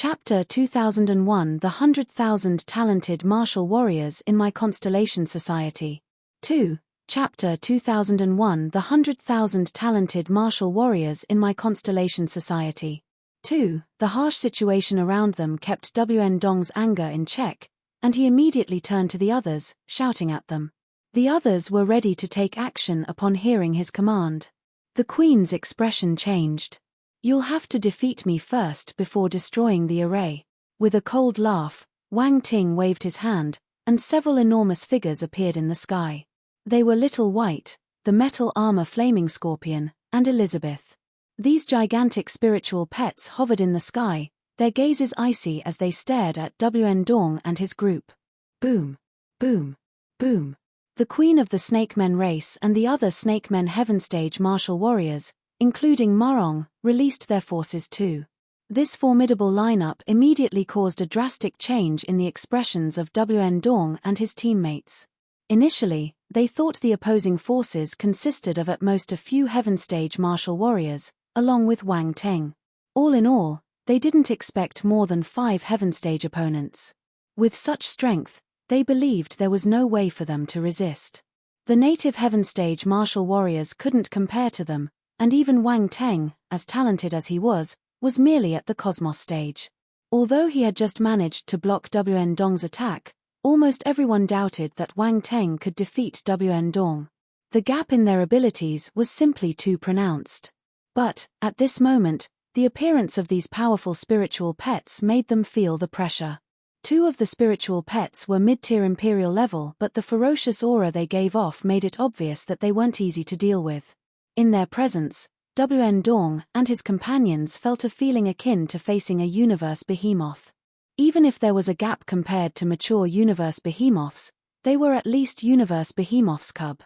Chapter 2001 The 100,000 Talented Martial Warriors in My Constellation Society. 2. Chapter 2001 The 100,000 Talented Martial Warriors in My Constellation Society. 2. The harsh situation around them kept WN Dong's anger in check, and he immediately turned to the others, shouting at them. The others were ready to take action upon hearing his command. The Queen's expression changed. "You'll have to defeat me first before destroying the array." With a cold laugh, Wang Ting waved his hand, and several enormous figures appeared in the sky. They were Little White, the metal armor flaming scorpion, and Elizabeth. These gigantic spiritual pets hovered in the sky, their gazes icy as they stared at WN Dong and his group. Boom! Boom! Boom! The Queen of the Snake Men race and the other Snake Men Heaven Stage martial warriors, including Marong, released their forces too. This formidable lineup immediately caused a drastic change in the expressions of WN Dong and his teammates. Initially, they thought the opposing forces consisted of at most a few Heaven Stage martial warriors, along with Wang Ting. All in all, they didn't expect more than 5 Heaven Stage opponents. With such strength, they believed there was no way for them to resist. The native Heaven Stage martial warriors couldn't compare to them, and even Wang Ting, as talented as he was merely at the Cosmos stage. Although he had just managed to block WN Dong's attack, almost everyone doubted that Wang Ting could defeat WN Dong. The gap in their abilities was simply too pronounced. But, at this moment, the appearance of these powerful spiritual pets made them feel the pressure. 2 of the spiritual pets were mid-tier Imperial level, but the ferocious aura they gave off made it obvious that they weren't easy to deal with. In their presence, WN Dong and his companions felt a feeling akin to facing a universe behemoth. Even if there was a gap compared to mature universe behemoths, they were at least universe behemoth's cub.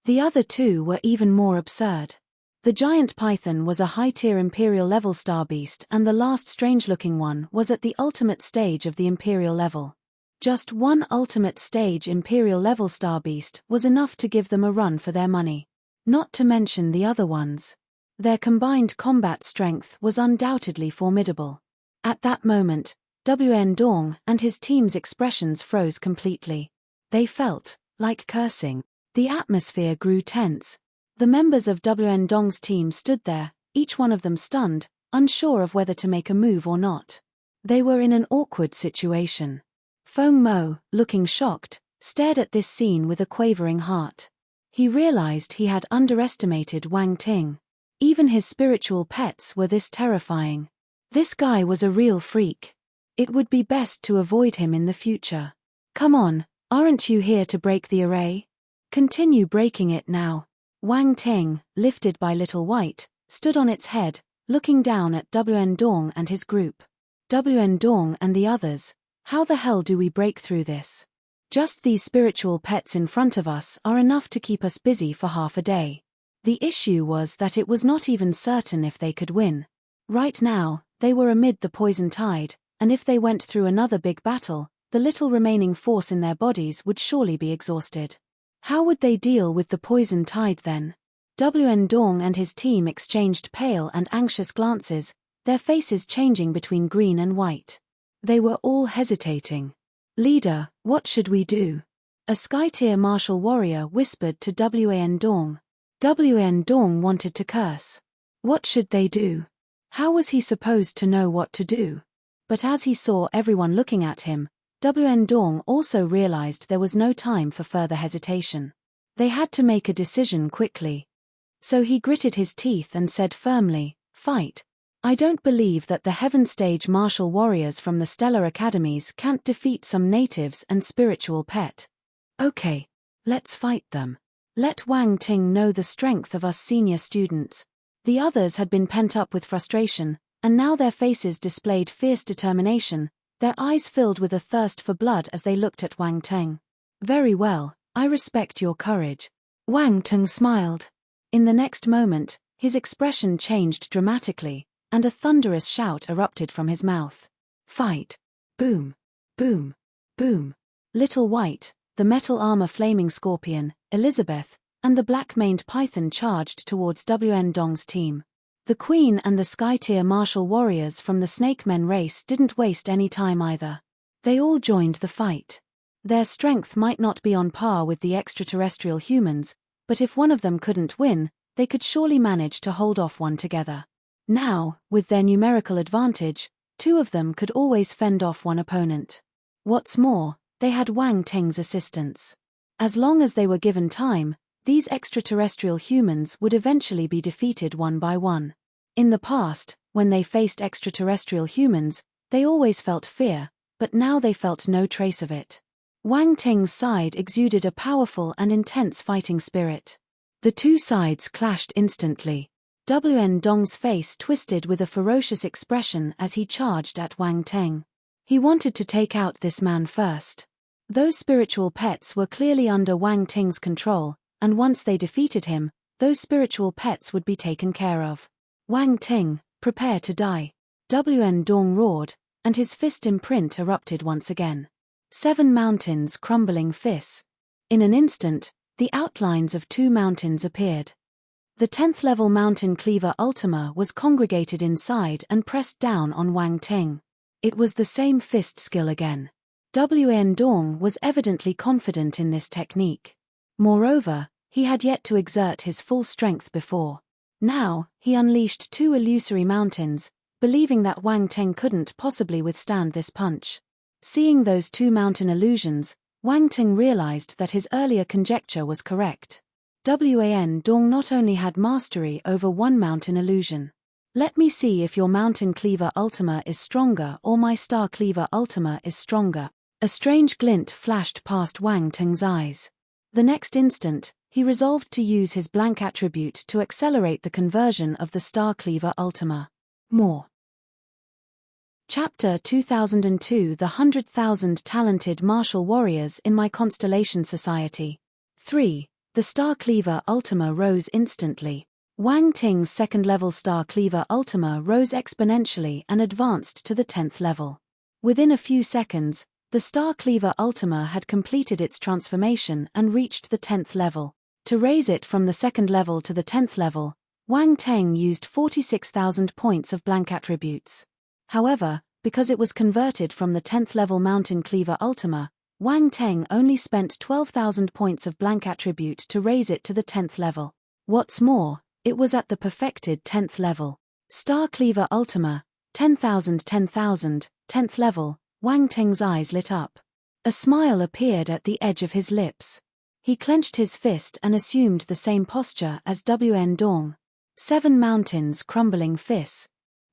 The other 2 were even more absurd. The giant python was a high-tier Imperial level star beast, and the last strange-looking one was at the ultimate stage of the Imperial level. Just one ultimate stage Imperial level star beast was enough to give them a run for their money. Not to mention the other ones. Their combined combat strength was undoubtedly formidable. At that moment, WN Dong and his team's expressions froze completely. They felt like cursing. The atmosphere grew tense. The members of WN Dong's team stood there, each one of them stunned, unsure of whether to make a move or not. They were in an awkward situation. Feng Mo, looking shocked, stared at this scene with a quavering heart. He realized he had underestimated Wang Ting. Even his spiritual pets were this terrifying. This guy was a real freak. It would be best to avoid him in the future. Come on, aren't you here to break the array? Continue breaking it now. Wang Ting, lifted by Little White, stood on its head, looking down at WN Dong and his group. WN Dong and the others, how the hell do we break through this? Just these spiritual pets in front of us are enough to keep us busy for half a day. The issue was that it was not even certain if they could win. Right now, they were amid the poison tide, and if they went through another big battle, the little remaining force in their bodies would surely be exhausted. How would they deal with the poison tide then? WN Dong and his team exchanged pale and anxious glances, their faces changing between green and white. They were all hesitating. "Leader, what should we do?" A sky-tier martial warrior whispered to WN Dong. WN Dong wanted to curse. What should they do? How was he supposed to know what to do? But as he saw everyone looking at him, WN Dong also realized there was no time for further hesitation. They had to make a decision quickly. So he gritted his teeth and said firmly, "Fight. I don't believe that the Heaven Stage martial warriors from the Stellar Academies can't defeat some natives and spiritual pet. Okay, let's fight them. Let Wang Ting know the strength of us senior students." The others had been pent up with frustration, and now their faces displayed fierce determination, their eyes filled with a thirst for blood as they looked at Wang Ting. "Very well, I respect your courage." Wang Ting smiled. In the next moment, his expression changed dramatically, and a thunderous shout erupted from his mouth. "Fight!" Boom! Boom! Boom! Little White, the metal armor flaming scorpion, Elizabeth, and the black-maned python charged towards WN Dong's team. The Queen and the Sky-tier martial warriors from the Snake Men race didn't waste any time either. They all joined the fight. Their strength might not be on par with the extraterrestrial humans, but if one of them couldn't win, they could surely manage to hold off one together. Now, with their numerical advantage, two of them could always fend off one opponent. What's more, they had Wang Ting's assistance. As long as they were given time, these extraterrestrial humans would eventually be defeated one by one. In the past, when they faced extraterrestrial humans, they always felt fear, but now they felt no trace of it. Wang Ting's side exuded a powerful and intense fighting spirit. The two sides clashed instantly. Wen Dong's face twisted with a ferocious expression as he charged at Wang Ting. He wanted to take out this man first. Those spiritual pets were clearly under Wang Ting's control, and once they defeated him, those spiritual pets would be taken care of. Wang Ting, prepare to die. Wen Dong roared, and his fist imprint erupted once again. 7 mountains crumbling fists. In an instant, the outlines of 2 mountains appeared. The 10th level Mountain Cleaver Ultima was congregated inside and pressed down on Wang Ting. It was the same fist skill again. Wen Dong was evidently confident in this technique. Moreover, he had yet to exert his full strength before. Now, he unleashed 2 illusory mountains, believing that Wang Ting couldn't possibly withstand this punch. Seeing those 2 mountain illusions, Wang Ting realized that his earlier conjecture was correct. Wen Dong not only had mastery over 1 mountain illusion. Let me see if your Mountain Cleaver Ultima is stronger or my Star Cleaver Ultima is stronger. A strange glint flashed past Wang Ting's eyes. The next instant, he resolved to use his blank attribute to accelerate the conversion of the Star Cleaver Ultima. More. Chapter 2002 The 100,000 Talented Martial Warriors in My Constellation Society. 3. The Star Cleaver Ultima rose instantly. Wang Ting's 2nd level Star Cleaver Ultima rose exponentially and advanced to the 10th level. Within a few seconds, the Star Cleaver Ultima had completed its transformation and reached the 10th level. To raise it from the 2nd level to the 10th level, Wang Ting used 46,000 points of blank attributes. However, because it was converted from the 10th level Mountain Cleaver Ultima, Wang Ting only spent 12,000 points of blank attribute to raise it to the 10th level. What's more, it was at the perfected 10th level. Star Cleaver Ultima, 10,000 10,000, 10th level. Wang Ting's eyes lit up. A smile appeared at the edge of his lips. He clenched his fist and assumed the same posture as Wen Dong. 7 mountains crumbling fists.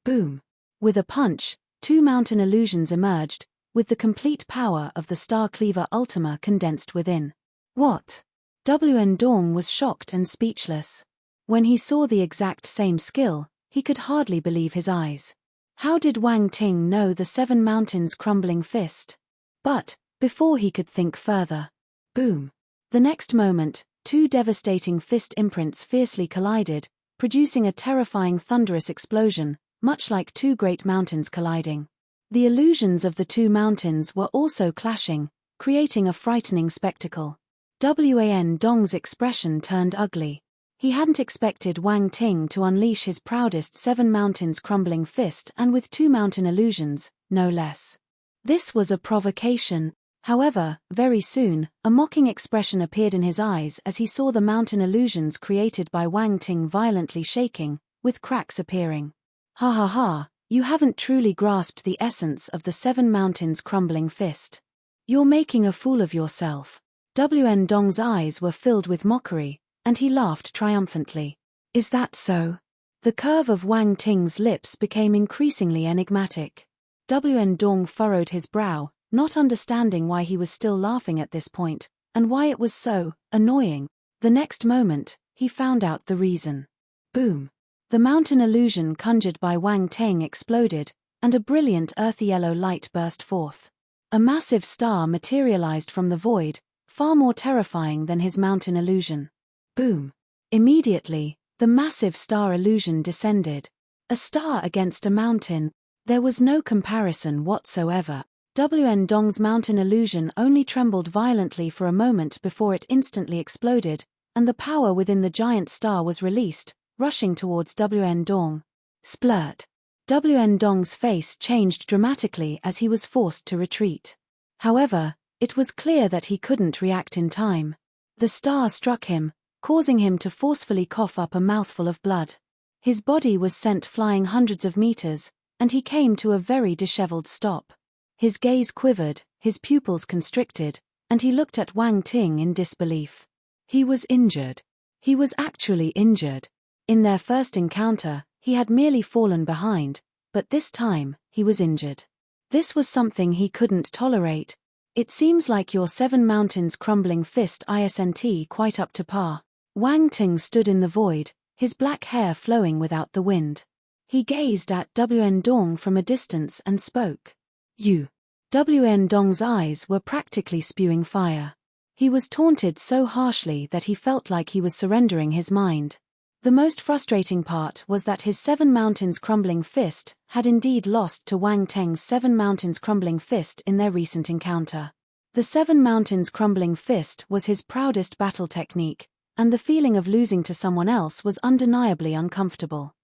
Boom. With a punch, 2 mountain illusions emerged, with the complete power of the Star Cleaver Ultima condensed within. What? Wen Dong was shocked and speechless. When he saw the exact same skill, he could hardly believe his eyes. How did Wang Ting know the 7 mountains crumbling fist? But, before he could think further, boom. The next moment, 2 devastating fist imprints fiercely collided, producing a terrifying thunderous explosion, much like 2 great mountains colliding. The illusions of the 2 mountains were also clashing, creating a frightening spectacle. Wen Dong's expression turned ugly. He hadn't expected Wang Ting to unleash his proudest 7 mountains crumbling fist and with 2 mountain illusions, no less. This was a provocation. However, very soon, a mocking expression appeared in his eyes as he saw the mountain illusions created by Wang Ting violently shaking, with cracks appearing. Ha ha ha, you haven't truly grasped the essence of the 7 mountains crumbling fist. You're making a fool of yourself. Wen Dong's eyes were filled with mockery, and he laughed triumphantly. Is that so? The curve of Wang Ting's lips became increasingly enigmatic. Wen Dong furrowed his brow, not understanding why he was still laughing at this point, and why it was so annoying. The next moment, he found out the reason. Boom. The mountain illusion conjured by Wang Ting exploded, and a brilliant earthy yellow light burst forth. A massive star materialized from the void, far more terrifying than his mountain illusion. Boom. Immediately, the massive star illusion descended. A star against a mountain. There was no comparison whatsoever. Wen Dong's mountain illusion only trembled violently for a moment before it instantly exploded, and the power within the giant star was released, rushing towards Wn Dong. Splurt. Wn Dong's face changed dramatically as he was forced to retreat. However, it was clear that he couldn't react in time. The star struck him, causing him to forcefully cough up a mouthful of blood. His body was sent flying hundreds of meters, and he came to a very disheveled stop. His gaze quivered, his pupils constricted, and he looked at Wang Ting in disbelief. He was injured. He was actually injured. In their first encounter, he had merely fallen behind, but this time, he was injured. This was something he couldn't tolerate. It seems like your Seven Mountains crumbling fist isn't quite up to par. Wang Ting stood in the void, his black hair flowing without the wind. He gazed at Wn Dong from a distance and spoke. You. Wn Dong's eyes were practically spewing fire. He was taunted so harshly that he felt like he was surrendering his mind. The most frustrating part was that his Seven Mountains crumbling fist had indeed lost to Wang Teng's Seven Mountains crumbling fist in their recent encounter. The Seven Mountains crumbling fist was his proudest battle technique, and the feeling of losing to someone else was undeniably uncomfortable.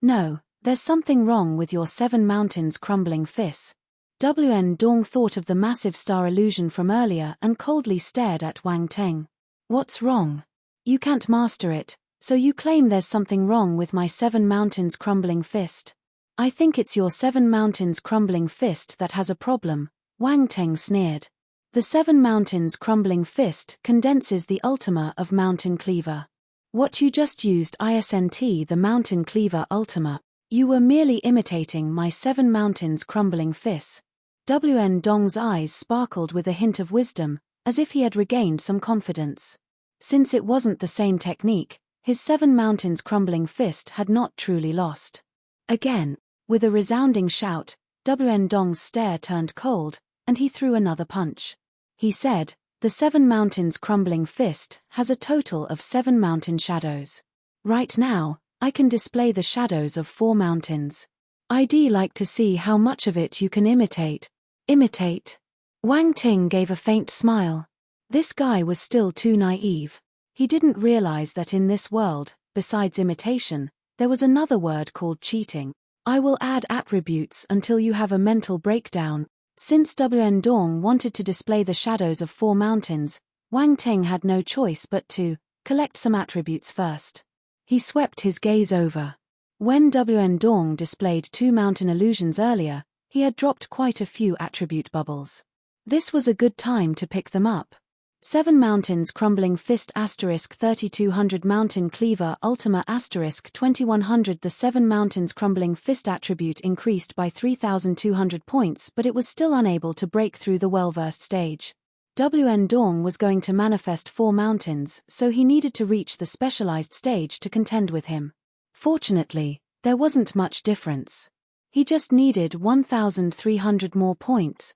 No, there's something wrong with your Seven Mountains crumbling fist. Wn Dong thought of the massive star illusion from earlier and coldly stared at Wang Teng. What's wrong? You can't master it, so you claim there's something wrong with my Seven Mountains crumbling fist? I think it's your Seven Mountains crumbling fist that has a problem, Wang Teng sneered. The Seven Mountains crumbling fist condenses the ultima of Mountain Cleaver. What you just used isn't the Mountain Cleaver ultima. You were merely imitating my Seven Mountains crumbling fist. Wn Dong's eyes sparkled with a hint of wisdom, as if he had regained some confidence. Since it wasn't the same technique, his Seven Mountains crumbling fist had not truly lost. Again, with a resounding shout, Wn Dong's stare turned cold, and he threw another punch. He said, the Seven Mountains crumbling fist has a total of 7 mountain shadows. Right now, I can display the shadows of 4 mountains. I'd like to see how much of it you can imitate. Imitate? Wang Ting gave a faint smile. This guy was still too naive. He didn't realize that in this world, besides imitation, there was another word called cheating. I will add attributes until you have a mental breakdown. Since Wn Dong wanted to display the shadows of 4 mountains, Wang Ting had no choice but to collect some attributes first. He swept his gaze over. When Wn Dong displayed 2 mountain illusions earlier, he had dropped quite a few attribute bubbles. This was a good time to pick them up. 7 Mountains Crumbling Fist * 3200 Mountain Cleaver Ultima * 2100. The 7 Mountains Crumbling Fist attribute increased by 3200 points, but it was still unable to break through the well-versed stage. Wn Dong was going to manifest 4 mountains, so he needed to reach the specialized stage to contend with him. Fortunately, there wasn't much difference. He just needed 1,300 more points.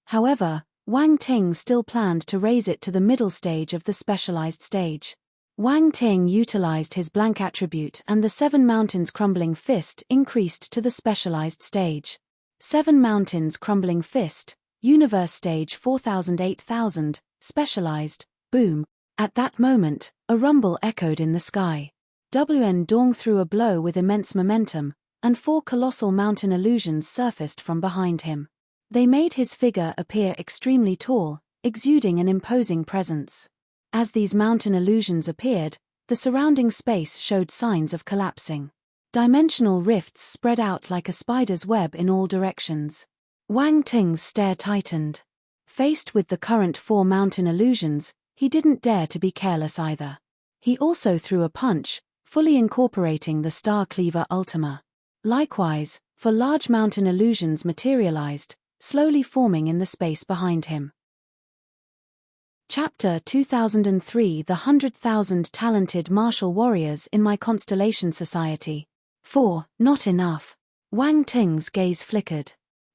However, Wang Ting still planned to raise it to the middle stage of the specialized stage. Wang Ting utilized his blank attribute and the 7 Mountains Crumbling Fist increased to the specialized stage. 7 Mountains Crumbling Fist, Universe Stage 4000-8000, specialized, boom. At that moment, a rumble echoed in the sky. Wn Dong threw a blow with immense momentum, and 4 colossal mountain illusions surfaced from behind him. They made his figure appear extremely tall, exuding an imposing presence. As these mountain illusions appeared, the surrounding space showed signs of collapsing. Dimensional rifts spread out like a spider's web in all directions. Wang Ting's stare tightened. Faced with the current 4 mountain illusions, he didn't dare to be careless either. He also threw a punch, fully incorporating the Star Cleaver Ultima. Likewise, 4 large mountain illusions materialized, slowly forming in the space behind him. Chapter 2003 The 100,000 Talented Martial Warriors in My Constellation Society. 4. Not enough. Wang Ting's gaze flickered.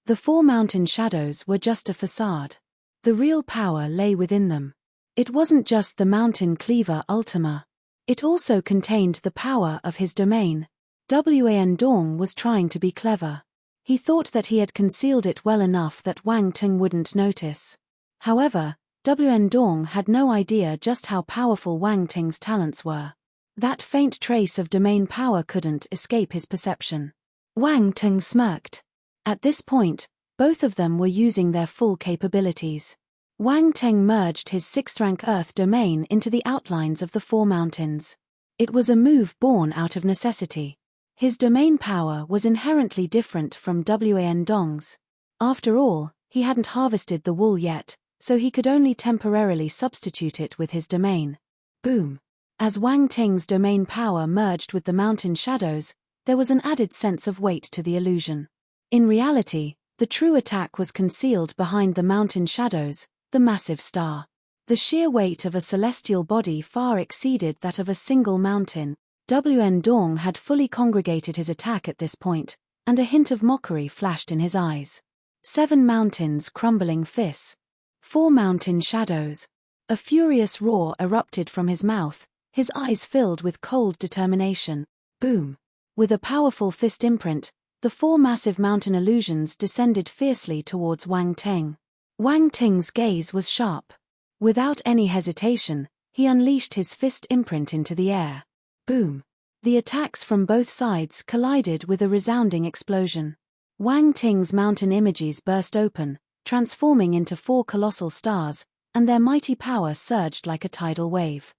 The 4 mountain shadows were just a facade. The real power lay within them. It wasn't just the Mountain Cleaver Ultima. It also contained the power of his domain. Wn Dong was trying to be clever. He thought that he had concealed it well enough that Wang Ting wouldn't notice. However, Wn Dong had no idea just how powerful Wang Ting's talents were. That faint trace of domain power couldn't escape his perception. Wang Teng smirked. At this point, both of them were using their full capabilities. Wang Teng merged his 6th rank Earth domain into the outlines of the 4 mountains. It was a move born out of necessity. His domain power was inherently different from Wan Dong's. After all, he hadn't harvested the wool yet, so he could only temporarily substitute it with his domain. Boom! As Wang Teng's domain power merged with the mountain shadows, there was an added sense of weight to the illusion. In reality, the true attack was concealed behind the mountain shadows, the massive star. The sheer weight of a celestial body far exceeded that of a single mountain. Wan Dong had fully congregated his attack at this point, and a hint of mockery flashed in his eyes. 7 mountains crumbling fists. 4 mountain shadows. A furious roar erupted from his mouth, his eyes filled with cold determination. Boom! With a powerful fist imprint, the 4 massive mountain illusions descended fiercely towards Wang Teng. Wang Teng's gaze was sharp. Without any hesitation, he unleashed his fist imprint into the air. Boom! The attacks from both sides collided with a resounding explosion. Wang Teng's mountain images burst open, transforming into 4 colossal stars, and their mighty power surged like a tidal wave.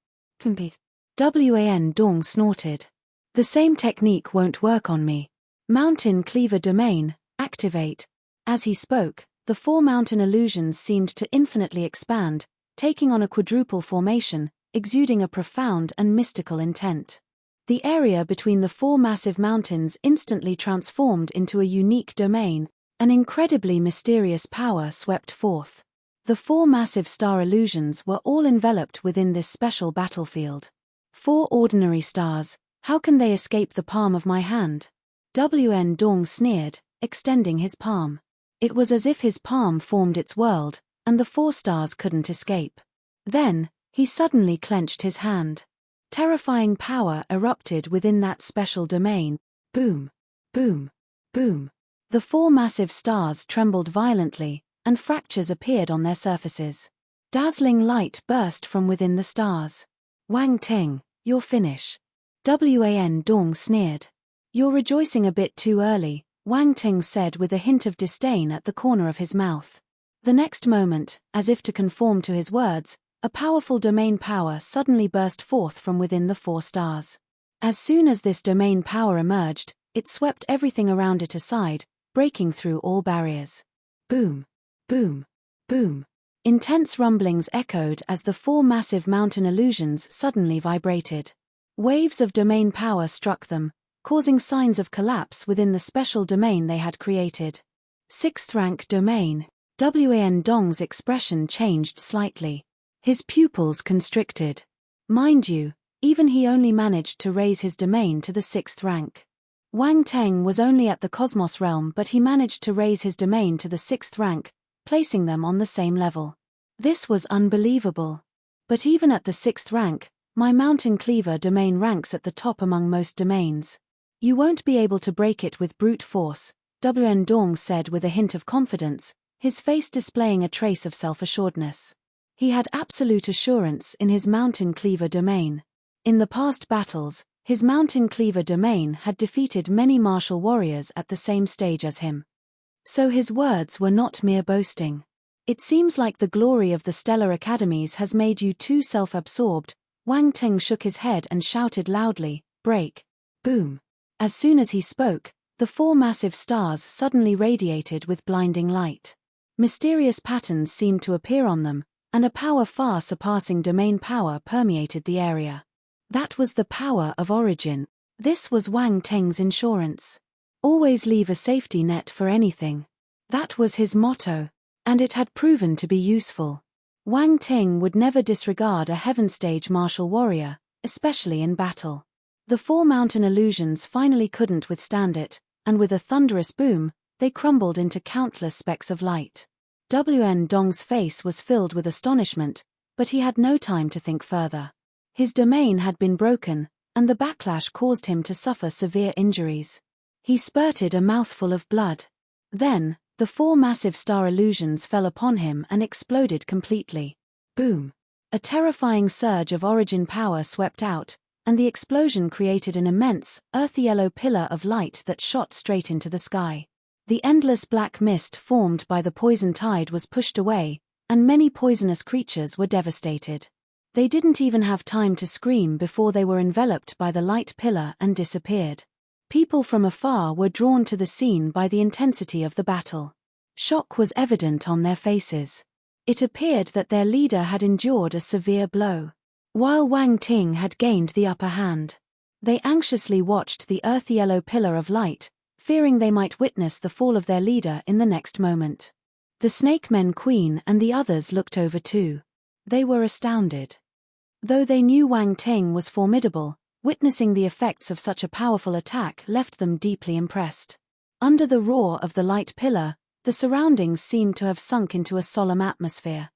Wan Dong snorted. The same technique won't work on me. Mountain Cleaver Domain, activate. As he spoke, the 4 mountain illusions seemed to infinitely expand, taking on a quadruple formation, exuding a profound and mystical intent. The area between the 4 massive mountains instantly transformed into a unique domain. An incredibly mysterious power swept forth. The 4 massive star illusions were all enveloped within this special battlefield. 4 ordinary stars, how can they escape the palm of my hand? Wan Dong sneered, extending his palm. It was as if his palm formed its world, and the 4 stars couldn't escape. Then, he suddenly clenched his hand. Terrifying power erupted within that special domain. Boom! Boom! Boom! The 4 massive stars trembled violently, and fractures appeared on their surfaces. Dazzling light burst from within the stars. Wang Teng, your finish. Wan Dong sneered. You're rejoicing a bit too early, Wang Teng said with a hint of disdain at the corner of his mouth. The next moment, as if to conform to his words, a powerful domain power suddenly burst forth from within the 4 stars. As soon as this domain power emerged, it swept everything around it aside, breaking through all barriers. Boom! Boom! Boom! Intense rumblings echoed as the 4 massive mountain illusions suddenly vibrated. Waves of domain power struck them, causing signs of collapse within the special domain they had created. 6th rank domain. Wan Dong's expression changed slightly. His pupils constricted. Mind you, even he only managed to raise his domain to the 6th rank. Wang Teng was only at the cosmos realm, but he managed to raise his domain to the 6th rank, placing them on the same level. This was unbelievable. But even at the 6th rank, my mountain cleaver domain ranks at the top among most domains. You won't be able to break it with brute force, Wan Dong said with a hint of confidence, his face displaying a trace of self-assuredness. He had absolute assurance in his mountain cleaver domain. In the past battles, his mountain cleaver domain had defeated many martial warriors at the same stage as him. So his words were not mere boasting. It seems like the glory of the stellar academies has made you too self-absorbed. Wang Teng shook his head and shouted loudly, break. Boom. As soon as he spoke, the 4 massive stars suddenly radiated with blinding light. Mysterious patterns seemed to appear on them, and a power far surpassing domain power permeated the area. That was the power of origin. This was Wang Teng's insurance. Always leave a safety net for anything. That was his motto, and it had proven to be useful. Wang Teng would never disregard a heaven-stage martial warrior, especially in battle. The 4 mountain illusions finally couldn't withstand it, and with a thunderous boom, they crumbled into countless specks of light. Wan Dong's face was filled with astonishment, but he had no time to think further. His domain had been broken, and the backlash caused him to suffer severe injuries. He spurted a mouthful of blood. Then, the 4 massive star illusions fell upon him and exploded completely. Boom! A terrifying surge of origin power swept out, and the explosion created an immense, earthy yellow pillar of light that shot straight into the sky. The endless black mist formed by the poison tide was pushed away, and many poisonous creatures were devastated. They didn't even have time to scream before they were enveloped by the light pillar and disappeared. People from afar were drawn to the scene by the intensity of the battle. Shock was evident on their faces. It appeared that their leader had endured a severe blow, while Wang Ting had gained the upper hand. They anxiously watched the earthy yellow pillar of light, fearing they might witness the fall of their leader in the next moment. The Snake Men Queen and the others looked over too. They were astounded. Though they knew Wang Ting was formidable, witnessing the effects of such a powerful attack left them deeply impressed. Under the roar of the light pillar, the surroundings seemed to have sunk into a solemn atmosphere.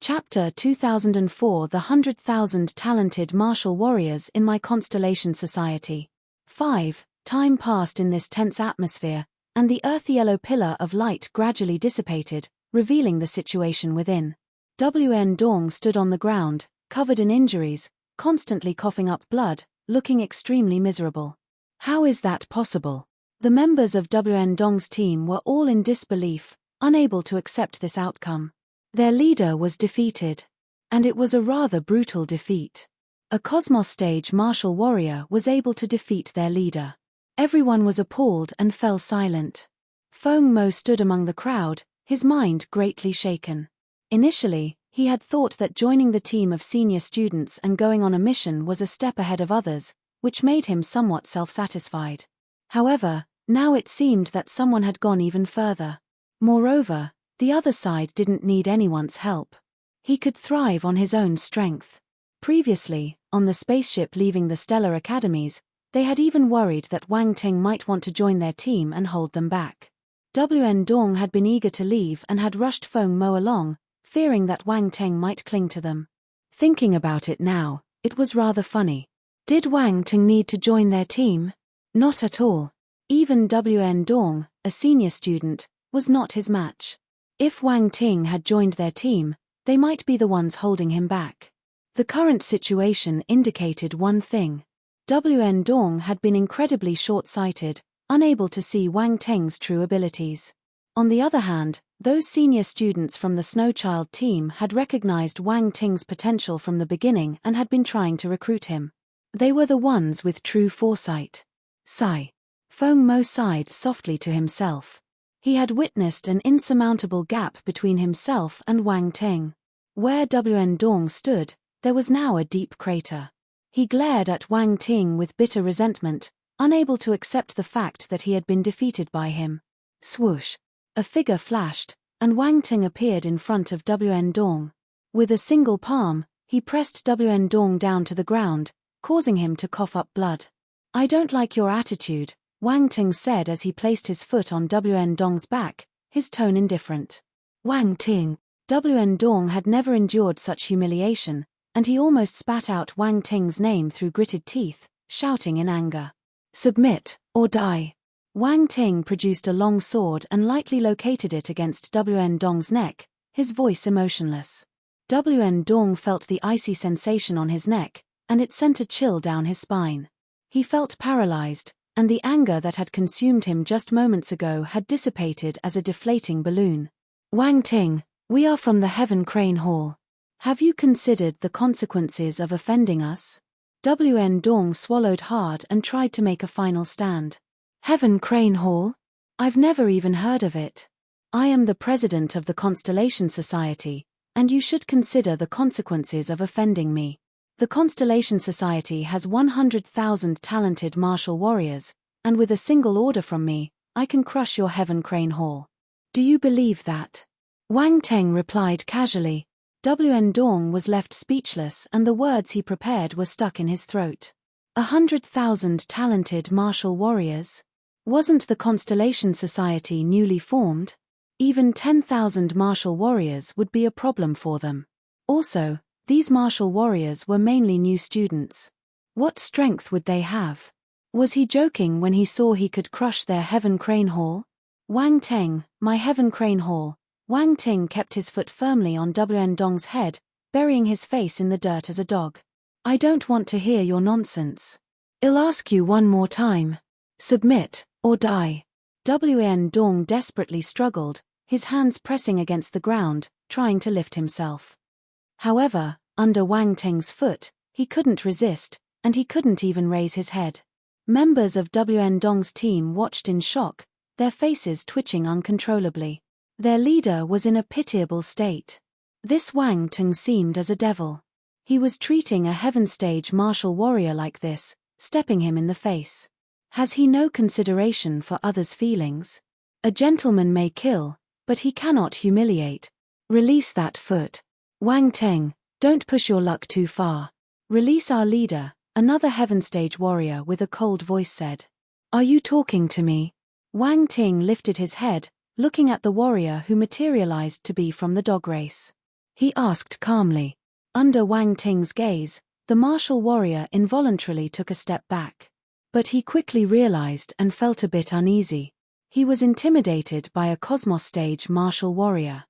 Chapter 2004 The 100,000 Talented Martial Warriors in My Constellation Society. 5. Time passed in this tense atmosphere, and the earthy yellow pillar of light gradually dissipated, revealing the situation within. Wn Dong stood on the ground, covered in injuries, constantly coughing up blood, looking extremely miserable. How is that possible? The members of Wn Dong's team were all in disbelief, unable to accept this outcome. Their leader was defeated. And it was a rather brutal defeat. A Cosmos stage martial warrior was able to defeat their leader. Everyone was appalled and fell silent. Feng Mo stood among the crowd, his mind greatly shaken. Initially, he had thought that joining the team of senior students and going on a mission was a step ahead of others, which made him somewhat self-satisfied. However, now it seemed that someone had gone even further. Moreover, the other side didn't need anyone's help. He could thrive on his own strength. Previously, on the spaceship leaving the Stellar Academies, they had even worried that Wang Ting might want to join their team and hold them back. Wn Dong had been eager to leave and had rushed Feng Mo along, fearing that Wang Ting might cling to them. Thinking about it now, it was rather funny. Did Wang Ting need to join their team? Not at all. Even Wn Dong, a senior student, was not his match. If Wang Ting had joined their team, they might be the ones holding him back. The current situation indicated one thing. Wn Dong had been incredibly short-sighted, unable to see Wang Ting's true abilities. On the other hand, those senior students from the Snowchild team had recognized Wang Ting's potential from the beginning and had been trying to recruit him. They were the ones with true foresight. Sigh. Feng Mo sighed softly to himself. He had witnessed an insurmountable gap between himself and Wang Ting. Where Wn Dong stood, there was now a deep crater. He glared at Wang Ting with bitter resentment, unable to accept the fact that he had been defeated by him. Swoosh. A figure flashed, and Wang Ting appeared in front of Wn Dong. With a single palm, he pressed Wn Dong down to the ground, causing him to cough up blood. I don't like your attitude, Wang Ting said as he placed his foot on Wn Dong's back, his tone indifferent. Wang Ting. Wn Dong had never endured such humiliation, and he almost spat out Wang Ting's name through gritted teeth, shouting in anger. Submit, or die. Wang Ting produced a long sword and lightly located it against Wn Dong's neck, his voice emotionless. Wn Dong felt the icy sensation on his neck, and it sent a chill down his spine. He felt paralyzed, and the anger that had consumed him just moments ago had dissipated as a deflating balloon. Wang Ting, we are from the Heaven Crane Hall. Have you considered the consequences of offending us? Wn Dong swallowed hard and tried to make a final stand. Heaven Crane Hall? I've never even heard of it. I am the president of the Constellation Society, and you should consider the consequences of offending me. The Constellation Society has 100,000 talented martial warriors, and with a single order from me, I can crush your Heaven Crane Hall. Do you believe that? Wang Ting replied casually. Wn Dong was left speechless and the words he prepared were stuck in his throat. 100,000 talented martial warriors? Wasn't the Constellation Society newly formed? Even 10,000 martial warriors would be a problem for them. Also, these martial warriors were mainly new students. What strength would they have? Was he joking when he saw he could crush their Heaven Crane Hall? Wang Ting, my Heaven Crane Hall. Wang Ting kept his foot firmly on Wn Dong's head, burying his face in the dirt as a dog. I don't want to hear your nonsense. I'll ask you one more time. Submit, or die. Wan Dong desperately struggled, his hands pressing against the ground, trying to lift himself. However, under Wang Ting's foot, he couldn't resist, and he couldn't even raise his head. Members of Wan Dong's team watched in shock, their faces twitching uncontrollably. Their leader was in a pitiable state. This Wang Ting seemed as a devil. He was treating a heaven-stage martial warrior like this, stepping him in the face. Has he no consideration for others' feelings? A gentleman may kill, but he cannot humiliate. Release that foot. Wang Ting, don't push your luck too far. Release our leader, another heaven-stage warrior with a cold voice said. Are you talking to me? Wang Ting lifted his head, looking at the warrior who materialized to be from the dog race. He asked calmly. Under Wang Ting's gaze, the martial warrior involuntarily took a step back. But he quickly realized and felt a bit uneasy. He was intimidated by a Cosmos stage martial warrior.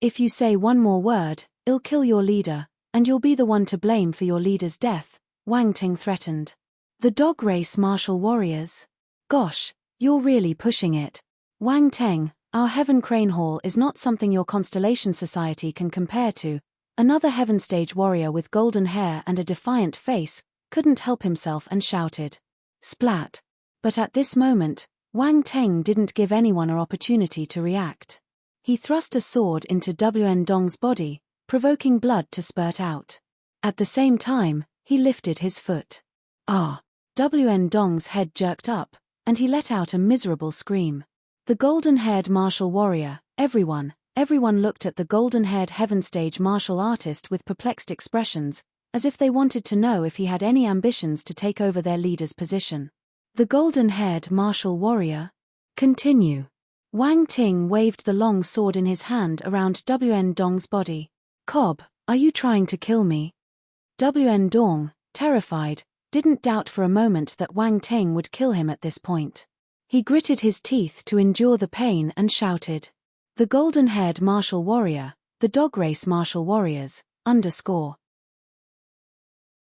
If you say one more word, I'll kill your leader, and you'll be the one to blame for your leader's death, Wang Ting threatened. The dog race martial warriors? Gosh, you're really pushing it. Wang Ting, our Heaven Crane Hall is not something your Constellation Society can compare to. Another Heaven Stage warrior with golden hair and a defiant face couldn't help himself and shouted. Splat. But at this moment, Wang Ting didn't give anyone an opportunity to react. He thrust a sword into Wan Dong's body, provoking blood to spurt out. At the same time, he lifted his foot. Wan Dong's head jerked up, and he let out a miserable scream. The golden-haired martial warrior, everyone looked at the golden-haired heaven-stage martial artist with perplexed expressions, as if they wanted to know if he had any ambitions to take over their leader's position. The golden-haired martial warrior? Continue. Wang Ting waved the long sword in his hand around Wan Dong's body. Cobb, are you trying to kill me? Wan Dong, terrified, didn't doubt for a moment that Wang Ting would kill him at this point. He gritted his teeth to endure the pain and shouted. The golden-haired martial warrior, the dog race martial warriors, _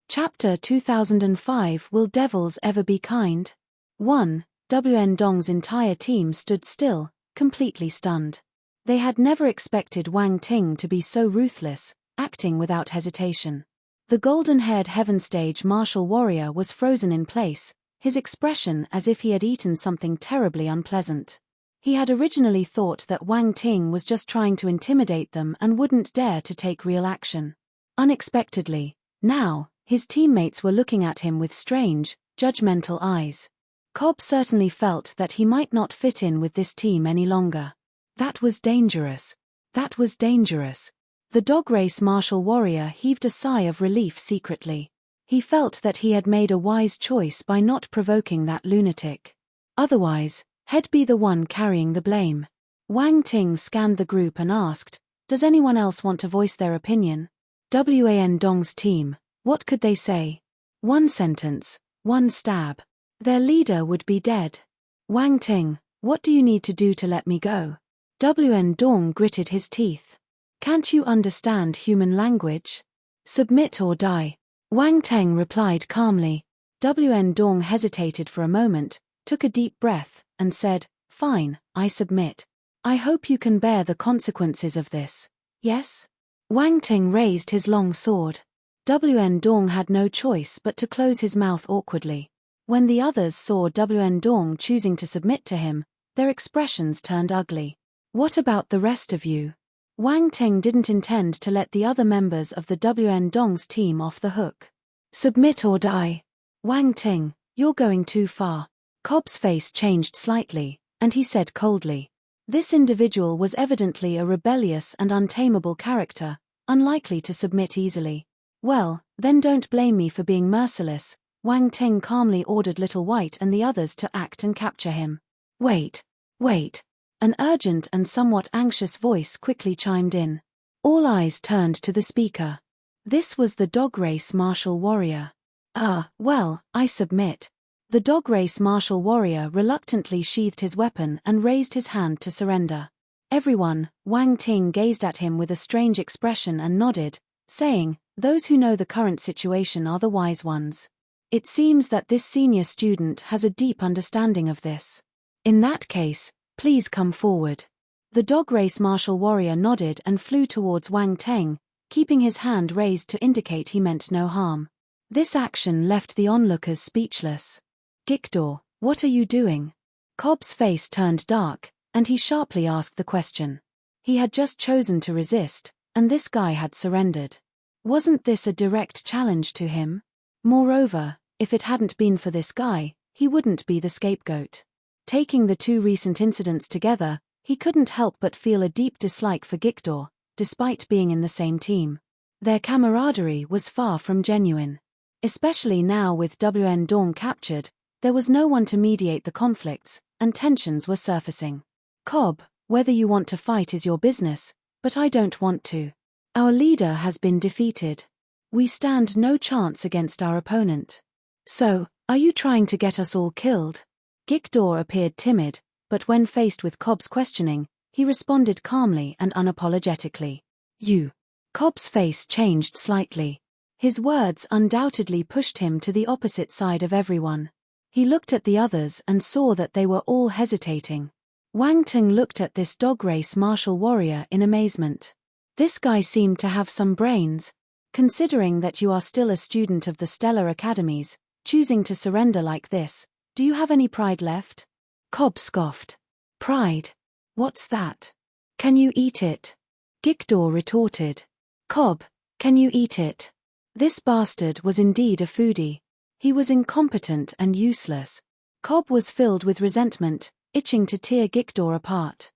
Chapter 2005 Will Devils Ever Be Kind? 1. Wan Dong's entire team stood still, completely stunned. They had never expected Wang Ting to be so ruthless, acting without hesitation. The golden-haired heaven-stage martial warrior was frozen in place, his expression as if he had eaten something terribly unpleasant. He had originally thought that Wang Ting was just trying to intimidate them and wouldn't dare to take real action. Unexpectedly, now, his teammates were looking at him with strange, judgmental eyes. Cobb certainly felt that he might not fit in with this team any longer. That was dangerous. That was dangerous. The dog race martial warrior heaved a sigh of relief secretly. He felt that he had made a wise choice by not provoking that lunatic. Otherwise, he'd be the one carrying the blame. Wang Ting scanned the group and asked, does anyone else want to voice their opinion? Wan Dong's team, what could they say? One sentence, one stab. Their leader would be dead. Wang Ting, what do you need to do to let me go? Wan Dong gritted his teeth. Can't you understand human language? Submit or die. Wang Ting replied calmly. Wan Dong hesitated for a moment, took a deep breath, and said, fine, I submit. I hope you can bear the consequences of this. Yes? Wang Ting raised his long sword. Wan Dong had no choice but to close his mouth awkwardly. When the others saw Wan Dong choosing to submit to him, their expressions turned ugly. What about the rest of you? Wang Ting didn't intend to let the other members of the Wan Dong's team off the hook. Submit or die. Wang Ting, you're going too far. Cobb's face changed slightly, and he said coldly. This individual was evidently a rebellious and untamable character, unlikely to submit easily. Well, then don't blame me for being merciless. Wang Ting calmly ordered Little White and the others to act and capture him. Wait. An urgent and somewhat anxious voice quickly chimed in. All eyes turned to the speaker. This was the dog race martial warrior. Well, I submit. The dog race martial warrior reluctantly sheathed his weapon and raised his hand to surrender. Everyone, Wang Ting gazed at him with a strange expression and nodded, saying, Those who know the current situation are the wise ones. It seems that this senior student has a deep understanding of this. In that case, please come forward. The dog race martial warrior nodded and flew towards Wang Teng, keeping his hand raised to indicate he meant no harm. This action left the onlookers speechless. Gikdor, what are you doing? Cobb's face turned dark, and he sharply asked the question. He had just chosen to resist, and this guy had surrendered. Wasn't this a direct challenge to him? Moreover, if it hadn't been for this guy, he wouldn't be the scapegoat. Taking the two recent incidents together, he couldn't help but feel a deep dislike for Gikdor, despite being in the same team. Their camaraderie was far from genuine. Especially now with WN Dong captured, there was no one to mediate the conflicts, and tensions were surfacing. Cobb, whether you want to fight is your business, but I don't want to. Our leader has been defeated. We stand no chance against our opponent. So, are you trying to get us all killed? Gikdor appeared timid, but when faced with Cobb's questioning, he responded calmly and unapologetically. You. Cobb's face changed slightly. His words undoubtedly pushed him to the opposite side of everyone. He looked at the others and saw that they were all hesitating. Wang Teng looked at this dog race martial warrior in amazement. This guy seemed to have some brains. Considering that you are still a student of the Stellar Academies, choosing to surrender like this, do you have any pride left? Cobb scoffed. Pride? What's that? Can you eat it? Gikdor retorted. Cobb, can you eat it? This bastard was indeed a foodie. He was incompetent and useless. Cobb was filled with resentment, itching to tear Gikdor apart.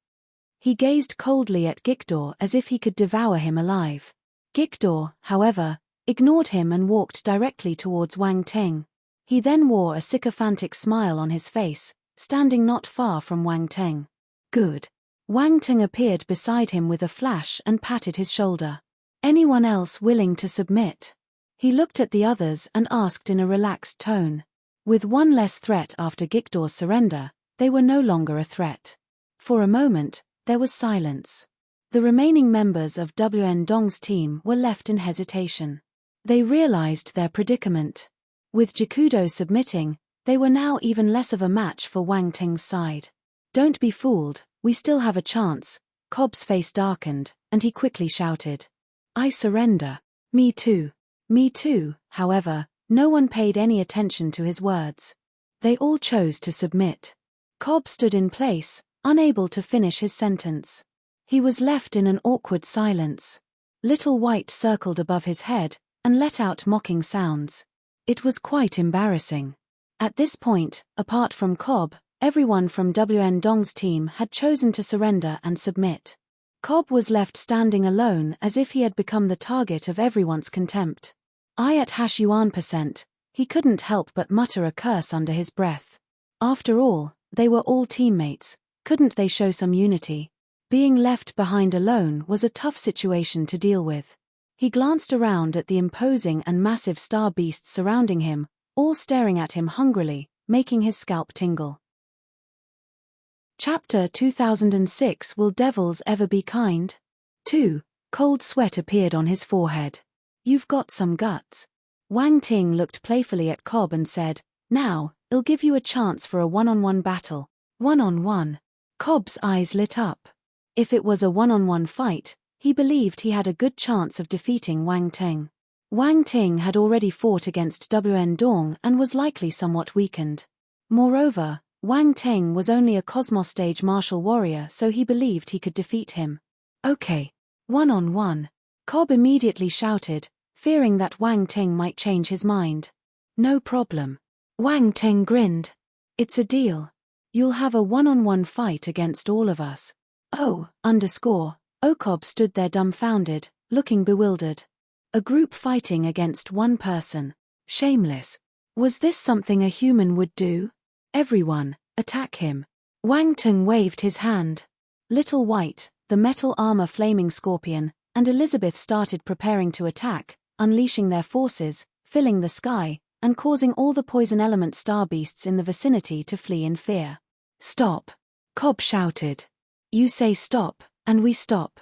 He gazed coldly at Gikdor as if he could devour him alive. Gikdor, however, ignored him and walked directly towards Wang Teng. He then wore a sycophantic smile on his face, standing not far from Wang Teng. Good. Wang Teng appeared beside him with a flash and patted his shoulder. Anyone else willing to submit? He looked at the others and asked in a relaxed tone. With one less threat after Gikdor's surrender, they were no longer a threat. For a moment, there was silence. The remaining members of WN Dong's team were left in hesitation. They realized their predicament. With Jikudo submitting, they were now even less of a match for Wang Teng's side. Don't be fooled, we still have a chance. Cobb's face darkened, and he quickly shouted. I surrender. Me too. Me too. However, no one paid any attention to his words. They all chose to submit. Cobb stood in place, unable to finish his sentence. He was left in an awkward silence. Little White circled above his head, and let out mocking sounds. It was quite embarrassing. At this point, apart from Cobb, everyone from WN Dong's team had chosen to surrender and submit. Cobb was left standing alone as if he had become the target of everyone's contempt. I at #yuan%, he couldn't help but mutter a curse under his breath. After all, they were all teammates, couldn't they show some unity? Being left behind alone was a tough situation to deal with. He glanced around at the imposing and massive star beasts surrounding him, all staring at him hungrily, making his scalp tingle. Chapter 2006 Will Devils Ever Be Kind? 2. Cold sweat appeared on his forehead. You've got some guts. Wang Ting looked playfully at Cobb and said, Now, I'll give you a chance for a one-on-one battle. One-on-one. Cobb's eyes lit up. If it was a one-on-one fight, he believed he had a good chance of defeating Wang Ting. Wang Ting had already fought against WN Dong and was likely somewhat weakened. Moreover, Wang Ting was only a Cosmos stage martial warrior, so he believed he could defeat him. Okay. One-on-one. Cobb immediately shouted, fearing that Wang Ting might change his mind. No problem. Wang Ting grinned. It's a deal. You'll have a one-on-one fight against all of us. Oh, Cobb stood there dumbfounded, looking bewildered. A group fighting against one person. Shameless. Was this something a human would do? Everyone, attack him. Wang Ting waved his hand. Little White, the metal armor flaming scorpion, and Elizabeth started preparing to attack, unleashing their forces, filling the sky, and causing all the poison element star beasts in the vicinity to flee in fear. Stop! Cobb shouted. You say stop, and we stop.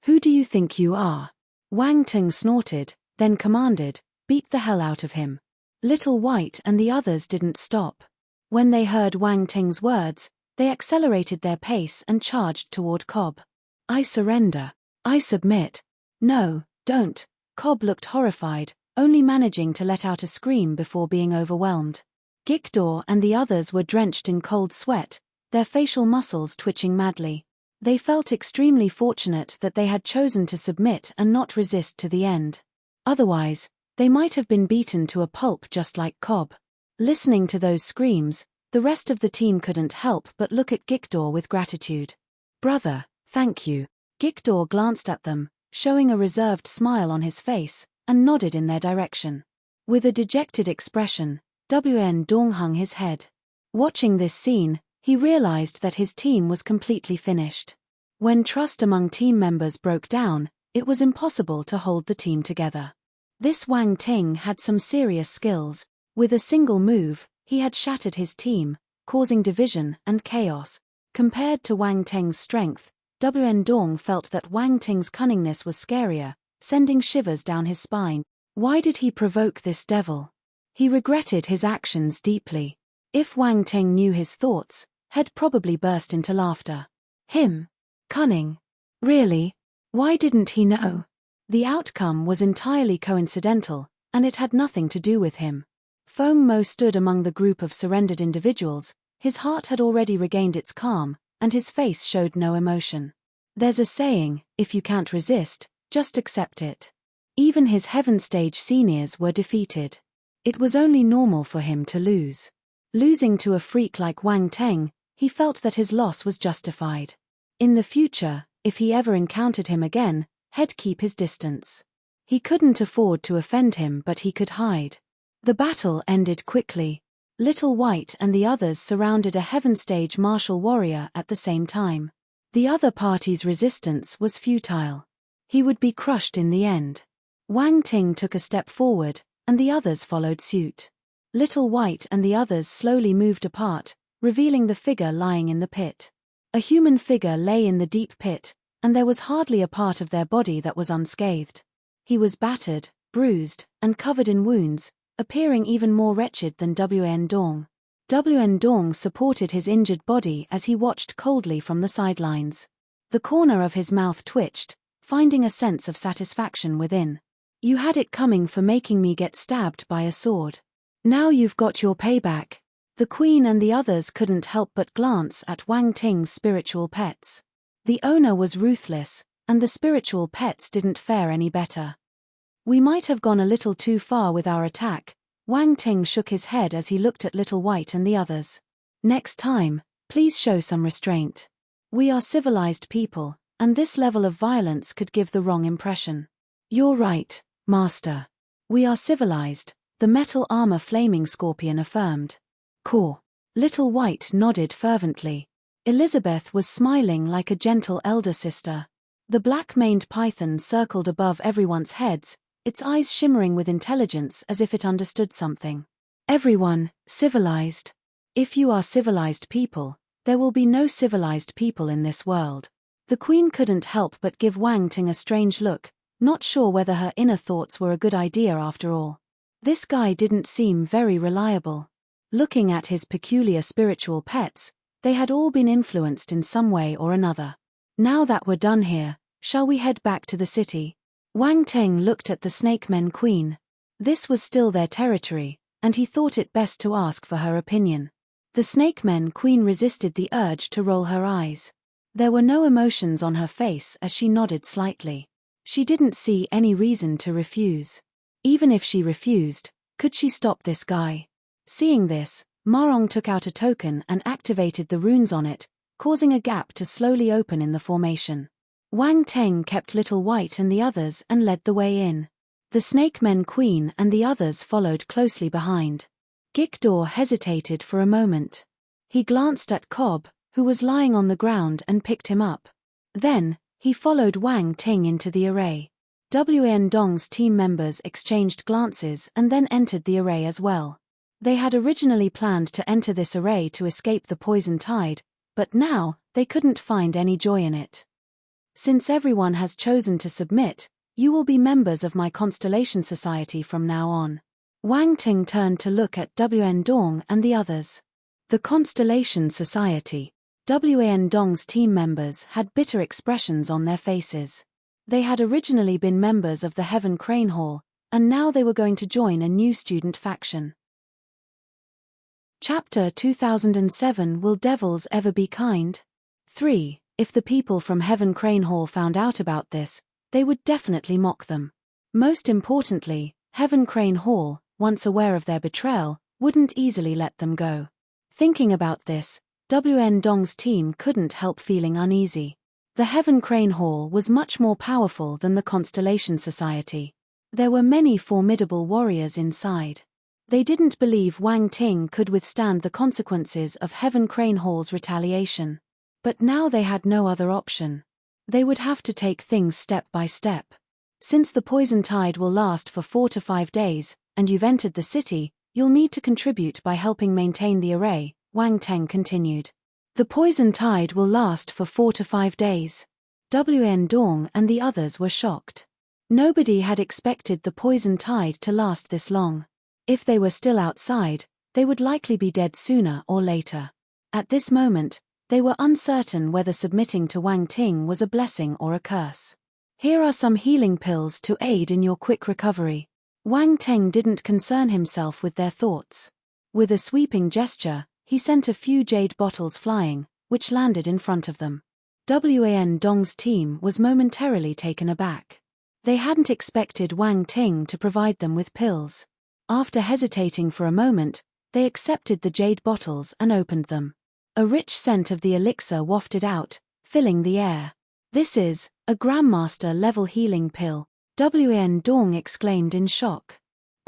Who do you think you are? Wang Ting snorted, then commanded, "Beat the hell out of him." Little White and the others didn't stop. When they heard Wang Ting's words, they accelerated their pace and charged toward Cobb. "I surrender. I submit." "No, don't." Cobb looked horrified, only managing to let out a scream before being overwhelmed. Gikdor and the others were drenched in cold sweat, their facial muscles twitching madly. They felt extremely fortunate that they had chosen to submit and not resist to the end. Otherwise, they might have been beaten to a pulp just like Cobb. Listening to those screams, the rest of the team couldn't help but look at Gikdor with gratitude. "Brother, thank you." Gikdor glanced at them, showing a reserved smile on his face, and nodded in their direction. With a dejected expression, Wn Dong hung his head. Watching this scene, he realized that his team was completely finished. When trust among team members broke down, it was impossible to hold the team together. This Wang Ting had some serious skills. With a single move, he had shattered his team, causing division and chaos. Compared to Wang Teng's strength, Wn Dong felt that Wang Ting's cunningness was scarier, sending shivers down his spine. Why did he provoke this devil? He regretted his actions deeply. If Wang Ting knew his thoughts, he'd probably burst into laughter. Him? Cunning? Really? Why didn't he know? The outcome was entirely coincidental, and it had nothing to do with him. Feng Mo stood among the group of surrendered individuals. His heart had already regained its calm, and his face showed no emotion. There's a saying, if you can't resist, just accept it. Even his Heaven Stage seniors were defeated. It was only normal for him to lose. Losing to a freak like Wang Teng, he felt that his loss was justified. In the future, if he ever encountered him again, he'd keep his distance. He couldn't afford to offend him, but he could hide. The battle ended quickly. Little White and the others surrounded a Heaven Stage martial warrior at the same time. The other party's resistance was futile. He would be crushed in the end. Wang Ting took a step forward, and the others followed suit. Little White and the others slowly moved apart, revealing the figure lying in the pit. A human figure lay in the deep pit, and there was hardly a part of their body that was unscathed. He was battered, bruised, and covered in wounds, appearing even more wretched than Wn Dong. Wn Dong supported his injured body as he watched coldly from the sidelines. The corner of his mouth twitched, finding a sense of satisfaction within. "You had it coming for making me get stabbed by a sword. Now you've got your payback." The Queen and the others couldn't help but glance at Wang Ting's spiritual pets. The owner was ruthless, and the spiritual pets didn't fare any better. "We might have gone a little too far with our attack." Wang Ting shook his head as he looked at Little White and the others. "Next time, please show some restraint. We are civilized people, and this level of violence could give the wrong impression." "You're right, Master. We are civilized," the metal armor flaming scorpion affirmed. "Cool." Little White nodded fervently. Elizabeth was smiling like a gentle elder sister. The black-maned python circled above everyone's heads, its eyes shimmering with intelligence as if it understood something. "Everyone, civilized. If you are civilized people, there will be no civilized people in this world." The Queen couldn't help but give Wang Ting a strange look, not sure whether her inner thoughts were a good idea after all. This guy didn't seem very reliable. Looking at his peculiar spiritual pets, they had all been influenced in some way or another. "Now that we're done here, shall we head back to the city?" Wang Ting looked at the Snake Men Queen. This was still their territory, and he thought it best to ask for her opinion. The Snake Men Queen resisted the urge to roll her eyes. There were no emotions on her face as she nodded slightly. She didn't see any reason to refuse. Even if she refused, could she stop this guy? Seeing this, Marong took out a token and activated the runes on it, causing a gap to slowly open in the formation. Wang Teng kept Little White and the others and led the way in. The Snake Men Queen and the others followed closely behind. Gikdor hesitated for a moment. He glanced at Cobb, who was lying on the ground, and picked him up. Then, he followed Wang Ting into the array. Wn Dong's team members exchanged glances and then entered the array as well. They had originally planned to enter this array to escape the poison tide, but now, they couldn't find any joy in it. Since everyone has chosen to submit, You will be members of my Constellation Society from now on. Wang Ting turned to look at Wan Dong and the others. The Constellation Society. Wan Dong's team members had bitter expressions on their faces. They had originally been members of the Heaven Crane Hall, and now they were going to join a new student faction. Chapter 2007 Will Devils Ever Be Kind? 3. If the people from Heaven Crane Hall found out about this, they would definitely mock them. Most importantly, Heaven Crane Hall, once aware of their betrayal, wouldn't easily let them go. Thinking about this, Wan Dong's team couldn't help feeling uneasy. The Heaven Crane Hall was much more powerful than the Constellation Society. There were many formidable warriors inside. They didn't believe Wang Ting could withstand the consequences of Heaven Crane Hall's retaliation. But now they had no other option. They would have to take things step by step. Since the poison tide will last for 4 to 5 days, and you've entered the city, you'll need to contribute by helping maintain the array, Wang Ting continued. The poison tide will last for 4 to 5 days. Wan Dong and the others were shocked. Nobody had expected the poison tide to last this long. If they were still outside, they would likely be dead sooner or later. At this moment, they were uncertain whether submitting to Wang Ting was a blessing or a curse. Here are some healing pills to aid in your quick recovery. Wang Ting didn't concern himself with their thoughts. With a sweeping gesture, he sent a few jade bottles flying, which landed in front of them. Wan Dong's team was momentarily taken aback. They hadn't expected Wang Ting to provide them with pills. After hesitating for a moment, they accepted the jade bottles and opened them. A rich scent of the elixir wafted out, filling the air. This is a Grandmaster-level healing pill, Wan Dong exclaimed in shock.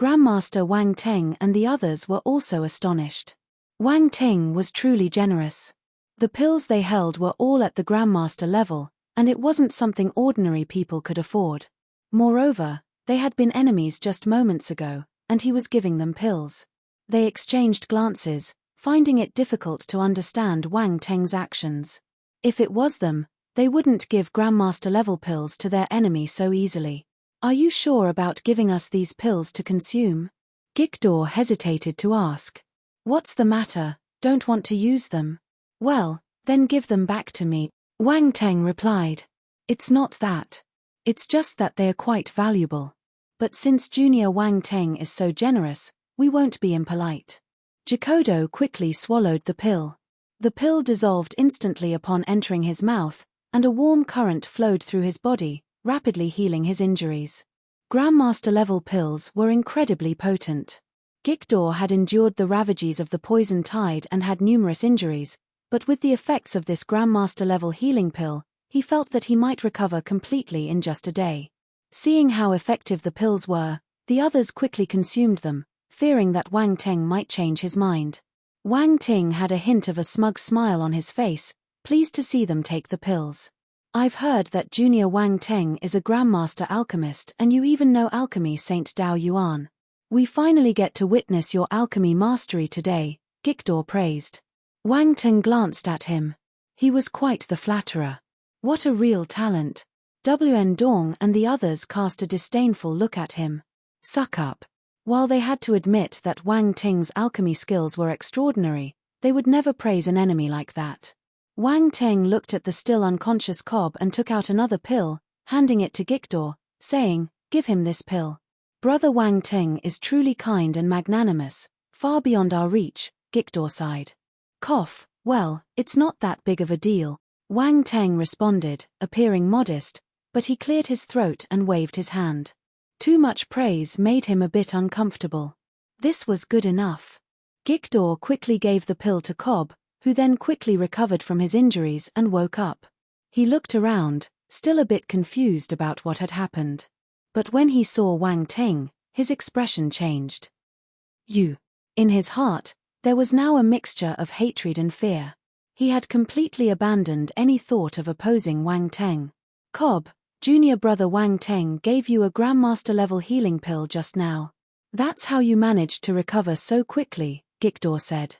Grandmaster Wang Ting and the others were also astonished. Wang Ting was truly generous. The pills they held were all at the Grandmaster level, and it wasn't something ordinary people could afford. Moreover, they had been enemies just moments ago, and he was giving them pills. They exchanged glances, finding it difficult to understand Wang Ting's actions. If it was them, they wouldn't give Grandmaster-level pills to their enemy so easily. Are you sure about giving us these pills to consume? Gikdor hesitated to ask. What's the matter, don't want to use them? Well, then give them back to me, Wang Ting replied. It's not that. It's just that they are quite valuable. But since Junior Wang Ting is so generous, we won't be impolite. Jikodo quickly swallowed the pill. The pill dissolved instantly upon entering his mouth, and a warm current flowed through his body, rapidly healing his injuries. Grandmaster-level pills were incredibly potent. Gikdor had endured the ravages of the poison tide and had numerous injuries, but with the effects of this Grandmaster-level healing pill, he felt that he might recover completely in just a day. Seeing how effective the pills were, the others quickly consumed them, fearing that Wang Ting might change his mind. Wang Ting had a hint of a smug smile on his face, pleased to see them take the pills. I've heard that Junior Wang Ting is a Grandmaster alchemist and you even know alchemy, Saint Dao Yuan. We finally get to witness your alchemy mastery today, Gikdor praised. Wang Ting glanced at him. He was quite the flatterer. What a real talent. Wan Dong and the others cast a disdainful look at him. Suck up. While they had to admit that Wang Ting's alchemy skills were extraordinary, they would never praise an enemy like that. Wang Ting looked at the still unconscious Cobb and took out another pill, handing it to Gikdor, saying, give him this pill. Brother Wang Ting is truly kind and magnanimous, far beyond our reach, Gikdor sighed. Cough, well, it's not that big of a deal, Wang Ting responded, appearing modest, but he cleared his throat and waved his hand. Too much praise made him a bit uncomfortable. This was good enough. Gikdor quickly gave the pill to Cobb, who then quickly recovered from his injuries and woke up. He looked around, still a bit confused about what had happened. But when he saw Wang Ting, his expression changed. In his heart, there was now a mixture of hatred and fear. He had completely abandoned any thought of opposing Wang Ting. Cobb, junior brother Wang Ting gave you a Grandmaster-level healing pill just now. That's how you managed to recover so quickly, Gikdor said.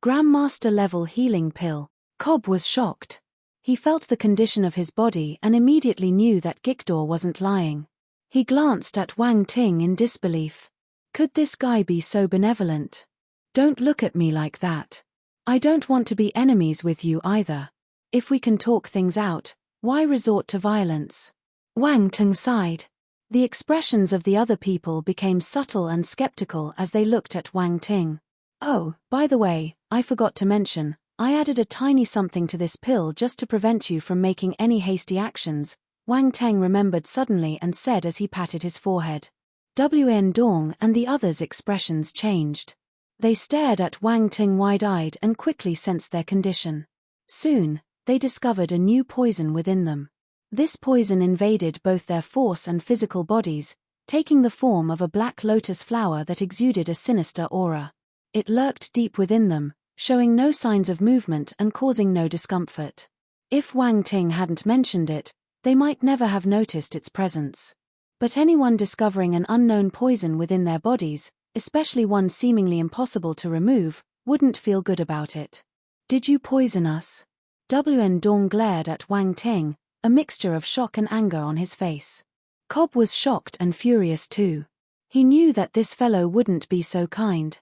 Grandmaster-level healing pill. Cobb was shocked. He felt the condition of his body and immediately knew that Gikdor wasn't lying. He glanced at Wang Ting in disbelief. Could this guy be so benevolent? Don't look at me like that. I don't want to be enemies with you either. If we can talk things out, why resort to violence? Wang Ting sighed. The expressions of the other people became subtle and skeptical as they looked at Wang Ting. Oh, by the way, I forgot to mention, I added a tiny something to this pill just to prevent you from making any hasty actions, Wang Ting remembered suddenly and said as he patted his forehead. Wen Dong and the others' expressions changed. They stared at Wang Ting wide-eyed and quickly sensed their condition. Soon, they discovered a new poison within them. This poison invaded both their force and physical bodies, taking the form of a black lotus flower that exuded a sinister aura. It lurked deep within them, showing no signs of movement and causing no discomfort. If Wang Ting hadn't mentioned it, they might never have noticed its presence. But anyone discovering an unknown poison within their bodies, especially one seemingly impossible to remove, wouldn't feel good about it. Did you poison us? Wen Dong glared at Wang Ting, a mixture of shock and anger on his face. Cobb was shocked and furious too. He knew that this fellow wouldn't be so kind.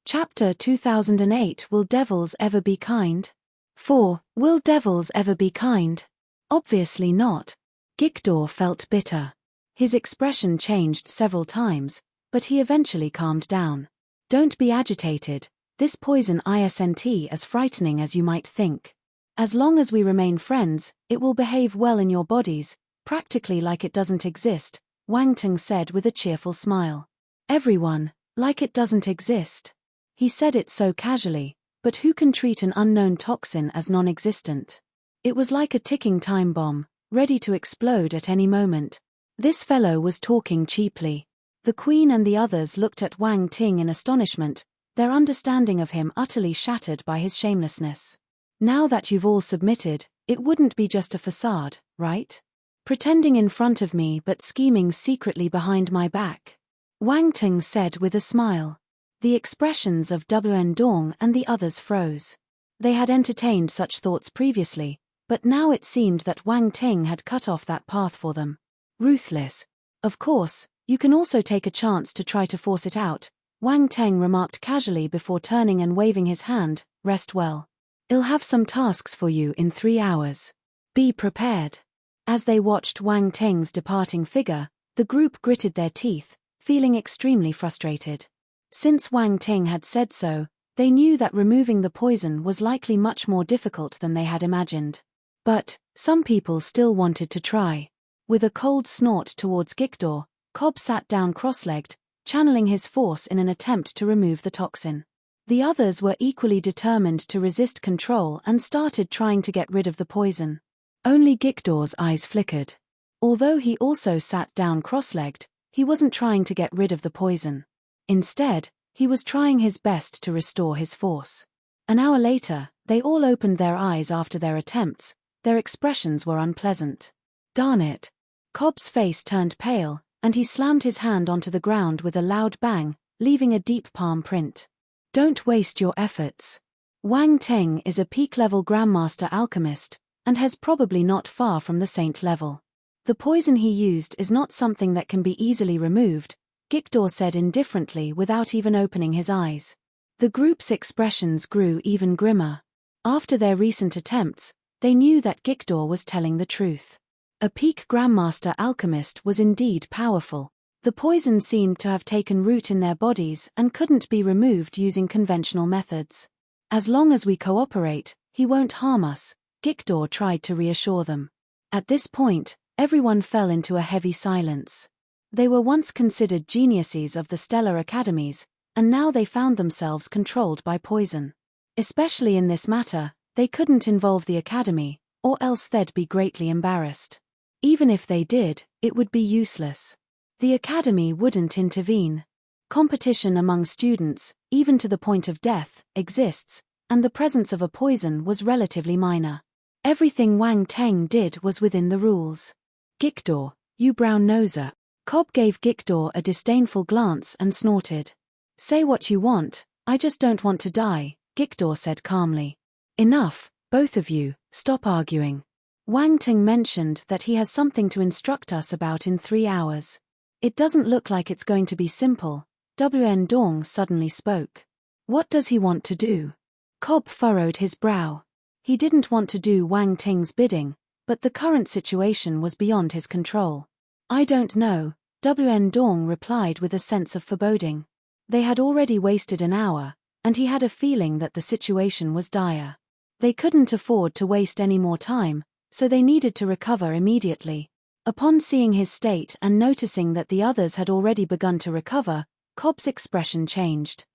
Chapter 2008 Will Devils Ever Be Kind? 4. Will devils ever be kind? Obviously not. Gikdor felt bitter. His expression changed several times, but he eventually calmed down. Don't be agitated, this poison isn't as frightening as you might think. As long as we remain friends, it will behave well in your bodies, practically like it doesn't exist, Wang Ting said with a cheerful smile. Everyone, like it doesn't exist. He said it so casually, but who can treat an unknown toxin as non-existent? It was like a ticking time bomb, ready to explode at any moment. This fellow was talking cheaply. The Queen and the others looked at Wang Ting in astonishment, their understanding of him utterly shattered by his shamelessness. Now that you've all submitted, it wouldn't be just a facade, right? Pretending in front of me but scheming secretly behind my back. Wang Ting said with a smile. The expressions of Wen Dong and the others froze. They had entertained such thoughts previously, but now it seemed that Wang Ting had cut off that path for them. Ruthless. Of course, you can also take a chance to try to force it out, Wang Ting remarked casually before turning and waving his hand. Rest well. I'll have some tasks for you in 3 hours. Be prepared. As they watched Wang Ting's departing figure, the group gritted their teeth, feeling extremely frustrated. Since Wang Ting had said so, they knew that removing the poison was likely much more difficult than they had imagined. But some people still wanted to try. With a cold snort towards Gikdor, Cobb sat down cross-legged, channeling his force in an attempt to remove the toxin. The others were equally determined to resist control and started trying to get rid of the poison. Only Gikdor's eyes flickered. Although he also sat down cross-legged, he wasn't trying to get rid of the poison. Instead, he was trying his best to restore his force. An hour later, they all opened their eyes after their attempts. Their expressions were unpleasant. Darn it. Cobb's face turned pale, and he slammed his hand onto the ground with a loud bang, leaving a deep palm print. Don't waste your efforts. Wang Ting is a peak-level Grandmaster alchemist, and has probably not far from the saint level. The poison he used is not something that can be easily removed, Gikdor said indifferently without even opening his eyes. The group's expressions grew even grimmer. After their recent attempts, they knew that Gikdor was telling the truth. A peak Grandmaster alchemist was indeed powerful. The poison seemed to have taken root in their bodies and couldn't be removed using conventional methods. As long as we cooperate, he won't harm us, Gikdor tried to reassure them. At this point, everyone fell into a heavy silence. They were once considered geniuses of the stellar academies, and now they found themselves controlled by poison. Especially in this matter, they couldn't involve the academy, or else they'd be greatly embarrassed. Even if they did, it would be useless. The academy wouldn't intervene. Competition among students, even to the point of death, exists, and the presence of a poison was relatively minor. Everything Wang Ting did was within the rules. Gikdor, you brown-noser. Cobb gave Gikdor a disdainful glance and snorted. Say what you want, I just don't want to die, Gikdor said calmly. Enough, both of you, stop arguing. Wang Ting mentioned that he has something to instruct us about in 3 hours. It doesn't look like it's going to be simple. Wn Dong suddenly spoke. What does he want to do? Cobb furrowed his brow. He didn't want to do Wang Ting's bidding, but the current situation was beyond his control. I don't know, Wn Dong replied with a sense of foreboding. They had already wasted an hour, and he had a feeling that the situation was dire. They couldn't afford to waste any more time, so they needed to recover immediately. Upon seeing his state and noticing that the others had already begun to recover, Cobb's expression changed.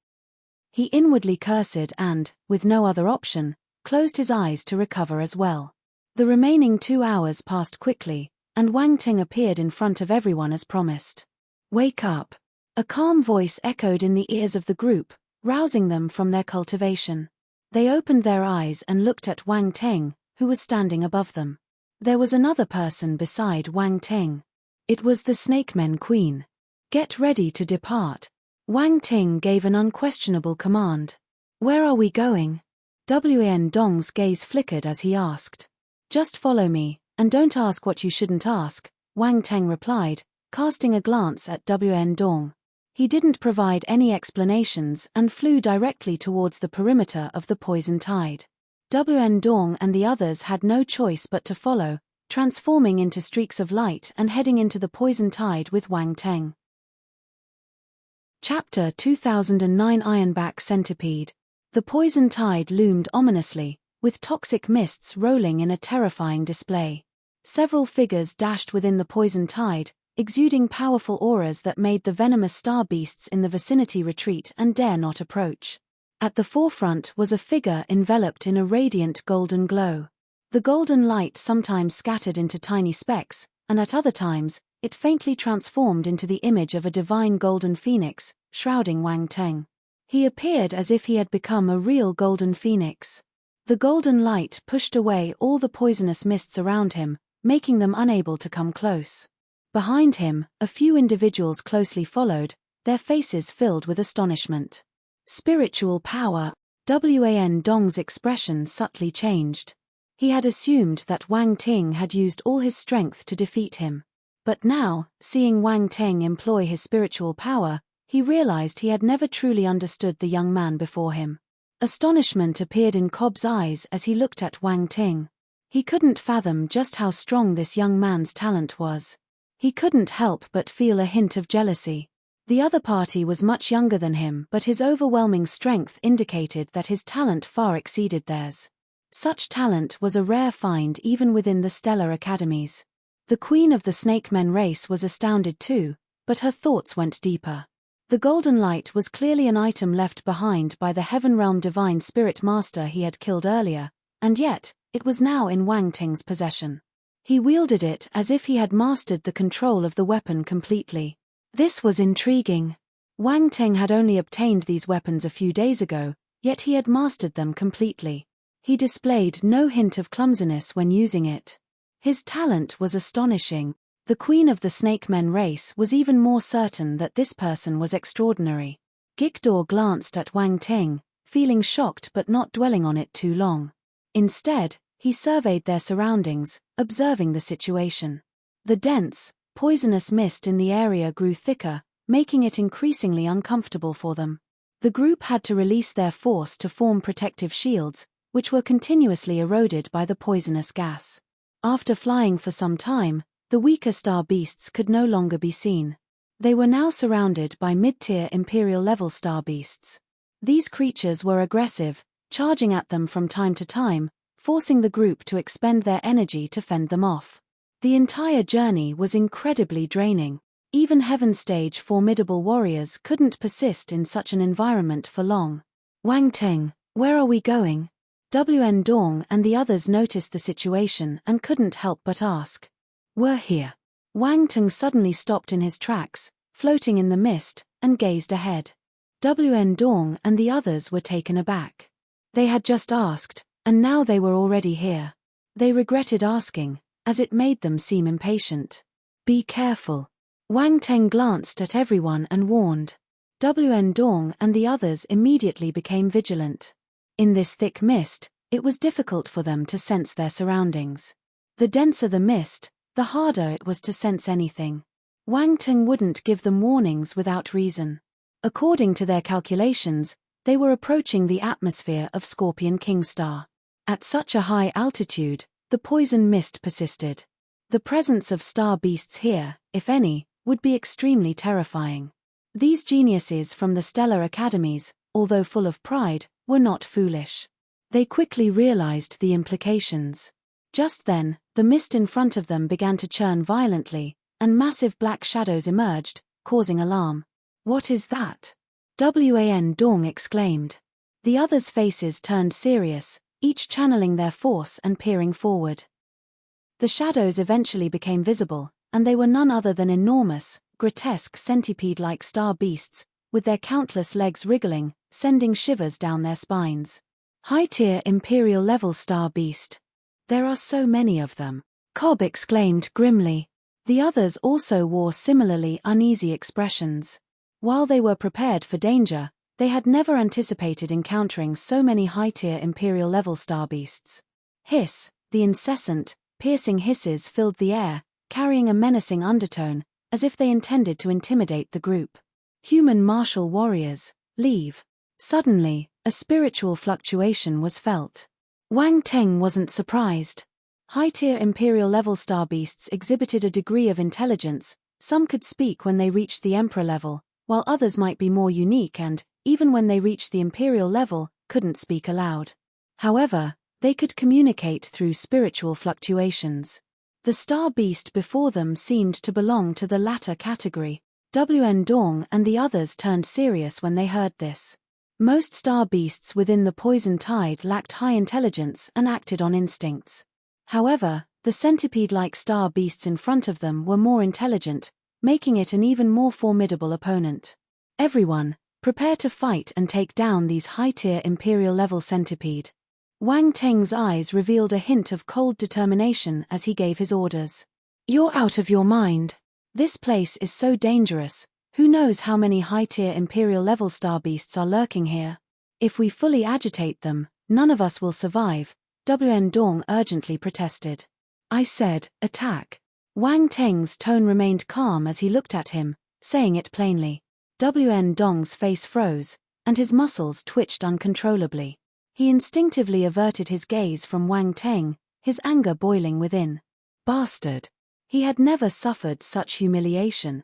He inwardly cursed and, with no other option, closed his eyes to recover as well. The remaining 2 hours passed quickly, and Wang Ting appeared in front of everyone as promised. Wake up! A calm voice echoed in the ears of the group, rousing them from their cultivation. They opened their eyes and looked at Wang Ting, who was standing above them. There was another person beside Wang Ting. It was the Snakemen Queen. Get ready to depart. Wang Ting gave an unquestionable command. Where are we going? Wn Dong's gaze flickered as he asked. Just follow me, and don't ask what you shouldn't ask, Wang Ting replied, casting a glance at Wn Dong. He didn't provide any explanations and flew directly towards the perimeter of the poison tide. Wn Dong and the others had no choice but to follow, transforming into streaks of light and heading into the poison tide with Wang Ting. Chapter 2009 Ironback Centipede. The poison tide loomed ominously, with toxic mists rolling in a terrifying display. Several figures dashed within the poison tide, exuding powerful auras that made the venomous star beasts in the vicinity retreat and dare not approach. At the forefront was a figure enveloped in a radiant golden glow. The golden light sometimes scattered into tiny specks, and at other times, it faintly transformed into the image of a divine golden phoenix, shrouding Wang Ting. He appeared as if he had become a real golden phoenix. The golden light pushed away all the poisonous mists around him, making them unable to come close. Behind him, a few individuals closely followed, their faces filled with astonishment. Spiritual power. Wan Dong's expression subtly changed. He had assumed that Wang Ting had used all his strength to defeat him. But now, seeing Wang Ting employ his spiritual power, he realized he had never truly understood the young man before him. Astonishment appeared in Cobb's eyes as he looked at Wang Ting. He couldn't fathom just how strong this young man's talent was. He couldn't help but feel a hint of jealousy. The other party was much younger than him, but his overwhelming strength indicated that his talent far exceeded theirs. Such talent was a rare find even within the stellar academies. The queen of the Snakemen race was astounded too, but her thoughts went deeper. The golden light was clearly an item left behind by the Heaven Realm Divine Spirit Master he had killed earlier, and yet, it was now in Wang Ting's possession. He wielded it as if he had mastered the control of the weapon completely. This was intriguing. Wang Ting had only obtained these weapons a few days ago, yet he had mastered them completely. He displayed no hint of clumsiness when using it. His talent was astonishing. The queen of the Snakemen race was even more certain that this person was extraordinary. Gikdor glanced at Wang Ting, feeling shocked but not dwelling on it too long. Instead, he surveyed their surroundings, observing the situation. The dense, poisonous mist in the area grew thicker, making it increasingly uncomfortable for them. The group had to release their force to form protective shields, which were continuously eroded by the poisonous gas. After flying for some time, the weaker star beasts could no longer be seen. They were now surrounded by mid-tier Imperial-level star beasts. These creatures were aggressive, charging at them from time to time, forcing the group to expend their energy to fend them off. The entire journey was incredibly draining. Even Heaven-stage formidable warriors couldn't persist in such an environment for long. Wang Ting, where are we going? Wn Dong and the others noticed the situation and couldn't help but ask. We're here. Wang Ting suddenly stopped in his tracks, floating in the mist, and gazed ahead. Wn Dong and the others were taken aback. They had just asked, and now they were already here. They regretted asking, as it made them seem impatient. Be careful. Wang Ting glanced at everyone and warned. Wn Dong and the others immediately became vigilant. In this thick mist, it was difficult for them to sense their surroundings. The denser the mist, the harder it was to sense anything. Wang Teng wouldn't give them warnings without reason. According to their calculations, they were approaching the atmosphere of Scorpion King Star. At such a high altitude, the poison mist persisted. The presence of star beasts here, if any, would be extremely terrifying. These geniuses from the stellar academies, although full of pride, were not foolish. They quickly realized the implications. Just then, the mist in front of them began to churn violently, and massive black shadows emerged, causing alarm. "What is that?" Wan Dong exclaimed. The others' faces turned serious, each channeling their force and peering forward. The shadows eventually became visible, and they were none other than enormous, grotesque centipede-like star beasts, with their countless legs wriggling, sending shivers down their spines. High-tier Imperial-level star beast. There are so many of them, Cobb exclaimed grimly. The others also wore similarly uneasy expressions. While they were prepared for danger, they had never anticipated encountering so many high-tier Imperial-level star beasts. Hiss, the incessant, piercing hisses filled the air, carrying a menacing undertone, as if they intended to intimidate the group. Human martial warriors, leave. Suddenly, a spiritual fluctuation was felt. Wang Teng wasn't surprised. High-tier Imperial-level star beasts exhibited a degree of intelligence. Some could speak when they reached the Emperor level, while others might be more unique and, even when they reached the Imperial level, couldn't speak aloud. However, they could communicate through spiritual fluctuations. The star beast before them seemed to belong to the latter category. Wan Dong and the others turned serious when they heard this. Most star beasts within the poison tide lacked high intelligence and acted on instincts. However, the centipede-like star beasts in front of them were more intelligent, making it an even more formidable opponent. Everyone, prepare to fight and take down these high-tier Imperial-level centipede. Wang Teng's eyes revealed a hint of cold determination as he gave his orders. "You're out of your mind. This place is so dangerous. Who knows how many high-tier Imperial-level star beasts are lurking here? If we fully agitate them, none of us will survive," Wan Dong urgently protested. "I said, attack." Wang Teng's tone remained calm as he looked at him, saying it plainly. Wan Dong's face froze, and his muscles twitched uncontrollably. He instinctively averted his gaze from Wang Teng, his anger boiling within. Bastard! He had never suffered such humiliation.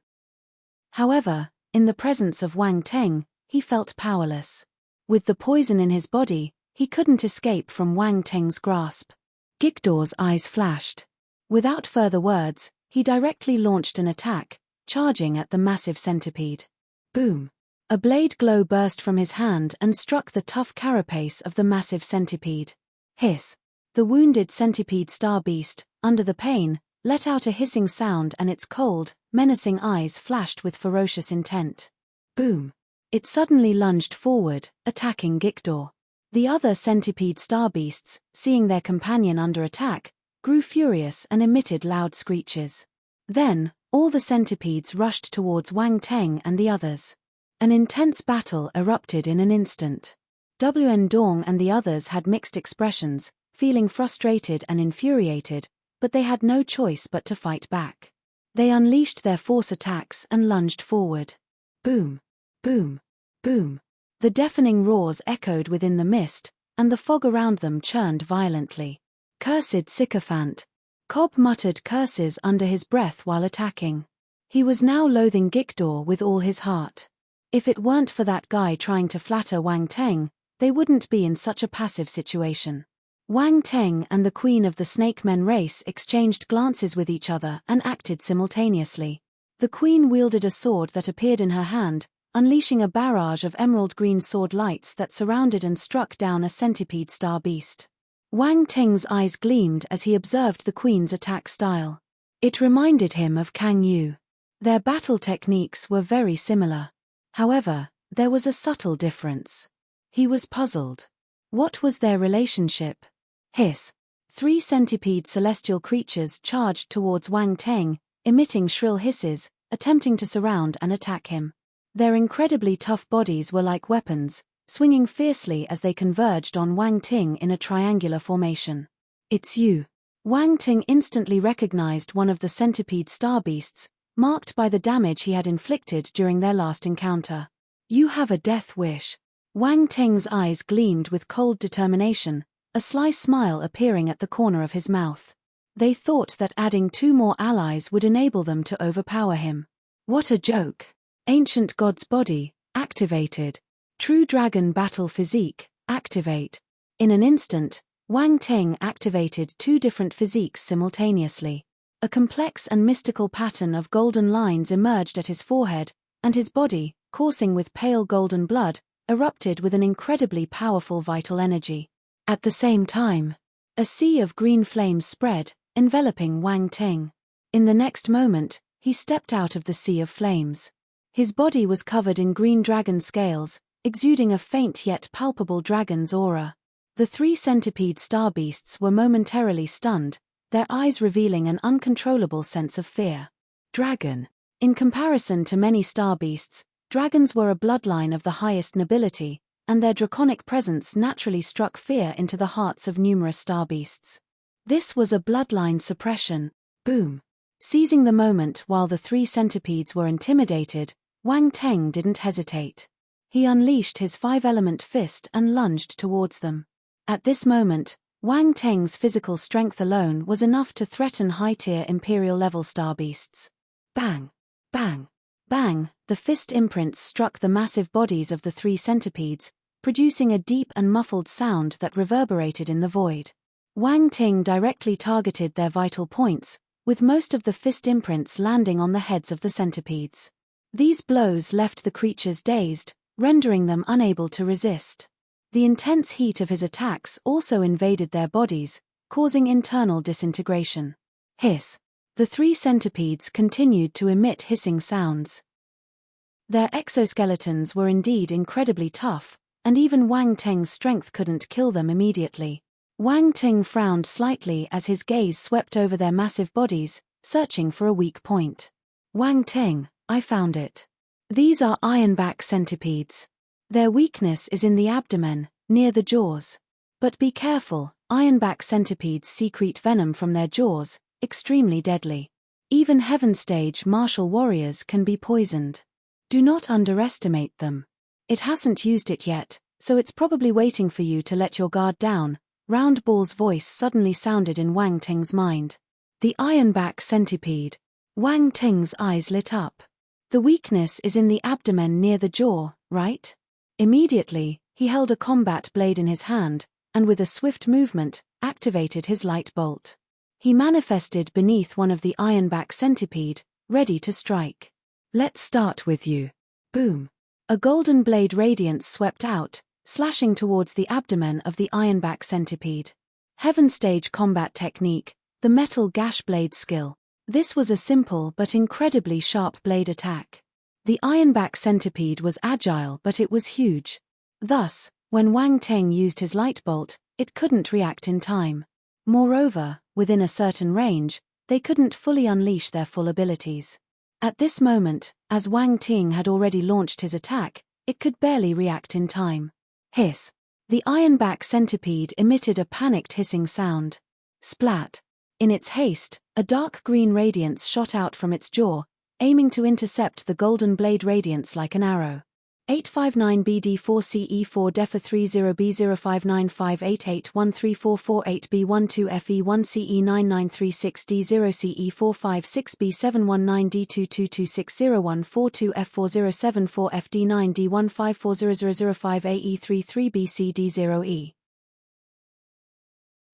However, in the presence of Wang Teng, he felt powerless. With the poison in his body, he couldn't escape from Wang Teng's grasp. Gikdor's eyes flashed. Without further words, he directly launched an attack, charging at the massive centipede. Boom! A blade glow burst from his hand and struck the tough carapace of the massive centipede. Hiss! The wounded centipede star beast, under the pain, let out a hissing sound and its cold, menacing eyes flashed with ferocious intent. Boom! It suddenly lunged forward, attacking Gikdor. The other centipede star beasts, seeing their companion under attack, grew furious and emitted loud screeches. Then, all the centipedes rushed towards Wang Teng and the others. An intense battle erupted in an instant. Wan Dong and the others had mixed expressions, feeling frustrated and infuriated, but they had no choice but to fight back. They unleashed their force attacks and lunged forward. Boom! Boom! Boom! The deafening roars echoed within the mist, and the fog around them churned violently. Cursed sycophant! Cobb muttered curses under his breath while attacking. He was now loathing Gikdor with all his heart. If it weren't for that guy trying to flatter Wang Teng, they wouldn't be in such a passive situation. Wang Teng and the queen of the Snake Men race exchanged glances with each other and acted simultaneously. The queen wielded a sword that appeared in her hand, unleashing a barrage of emerald green sword lights that surrounded and struck down a centipede star beast. Wang Teng's eyes gleamed as he observed the queen's attack style. It reminded him of Kang Yu. Their battle techniques were very similar. However, there was a subtle difference. He was puzzled. What was their relationship? Hiss! 3 centipede celestial creatures charged towards Wang Teng, emitting shrill hisses, attempting to surround and attack him. Their incredibly tough bodies were like weapons, swinging fiercely as they converged on Wang Ting in a triangular formation. "It's you." Wang Ting instantly recognized one of the centipede star beasts, marked by the damage he had inflicted during their last encounter. You have a death wish. Wang Ting's eyes gleamed with cold determination, a sly smile appearing at the corner of his mouth. They thought that adding 2 more allies would enable them to overpower him. What a joke! Ancient God's Body, activated. True Dragon Battle Physique, activate. In an instant, Wang Ting activated 2 different physiques simultaneously. A complex and mystical pattern of golden lines emerged at his forehead, and his body, coursing with pale golden blood, erupted with an incredibly powerful vital energy. At the same time, a sea of green flames spread, enveloping Wang Ting. In the next moment, he stepped out of the sea of flames. His body was covered in green dragon scales, exuding a faint yet palpable dragon's aura. The 3 centipede star beasts were momentarily stunned, their eyes revealing an uncontrollable sense of fear. Dragon. In comparison to many star beasts, dragons were a bloodline of the highest nobility, and their draconic presence naturally struck fear into the hearts of numerous star beasts. This was a bloodline suppression. Boom. Seizing the moment while the 3 centipedes were intimidated, Wang Ting didn't hesitate. He unleashed his 5-element fist and lunged towards them. At this moment, Wang Ting's physical strength alone was enough to threaten high-tier Imperial-level star beasts. Bang! Bang! Bang! The fist imprints struck the massive bodies of the 3 centipedes, producing a deep and muffled sound that reverberated in the void. Wang Ting directly targeted their vital points, with most of the fist imprints landing on the heads of the centipedes. These blows left the creatures dazed, rendering them unable to resist. The intense heat of his attacks also invaded their bodies, causing internal disintegration. Hiss. The 3 centipedes continued to emit hissing sounds. Their exoskeletons were indeed incredibly tough, and even Wang Ting's strength couldn't kill them immediately. Wang Ting frowned slightly as his gaze swept over their massive bodies, searching for a weak point. Wang Ting, I found it. These are ironback centipedes. Their weakness is in the abdomen, near the jaws. But be careful, ironback centipedes secrete venom from their jaws, extremely deadly. Even Heaven Stage martial warriors can be poisoned. Do not underestimate them. It hasn't used it yet, so it's probably waiting for you to let your guard down. Round Ball's voice suddenly sounded in Wang Ting's mind. The ironback centipede. Wang Ting's eyes lit up. The weakness is in the abdomen near the jaw, right? Immediately, he held a combat blade in his hand, and with a swift movement, activated his light bolt. He manifested beneath one of the ironback centipede, ready to strike. Let's start with you. Boom. A golden blade radiance swept out, slashing towards the abdomen of the ironback centipede. Heaven Stage combat technique, the metal gash blade skill. This was a simple but incredibly sharp blade attack. The ironback centipede was agile but it was huge. Thus, when Wang Ting used his light bolt, it couldn't react in time. Moreover, within a certain range, they couldn't fully unleash their full abilities. At this moment, as Wang Ting had already launched his attack, it could barely react in time. Hiss. The ironback centipede emitted a panicked hissing sound. Splat. In its haste, a dark green radiance shot out from its jaw, aiming to intercept the golden blade radiance like an arrow. 859BD4CE4 DEFA 30B05946D0CE456B719D22260142FE1CE9936004AE33BCD0E.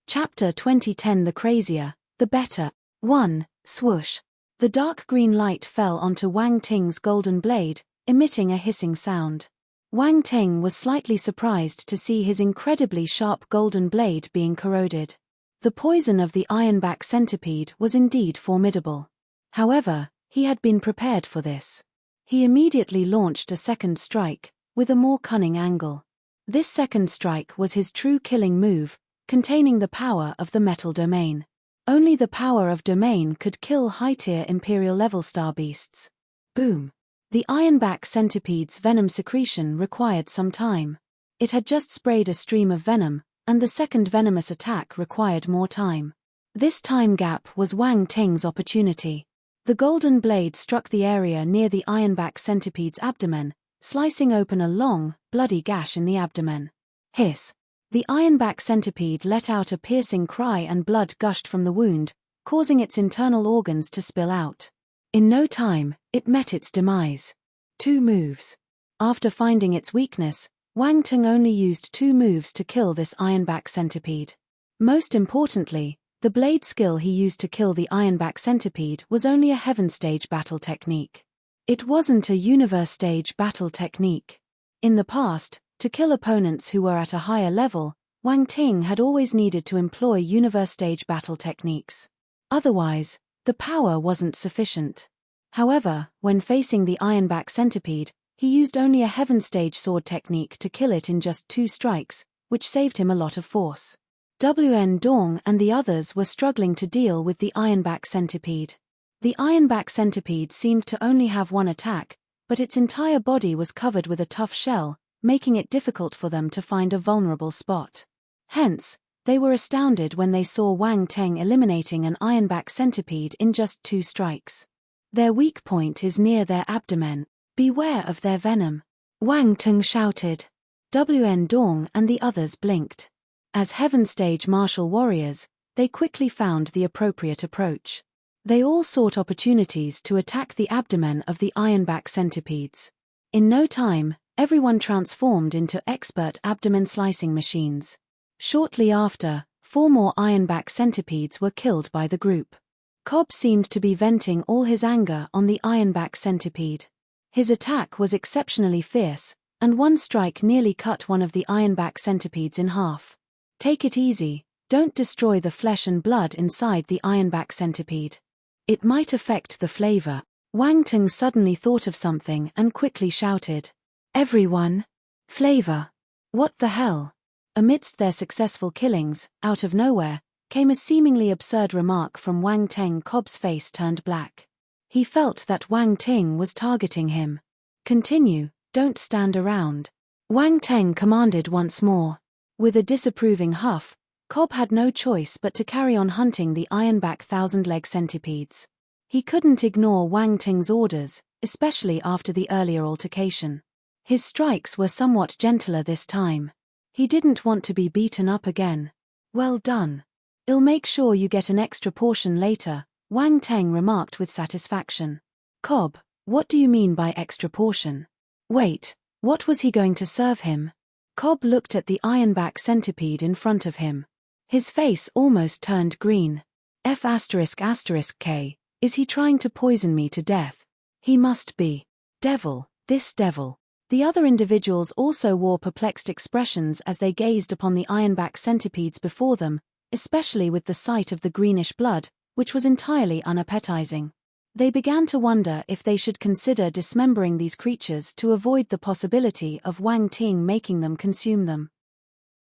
Chapter 2010 The Crazier, the Better. 1. Swoosh. The dark green light fell onto Wang Ting's golden blade, emitting a hissing sound. Wang Ting was slightly surprised to see his incredibly sharp golden blade being corroded. The poison of the ironback centipede was indeed formidable. However, he had been prepared for this. He immediately launched a second strike, with a more cunning angle. This second strike was his true killing move, containing the power of the metal domain. Only the power of domain could kill high-tier Imperial-level star beasts. Boom. The ironback centipede's venom secretion required some time. It had just sprayed a stream of venom, and the second venomous attack required more time. This time gap was Wang Ting's opportunity. The golden blade struck the area near the ironback centipede's abdomen, slicing open a long, bloody gash in the abdomen. Hiss! The ironback centipede let out a piercing cry and blood gushed from the wound, causing its internal organs to spill out. In no time, it met its demise. 2 moves. After finding its weakness, Wang Ting only used 2 moves to kill this ironback centipede. Most importantly, the blade skill he used to kill the ironback centipede was only a heaven stage battle technique. It wasn't a universe stage battle technique. In the past, to kill opponents who were at a higher level, Wang Ting had always needed to employ universe stage battle techniques. Otherwise, the power wasn't sufficient. However, when facing the ironback centipede, he used only a heaven stage sword technique to kill it in just 2 strikes, which saved him a lot of force. Wn Dong and the others were struggling to deal with the ironback centipede. The ironback centipede seemed to only have 1 attack, but its entire body was covered with a tough shell, making it difficult for them to find a vulnerable spot. Hence, they were astounded when they saw Wang Ting eliminating an ironback centipede in just 2 strikes. Their weak point is near their abdomen. Beware of their venom. Wang Ting shouted. Wn Dong and the others blinked. As heaven stage martial warriors, they quickly found the appropriate approach. They all sought opportunities to attack the abdomen of the ironback centipedes. In no time, everyone transformed into expert abdomen slicing machines. Shortly after, 4 more ironback centipedes were killed by the group. Cobb seemed to be venting all his anger on the ironback centipede. His attack was exceptionally fierce, and 1 strike nearly cut one of the ironback centipedes in half. Take it easy, don't destroy the flesh and blood inside the ironback centipede. It might affect the flavor. Wang Ting suddenly thought of something and quickly shouted. Everyone! Flavor! What the hell? Amidst their successful killings, out of nowhere, came a seemingly absurd remark from Wang Ting. Cobb's face turned black. He felt that Wang Ting was targeting him. Continue, don't stand around. Wang Ting commanded once more. With a disapproving huff, Cobb had no choice but to carry on hunting the ironback thousand-leg centipedes. He couldn't ignore Wang Ting's orders, especially after the earlier altercation. His strikes were somewhat gentler this time. He didn't want to be beaten up again. Well done. I'll make sure you get an extra portion later, Wang Ting remarked with satisfaction. Cobb, what do you mean by extra portion? Wait, what was he going to serve him? Cobb looked at the ironback centipede in front of him. His face almost turned green. F***K, is he trying to poison me to death? He must be. Devil, this devil. The other individuals also wore perplexed expressions as they gazed upon the ironback centipedes before them, especially with the sight of the greenish blood, which was entirely unappetizing. They began to wonder if they should consider dismembering these creatures to avoid the possibility of Wang Ting making them consume them.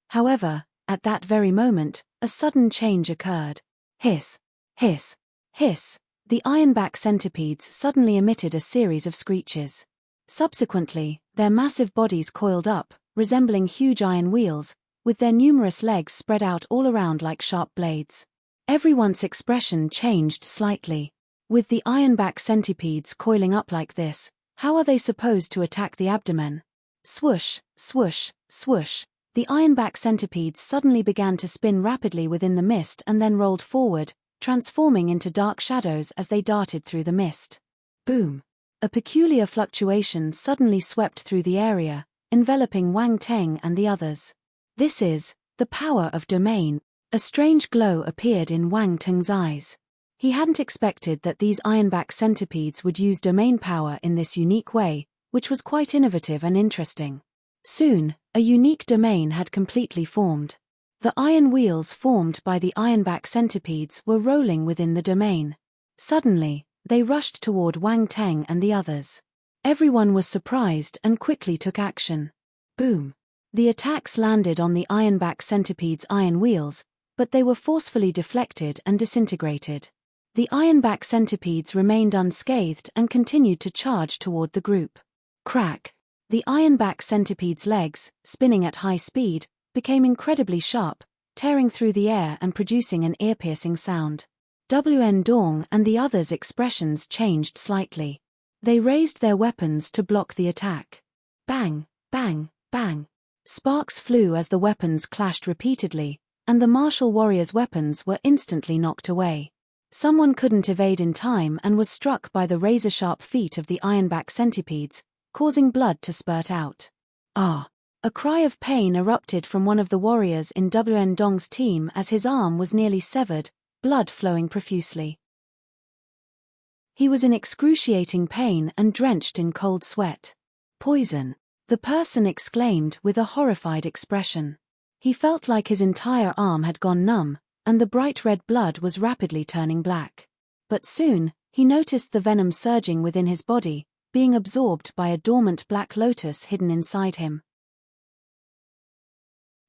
However, at that very moment, a sudden change occurred. Hiss, hiss, hiss. The ironback centipedes suddenly emitted a series of screeches. Subsequently, their massive bodies coiled up, resembling huge iron wheels, with their numerous legs spread out all around like sharp blades. Everyone's expression changed slightly. With the ironback centipedes coiling up like this, how are they supposed to attack the abdomen? Swoosh, swoosh, swoosh. The ironback centipedes suddenly began to spin rapidly within the mist and then rolled forward, transforming into dark shadows as they darted through the mist. Boom! A peculiar fluctuation suddenly swept through the area, enveloping Wang Ting and the others. This is the power of domain. A strange glow appeared in Wang Ting's eyes. He hadn't expected that these ironback centipedes would use domain power in this unique way, which was quite innovative and interesting. Soon, a unique domain had completely formed. The iron wheels formed by the ironback centipedes were rolling within the domain. Suddenly, they rushed toward Wang Ting and the others. Everyone was surprised and quickly took action. Boom! The attacks landed on the ironback centipedes' iron wheels, but they were forcefully deflected and disintegrated. The ironback centipedes remained unscathed and continued to charge toward the group. Crack! The ironback centipede's legs, spinning at high speed, became incredibly sharp, tearing through the air and producing an ear-piercing sound. WN Dong and the others' expressions changed slightly. They raised their weapons to block the attack. Bang, bang, bang. Sparks flew as the weapons clashed repeatedly, and the martial warriors' weapons were instantly knocked away. Someone couldn't evade in time and was struck by the razor-sharp feet of the ironback centipedes, causing blood to spurt out. Ah! A cry of pain erupted from one of the warriors in WN Dong's team as his arm was nearly severed, blood flowing profusely. He was in excruciating pain and drenched in cold sweat. Poison! The person exclaimed with a horrified expression. He felt like his entire arm had gone numb, and the bright red blood was rapidly turning black. But soon, he noticed the venom surging within his body, being absorbed by a dormant black lotus hidden inside him.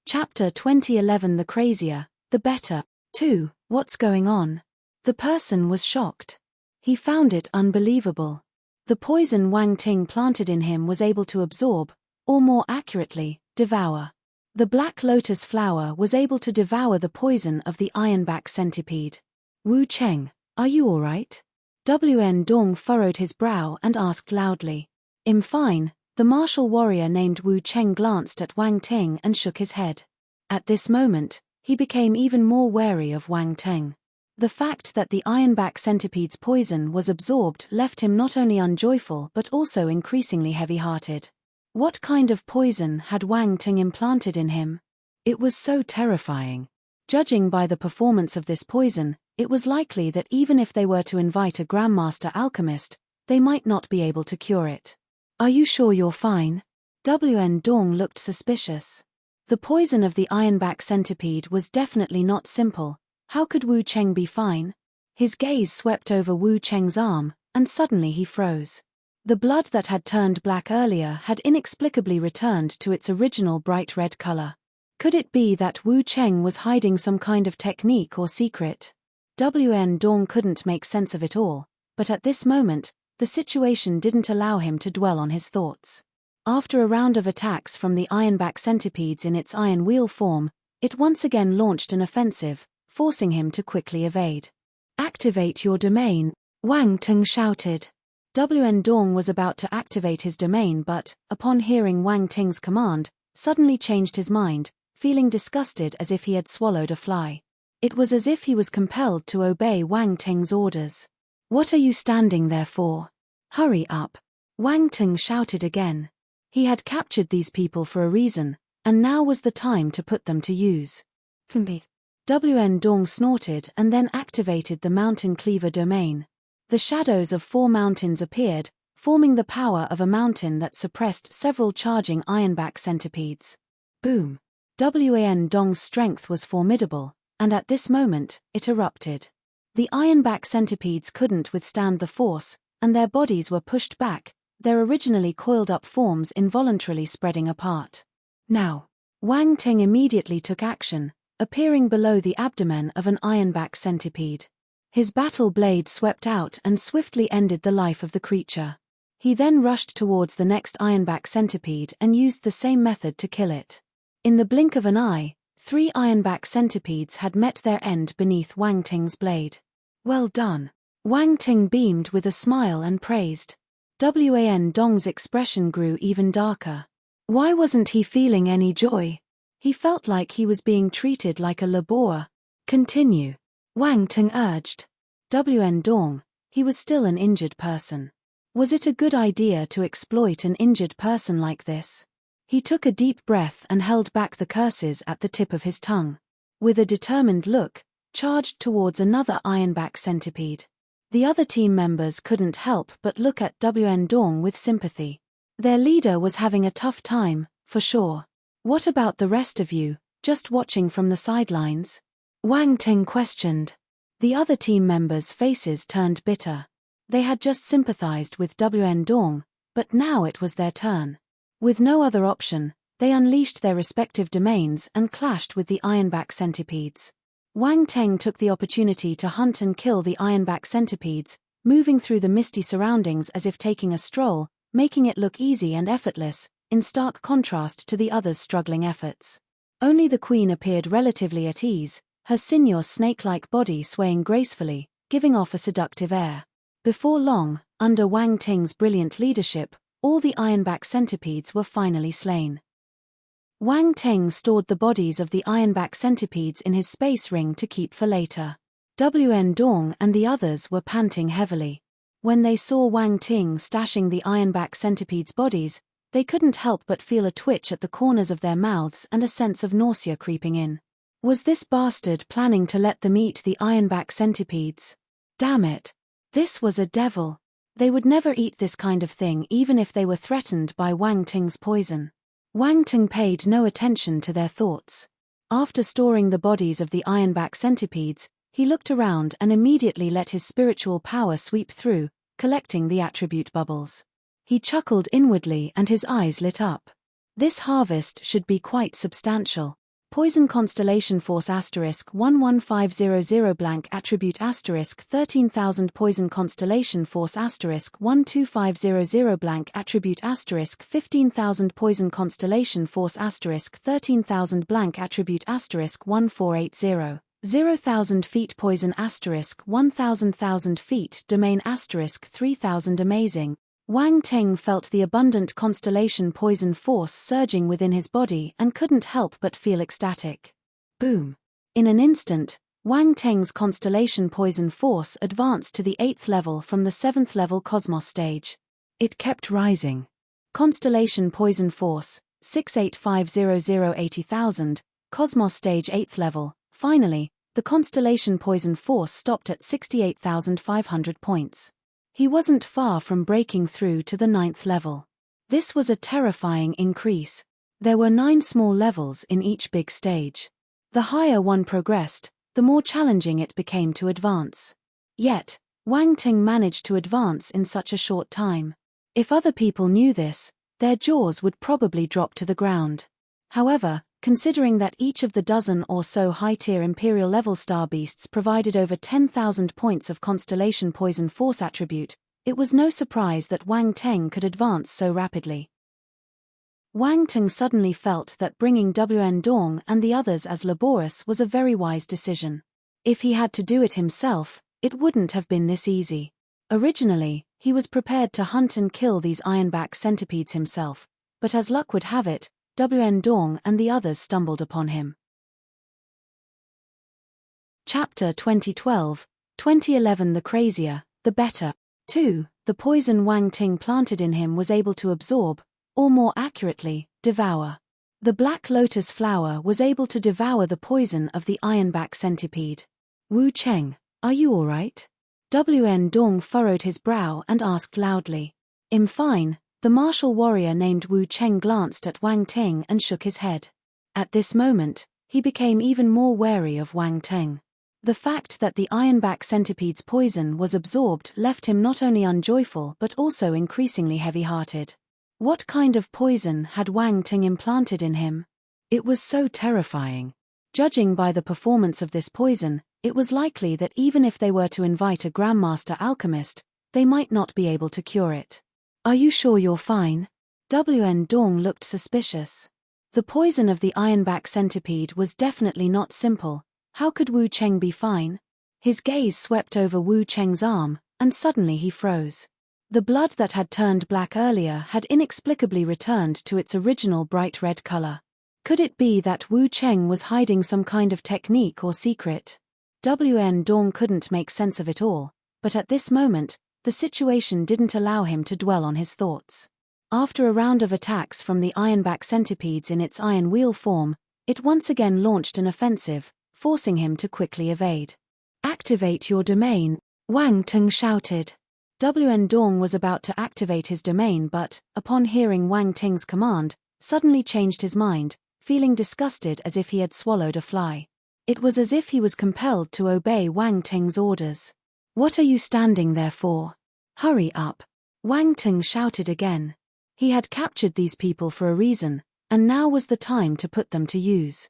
Chapter 2011. The crazier, the better. 2. What's going on? The person was shocked. He found it unbelievable. The poison Wang Ting planted in him was able to absorb, or more accurately, devour. The black lotus flower was able to devour the poison of the ironback centipede. Wu Cheng, are you all right? WN Dong furrowed his brow and asked loudly. I'm fine. The martial warrior named Wu Cheng glanced at Wang Ting and shook his head. At this moment, he became even more wary of Wang Ting. The fact that the ironback centipede's poison was absorbed left him not only unjoyful but also increasingly heavy-hearted. What kind of poison had Wang Ting implanted in him? It was so terrifying. Judging by the performance of this poison, it was likely that even if they were to invite a grandmaster alchemist, they might not be able to cure it. Are you sure you're fine? WN Dong looked suspicious. The poison of the ironback centipede was definitely not simple. How could Wu Cheng be fine? His gaze swept over Wu Cheng's arm, and suddenly he froze. The blood that had turned black earlier had inexplicably returned to its original bright red color. Could it be that Wu Cheng was hiding some kind of technique or secret? WN Dong couldn't make sense of it all, but at this moment, the situation didn't allow him to dwell on his thoughts. After a round of attacks from the ironback centipedes in its iron wheel form, it once again launched an offensive, forcing him to quickly evade. Activate your domain, Wang Ting shouted. WN Dong was about to activate his domain but, upon hearing Wang Ting's command, suddenly changed his mind, feeling disgusted as if he had swallowed a fly. It was as if he was compelled to obey Wang Ting's orders. What are you standing there for? Hurry up! Wang Ting shouted again. He had captured these people for a reason, and now was the time to put them to use. WN Dong snorted and then activated the Mountain Cleaver domain. The shadows of 4 mountains appeared, forming the power of a mountain that suppressed several charging ironback centipedes. Boom! WN Dong's strength was formidable, and at this moment, it erupted. The ironback centipedes couldn't withstand the force, and their bodies were pushed back, their originally coiled-up forms involuntarily spreading apart. Now, Wang Ting immediately took action, appearing below the abdomen of an ironback centipede. His battle blade swept out and swiftly ended the life of the creature. He then rushed towards the next ironback centipede and used the same method to kill it. In the blink of an eye, 3 ironback centipedes had met their end beneath Wang Ting's blade. Well done. Wang Ting beamed with a smile and praised. WN Dong's expression grew even darker. Why wasn't he feeling any joy? He felt like he was being treated like a laborer. Continue. Wang Ting urged. WN Dong, he was still an injured person. Was it a good idea to exploit an injured person like this? He took a deep breath and held back the curses at the tip of his tongue. With a determined look, charged towards another ironback centipede. The other team members couldn't help but look at WN Dong with sympathy. Their leader was having a tough time, for sure. What about the rest of you, just watching from the sidelines? Wang Ting questioned. The other team members' faces turned bitter. They had just sympathized with WN Dong, but now it was their turn. With no other option, they unleashed their respective domains and clashed with the ironback centipedes. Wang Ting took the opportunity to hunt and kill the ironback centipedes, moving through the misty surroundings as if taking a stroll, making it look easy and effortless, in stark contrast to the others' struggling efforts. Only the queen appeared relatively at ease, her sinuous snake-like body swaying gracefully, giving off a seductive air. Before long, under Wang Ting's brilliant leadership, all the ironback centipedes were finally slain. Wang Ting stored the bodies of the ironback centipedes in his space ring to keep for later. Wen Dong and the others were panting heavily. When they saw Wang Ting stashing the ironback centipedes' bodies, they couldn't help but feel a twitch at the corners of their mouths and a sense of nausea creeping in. Was this bastard planning to let them eat the ironback centipedes? Damn it! This was a devil. They would never eat this kind of thing even if they were threatened by Wang Ting's poison. Wang Ting paid no attention to their thoughts. After storing the bodies of the ironback centipedes, he looked around and immediately let his spiritual power sweep through, collecting the attribute bubbles. He chuckled inwardly and his eyes lit up. This harvest should be quite substantial. Poison constellation force *11500 blank attribute *13,000 poison constellation force *12500 blank attribute *15,000 poison constellation force *13,000 blank attribute *1480 0,000 feet poison *1,000,000 feet domain *3,000 amazing. Wang Ting felt the abundant constellation poison force surging within his body and couldn't help but feel ecstatic. Boom! In an instant, Wang Ting's constellation poison force advanced to the 8th level from the 7th level cosmos stage. It kept rising. Constellation poison force, 68500 cosmos stage 8th level. Finally, the constellation poison force stopped at 68,500 points. He wasn't far from breaking through to the 9th level. This was a terrifying increase. There were 9 small levels in each big stage. The higher one progressed, the more challenging it became to advance. Yet, Wang Ting managed to advance in such a short time. If other people knew this, their jaws would probably drop to the ground. However, considering that each of the dozen or so high-tier Imperial-level star beasts provided over 10,000 points of constellation poison force attribute, it was no surprise that Wang Ting could advance so rapidly. Wang Ting suddenly felt that bringing Wen Dong and the others as Laborus was a very wise decision. If he had to do it himself, it wouldn't have been this easy. Originally, he was prepared to hunt and kill these ironback centipedes himself, but as luck would have it, Wen Dong and the others stumbled upon him. Chapter 2012, 2011 The crazier, the better. 2. The poison Wang Ting planted in him was able to absorb, or more accurately, devour. The black lotus flower was able to devour the poison of the ironback centipede. Wu Cheng, are you all right? Wen Dong furrowed his brow and asked loudly. I'm fine. The martial warrior named Wu Cheng glanced at Wang Ting and shook his head. At this moment, he became even more wary of Wang Ting. The fact that the ironback centipede's poison was absorbed left him not only unjoyful but also increasingly heavy-hearted. What kind of poison had Wang Ting implanted in him? It was so terrifying. Judging by the performance of this poison, it was likely that even if they were to invite a Grandmaster alchemist, they might not be able to cure it. Are you sure you're fine? Wen Dong looked suspicious. The poison of the ironback centipede was definitely not simple. How could Wu Cheng be fine? His gaze swept over Wu Cheng's arm, and suddenly he froze. The blood that had turned black earlier had inexplicably returned to its original bright red color. Could it be that Wu Cheng was hiding some kind of technique or secret? Wen Dong couldn't make sense of it all, but at this moment, the situation didn't allow him to dwell on his thoughts. After a round of attacks from the ironback centipedes in its iron wheel form, it once again launched an offensive, forcing him to quickly evade. Activate your domain, Wang Ting shouted. Wen Dong was about to activate his domain but, upon hearing Wang Ting's command, suddenly changed his mind, feeling disgusted as if he had swallowed a fly. It was as if he was compelled to obey Wang Ting's orders. What are you standing there for? Hurry up! Wang Ting shouted again. He had captured these people for a reason, and now was the time to put them to use.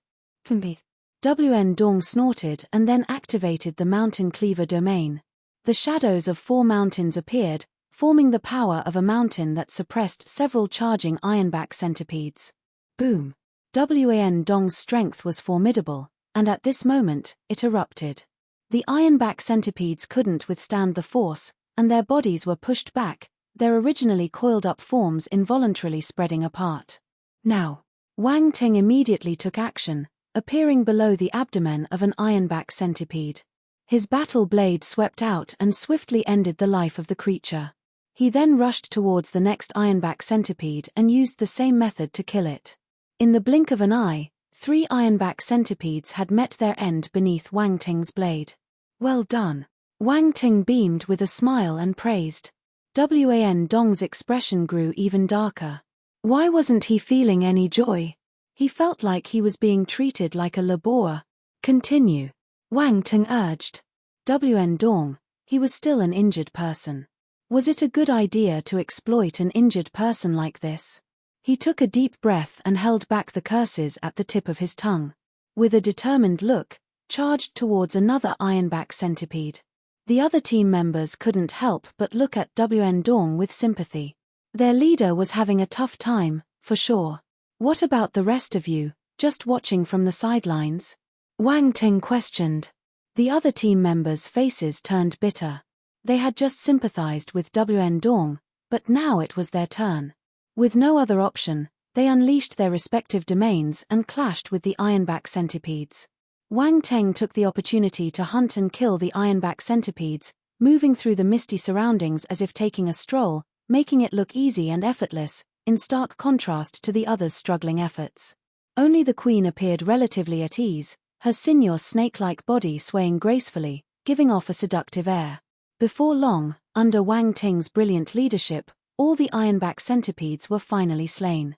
Wen Dong snorted and then activated the Mountain Cleaver domain. The shadows of 4 mountains appeared, forming the power of a mountain that suppressed several charging ironback centipedes. Boom! Wan Dong's strength was formidable, and at this moment, it erupted. The ironback centipedes couldn't withstand the force, and their bodies were pushed back, their originally coiled-up forms involuntarily spreading apart. Now, Wang Ting immediately took action, appearing below the abdomen of an ironback centipede. His battle blade swept out and swiftly ended the life of the creature. He then rushed towards the next ironback centipede and used the same method to kill it. In the blink of an eye, 3 ironback centipedes had met their end beneath Wang Ting's blade. Well done. Wang Ting beamed with a smile and praised. Wan Dong's expression grew even darker. Why wasn't he feeling any joy? He felt like he was being treated like a laborer. Continue. Wang Ting urged. Wan Dong, he was still an injured person. Was it a good idea to exploit an injured person like this? He took a deep breath and held back the curses at the tip of his tongue. With a determined look, charged towards another ironback centipede. The other team members couldn't help but look at Wan Dong with sympathy. Their leader was having a tough time, for sure. What about the rest of you, just watching from the sidelines? Wang Ting questioned. The other team members' faces turned bitter. They had just sympathized with Wan Dong, but now it was their turn. With no other option, they unleashed their respective domains and clashed with the ironback centipedes. Wang Ting took the opportunity to hunt and kill the ironback centipedes, moving through the misty surroundings as if taking a stroll, making it look easy and effortless, in stark contrast to the others' struggling efforts. Only the queen appeared relatively at ease, her sinuous snake-like body swaying gracefully, giving off a seductive air. Before long, under Wang Ting's brilliant leadership, all the ironback centipedes were finally slain.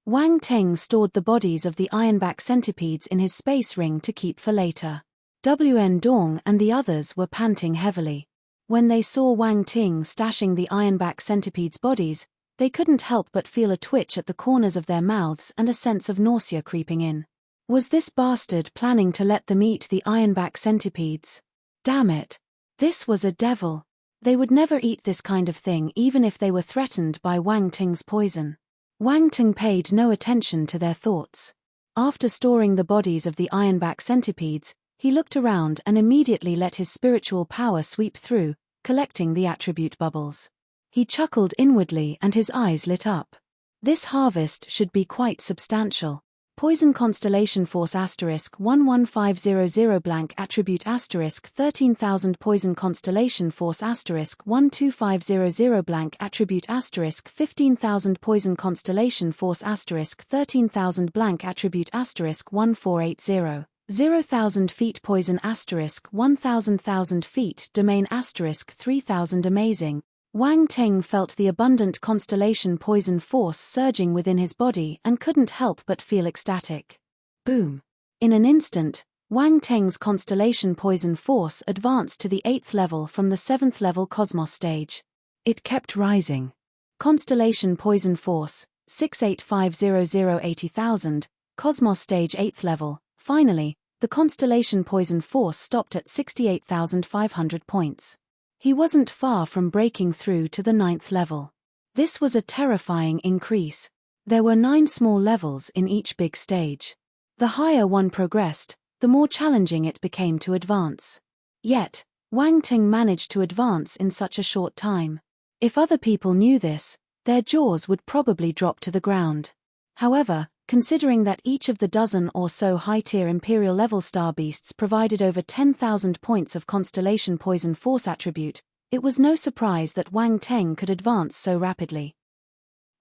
Wang Ting stored the bodies of the ironback centipedes in his space ring to keep for later. Wan Dong and the others were panting heavily. When they saw Wang Ting stashing the ironback centipedes' bodies, they couldn't help but feel a twitch at the corners of their mouths and a sense of nausea creeping in. Was this bastard planning to let them eat the ironback centipedes? Damn it! This was a devil. They would never eat this kind of thing even if they were threatened by Wang Ting's poison. Wang Ting paid no attention to their thoughts. After storing the bodies of the ironback centipedes, he looked around and immediately let his spiritual power sweep through, collecting the attribute bubbles. He chuckled inwardly and his eyes lit up. This harvest should be quite substantial. Poison Constellation Force *11500 blank attribute *13,000 Poison Constellation Force *12500 blank attribute *15,000 Poison Constellation Force *13,000 blank attribute *1480 0,000 feet Poison *1,000,000 feet Domain *3,000 Amazing. Wang Ting felt the abundant constellation poison force surging within his body and couldn't help but feel ecstatic. Boom! In an instant, Wang Ting's constellation poison force advanced to the 8th level from the 7th level cosmos stage. It kept rising. Constellation poison force, 68500 cosmos stage 8th level. Finally, the constellation poison force stopped at 68,500 points. He wasn't far from breaking through to the 9th level. This was a terrifying increase. There were 9 small levels in each big stage. The higher one progressed, the more challenging it became to advance. Yet, Wang Ting managed to advance in such a short time. If other people knew this, their jaws would probably drop to the ground. However, considering that each of the dozen or so high-tier Imperial level star beasts provided over 10,000 points of Constellation Poison Force attribute, it was no surprise that Wang Ting could advance so rapidly.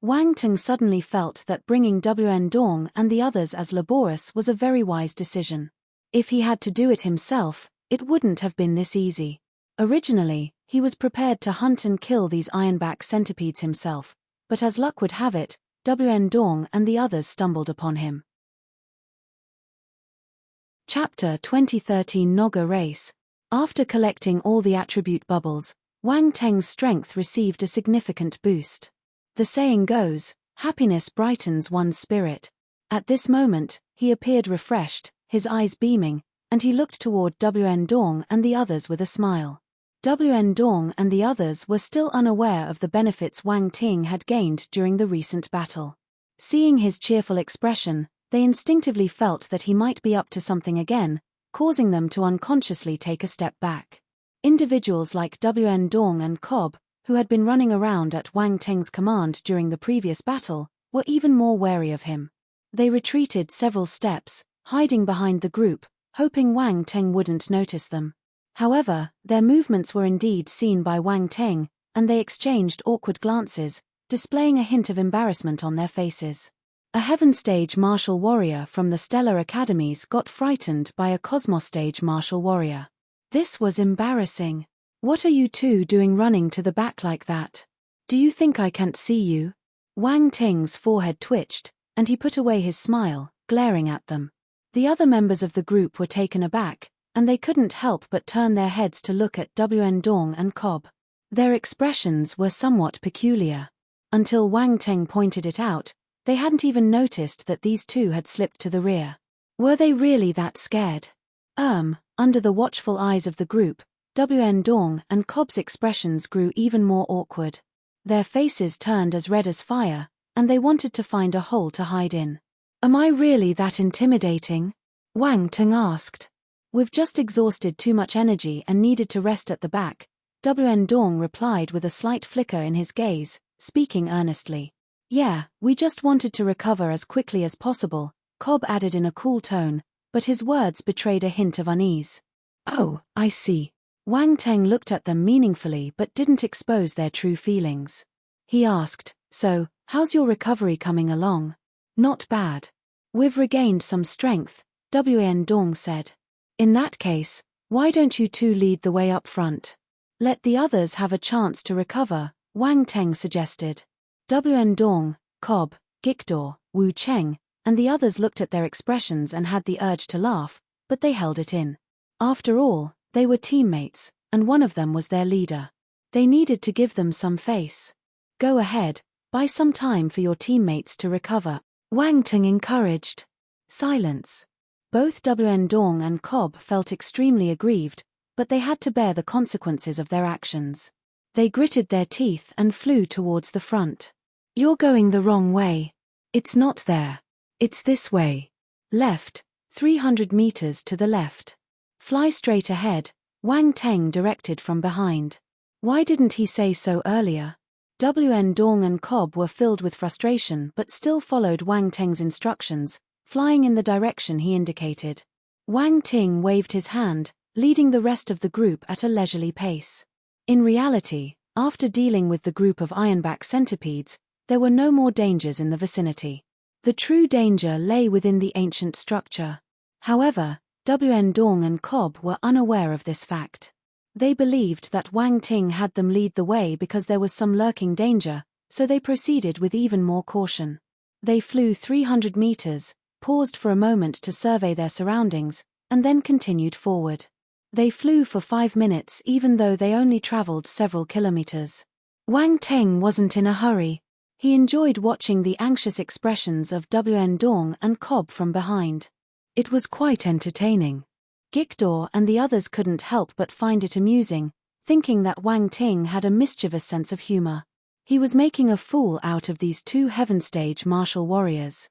Wang Ting suddenly felt that bringing Wan Dong and the others as laborious was a very wise decision. If he had to do it himself, it wouldn't have been this easy. Originally, he was prepared to hunt and kill these ironback centipedes himself, but as luck would have it, Wan Dong and the others stumbled upon him. Chapter 2013 Noga Race. After collecting all the attribute bubbles, Wang Teng's strength received a significant boost. The saying goes, happiness brightens one's spirit. At this moment, he appeared refreshed, his eyes beaming, and he looked toward Wan Dong and the others with a smile. Wan Dong and the others were still unaware of the benefits Wang Ting had gained during the recent battle. Seeing his cheerful expression, they instinctively felt that he might be up to something again, causing them to unconsciously take a step back. Individuals like Wn Dong and Cobb, who had been running around at Wang Teng's command during the previous battle, were even more wary of him. They retreated several steps, hiding behind the group, hoping Wang Teng wouldn't notice them. However, their movements were indeed seen by Wang Teng, and they exchanged awkward glances, displaying a hint of embarrassment on their faces. A Heaven Stage martial warrior from the Stellar Academies got frightened by a Cosmos Stage martial warrior. This was embarrassing. What are you two doing running to the back like that? Do you think I can't see you? Wang Teng's forehead twitched, and he put away his smile, glaring at them. The other members of the group were taken aback, and they couldn't help but turn their heads to look at Wn Dong and Cobb. Their expressions were somewhat peculiar. Until Wang Teng pointed it out, they hadn't even noticed that these two had slipped to the rear. Were they really that scared? Under the watchful eyes of the group, Wn Dong and Cobb's expressions grew even more awkward. Their faces turned as red as fire, and they wanted to find a hole to hide in. Am I really that intimidating? Wang Teng asked. We've just exhausted too much energy and needed to rest at the back, Wn Dong replied with a slight flicker in his gaze, speaking earnestly. Yeah, we just wanted to recover as quickly as possible, Cobb added in a cool tone, but his words betrayed a hint of unease. Oh, I see. Wang Teng looked at them meaningfully but didn't expose their true feelings. He asked, so, how's your recovery coming along? Not bad. We've regained some strength, Wn Dong said. In that case, why don't you two lead the way up front? Let the others have a chance to recover, Wang Teng suggested. Wn Dong, Cobb, Gikdor, Wu Cheng, and the others looked at their expressions and had the urge to laugh, but they held it in. After all, they were teammates, and one of them was their leader. They needed to give them some face. Go ahead, buy some time for your teammates to recover, Wang Teng encouraged. Silence. Both Wn Dong and Cobb felt extremely aggrieved, but they had to bear the consequences of their actions. They gritted their teeth and flew towards the front. You're going the wrong way. It's not there. It's this way. Left, 300 meters to the left. Fly straight ahead, Wang Teng directed from behind. Why didn't he say so earlier? Wn Dong and Cobb were filled with frustration but still followed Wang Teng's instructions, flying in the direction he indicated. Wang Teng waved his hand, leading the rest of the group at a leisurely pace. In reality, after dealing with the group of ironback centipedes, there were no more dangers in the vicinity. The true danger lay within the ancient structure. However, Wn Dong and Cobb were unaware of this fact. They believed that Wang Teng had them lead the way because there was some lurking danger, so they proceeded with even more caution. They flew 300 meters, paused for a moment to survey their surroundings, and then continued forward. They flew for 5 minutes even though they only traveled several kilometers. Wang Teng wasn't in a hurry. He enjoyed watching the anxious expressions of Wn Dong and Cobb from behind. It was quite entertaining. Gikdor and the others couldn't help but find it amusing, thinking that Wang Teng had a mischievous sense of humor. He was making a fool out of these two Heaven Stage martial warriors.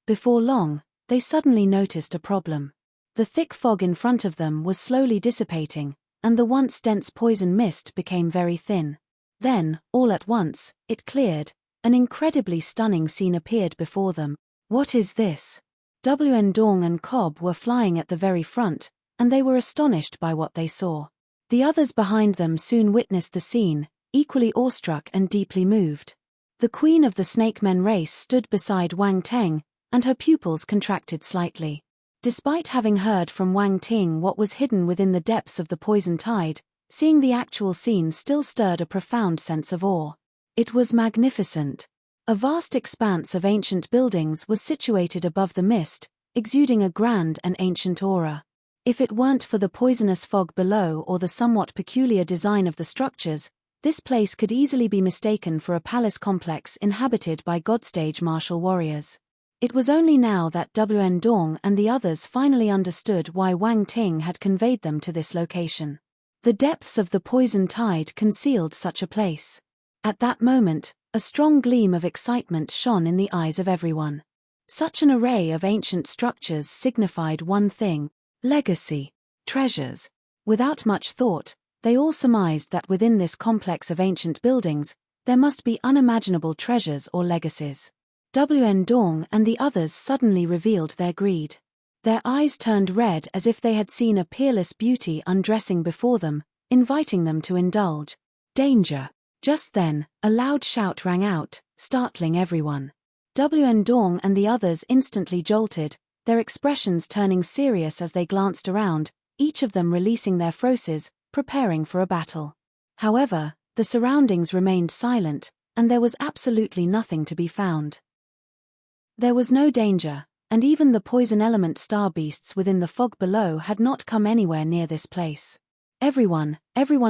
Before long, they suddenly noticed a problem. The thick fog in front of them was slowly dissipating, and the once dense poison mist became very thin. Then, all at once, it cleared. An incredibly stunning scene appeared before them. What is this? Wn Dong and Cobb were flying at the very front, and they were astonished by what they saw. The others behind them soon witnessed the scene, equally awestruck and deeply moved. The queen of the Snake Men race stood beside Wang Teng, and her pupils contracted slightly. Despite having heard from Wang Teng what was hidden within the depths of the poison tide, seeing the actual scene still stirred a profound sense of awe. It was magnificent. A vast expanse of ancient buildings was situated above the mist, exuding a grand and ancient aura. If it weren't for the poisonous fog below or the somewhat peculiar design of the structures, this place could easily be mistaken for a palace complex inhabited by God-stage martial warriors. It was only now that Wn Dong and the others finally understood why Wang Teng had conveyed them to this location. The depths of the poison tide concealed such a place. At that moment, A strong gleam of excitement shone in the eyes of everyone. Such an array of ancient structures signified one thing: legacy, treasures. Without much thought, they all surmised that within this complex of ancient buildings, there must be unimaginable treasures or legacies. WN Dong and the others suddenly revealed their greed. Their eyes turned red as if they had seen a peerless beauty undressing before them, inviting them to indulge. Danger! Just then, a loud shout rang out, startling everyone. WN Dong and the others instantly jolted, their expressions turning serious as they glanced around, each of them releasing their froses, preparing for a battle. However, the surroundings remained silent, and there was absolutely nothing to be found. There was no danger, and even the poison element star beasts within the fog below had not come anywhere near this place. Everyone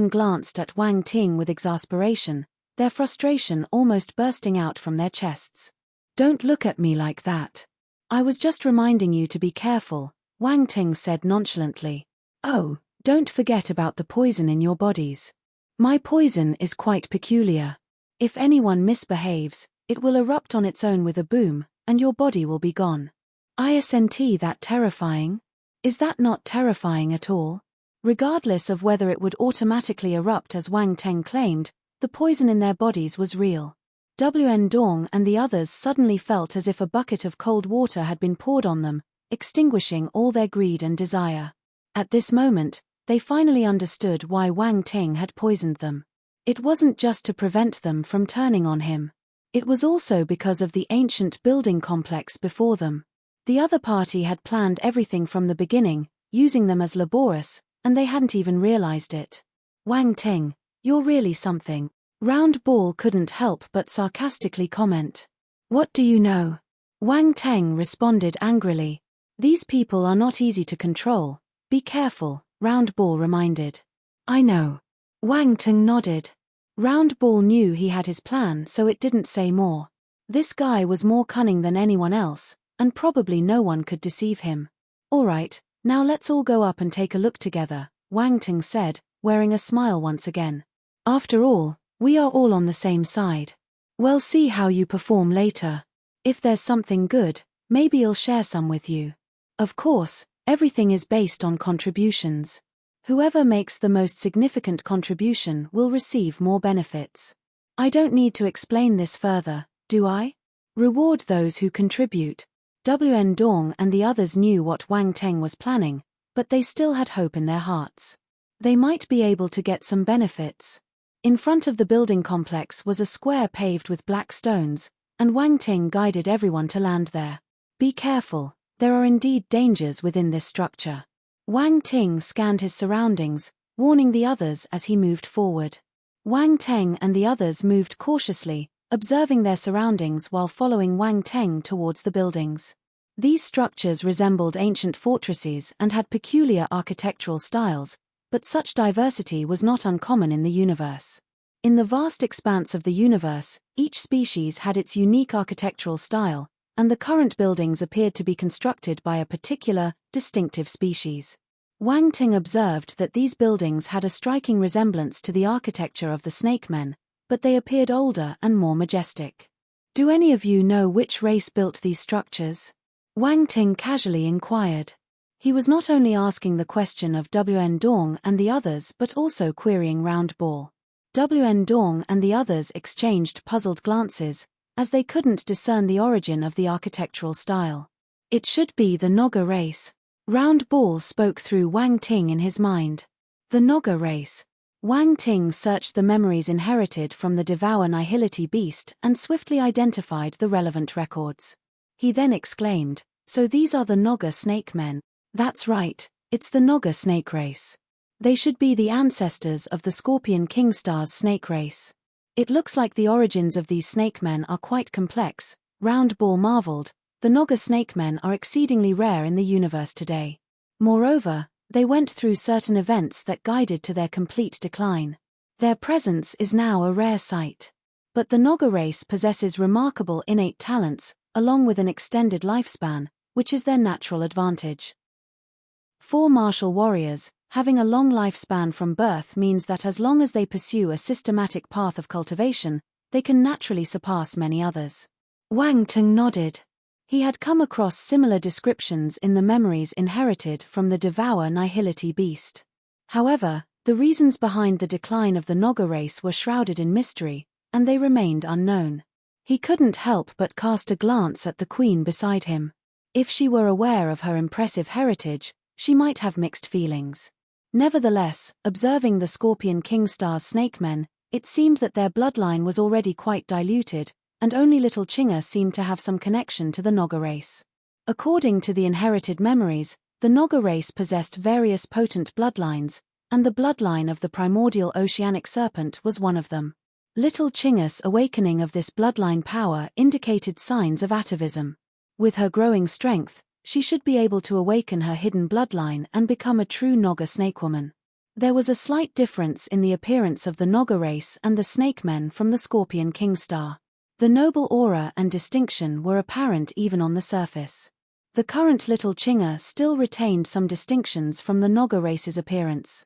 glanced at Wang Ting with exasperation, their frustration almost bursting out from their chests. "Don't look at me like that. I was just reminding you to be careful," Wang Ting said nonchalantly. "Oh, don't forget about the poison in your bodies. My poison is quite peculiar. If anyone misbehaves, it will erupt on its own with a boom, and your body will be gone. Isn't that terrifying? Is that not terrifying at all?" Regardless of whether it would automatically erupt as Wang Ting claimed, the poison in their bodies was real. WN Dong and the others suddenly felt as if a bucket of cold water had been poured on them, extinguishing all their greed and desire. At this moment, they finally understood why Wang Ting had poisoned them. It wasn't just to prevent them from turning on him. It was also because of the ancient building complex before them. The other party had planned everything from the beginning, using them as laborious, and they hadn't even realized it. "Wang Ting, you're really something," Round Ball couldn't help but sarcastically comment. "What do you know?" Wang Ting responded angrily. "These people are not easy to control. Be careful," Round Ball reminded. "I know." Wang Ting nodded. Round Ball knew he had his plan, so it didn't say more. This guy was more cunning than anyone else, and probably no one could deceive him. "All right, now let's all go up and take a look together," Wang Ting said, wearing a smile once again. "After all, we are all on the same side. We'll see how you perform later. If there's something good, maybe I'll share some with you. Of course, everything is based on contributions. Whoever makes the most significant contribution will receive more benefits. I don't need to explain this further, do I? Reward those who contribute." WN Dong and the others knew what Wang Ting was planning, but they still had hope in their hearts. They might be able to get some benefits. In front of the building complex was a square paved with black stones, and Wang Ting guided everyone to land there. "Be careful, there are indeed dangers within this structure." Wang Ting scanned his surroundings, warning the others as he moved forward. Wang Ting and the others moved cautiously, observing their surroundings while following Wang Ting towards the buildings. These structures resembled ancient fortresses and had peculiar architectural styles, but such diversity was not uncommon in the universe. In the vast expanse of the universe, each species had its unique architectural style, and the current buildings appeared to be constructed by a particular, distinctive species. Wang Ting observed that these buildings had a striking resemblance to the architecture of the Snake Men, but they appeared older and more majestic. "Do any of you know which race built these structures?" Wang Ting casually inquired. He was not only asking the question of WN Dong and the others but also querying Round Ball. WN Dong and the others exchanged puzzled glances, as they couldn't discern the origin of the architectural style. "It should be the Naga race." Round Ball spoke through Wang Ting in his mind. The Naga race. Wang Ting searched the memories inherited from the Devour Nihility beast and swiftly identified the relevant records. He then exclaimed, "So these are the Naga snake men." "That's right, it's the Naga snake race. They should be the ancestors of the Scorpion King Star's snake race. It looks like the origins of these snake men are quite complex," Round Ball marveled. "The Naga snake men are exceedingly rare in the universe today. Moreover, they went through certain events that guided to their complete decline. Their presence is now a rare sight. But the Naga race possesses remarkable innate talents, along with an extended lifespan, which is their natural advantage. 4 martial warriors, having a long lifespan from birth means that as long as they pursue a systematic path of cultivation, they can naturally surpass many others. Wang Teng nodded. He had come across similar descriptions in the memories inherited from the Devour Nihility beast. However, the reasons behind the decline of the Naga race were shrouded in mystery, and they remained unknown. He couldn't help but cast a glance at the queen beside him. If she were aware of her impressive heritage, she might have mixed feelings. Nevertheless, observing the Scorpion King Star's snakemen, it seemed that their bloodline was already quite diluted, and only little Chinga seemed to have some connection to the Naga race. According to the inherited memories, the Naga race possessed various potent bloodlines, and the bloodline of the primordial oceanic serpent was one of them. Little Chinga's awakening of this bloodline power indicated signs of atavism. With her growing strength, she should be able to awaken her hidden bloodline and become a true Naga snakewoman. There was a slight difference in the appearance of the Naga race and the snakemen from the Scorpion King Star. The noble aura and distinction were apparent even on the surface. The current little Chinga still retained some distinctions from the Naga race's appearance.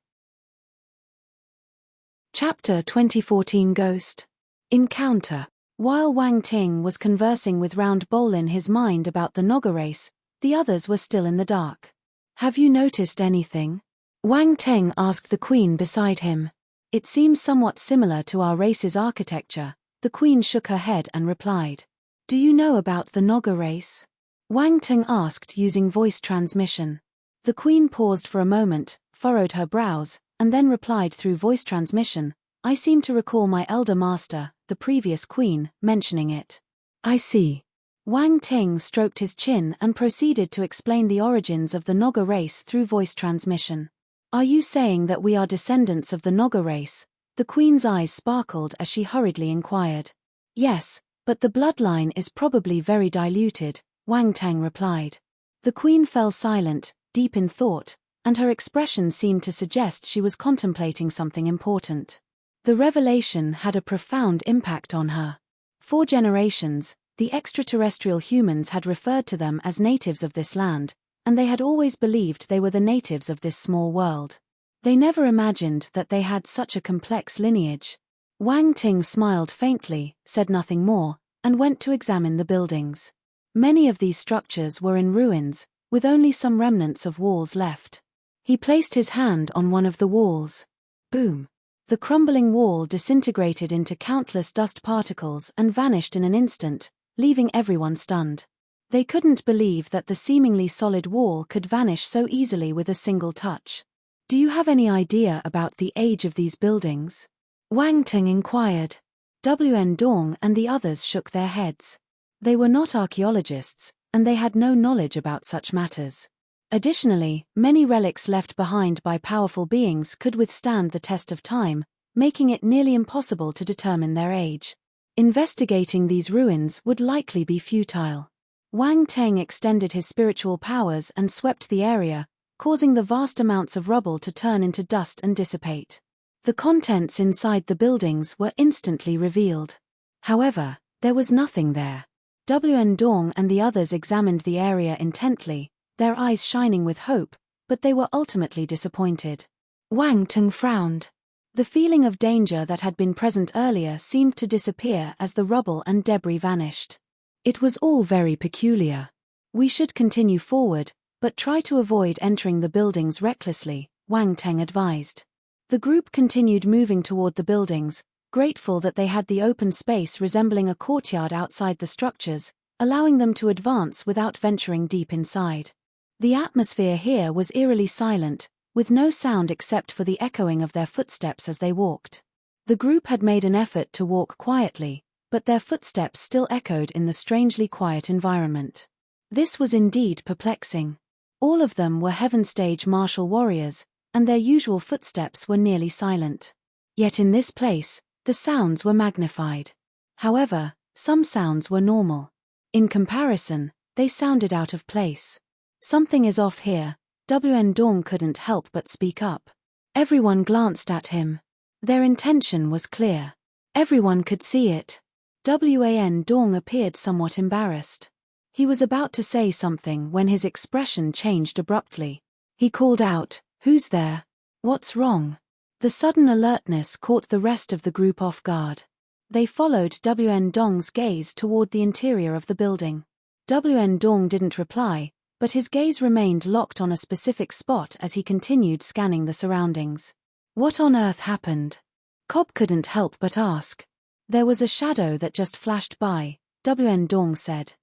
Chapter 2014 Ghost Encounter. While Wang Ting was conversing with Round Bowl in his mind about the Naga race, the others were still in the dark. Have you noticed anything? Wang Ting asked the queen beside him. It seems somewhat similar to our race's architecture. The queen shook her head and replied. Do you know about the Naga race? Wang Ting asked using voice transmission. The queen paused for a moment, furrowed her brows, and then replied through voice transmission. I seem to recall my elder master, the previous queen, mentioning it. I see. Wang Ting stroked his chin and proceeded to explain the origins of the Naga race through voice transmission. Are you saying that we are descendants of the Naga race? The queen's eyes sparkled as she hurriedly inquired. Yes, but the bloodline is probably very diluted, Wang Tang replied. The queen fell silent, deep in thought, and her expression seemed to suggest she was contemplating something important. The revelation had a profound impact on her. For generations, the extraterrestrial humans had referred to them as natives of this land, and they had always believed they were the natives of this small world. They never imagined that they had such a complex lineage. Wang Ting smiled faintly, said nothing more, and went to examine the buildings. Many of these structures were in ruins, with only some remnants of walls left. He placed his hand on one of the walls. Boom! The crumbling wall disintegrated into countless dust particles and vanished in an instant, leaving everyone stunned. They couldn't believe that the seemingly solid wall could vanish so easily with a single touch. Do you have any idea about the age of these buildings? Wang Ting inquired. Wn Dong and the others shook their heads. They were not archaeologists, and they had no knowledge about such matters. Additionally, many relics left behind by powerful beings could withstand the test of time, making it nearly impossible to determine their age. Investigating these ruins would likely be futile. Wang Teng extended his spiritual powers and swept the area, causing the vast amounts of rubble to turn into dust and dissipate. The contents inside the buildings were instantly revealed. However, there was nothing there. Wn Dong and the others examined the area intently, their eyes shining with hope, but they were ultimately disappointed. Wang Teng frowned. The feeling of danger that had been present earlier seemed to disappear as the rubble and debris vanished. It was all very peculiar. We should continue forward, but try to avoid entering the buildings recklessly, Wang Teng advised. The group continued moving toward the buildings, grateful that they had the open space resembling a courtyard outside the structures, allowing them to advance without venturing deep inside. The atmosphere here was eerily silent, with no sound except for the echoing of their footsteps as they walked. The group had made an effort to walk quietly, but their footsteps still echoed in the strangely quiet environment. This was indeed perplexing. All of them were Heaven Stage martial warriors, and their usual footsteps were nearly silent. Yet in this place, the sounds were magnified. However, some sounds were normal. In comparison, they sounded out of place. Something is off here, Wn Dong couldn't help but speak up. Everyone glanced at him. Their intention was clear. Everyone could see it. Wan Dong appeared somewhat embarrassed. He was about to say something when his expression changed abruptly. He called out, "Who's there? What's wrong?" The sudden alertness caught the rest of the group off guard. They followed Wn Dong's gaze toward the interior of the building. Wn Dong didn't reply, but his gaze remained locked on a specific spot as he continued scanning the surroundings. What on earth happened? Cobb couldn't help but ask. There was a shadow that just flashed by, Wn Dong said.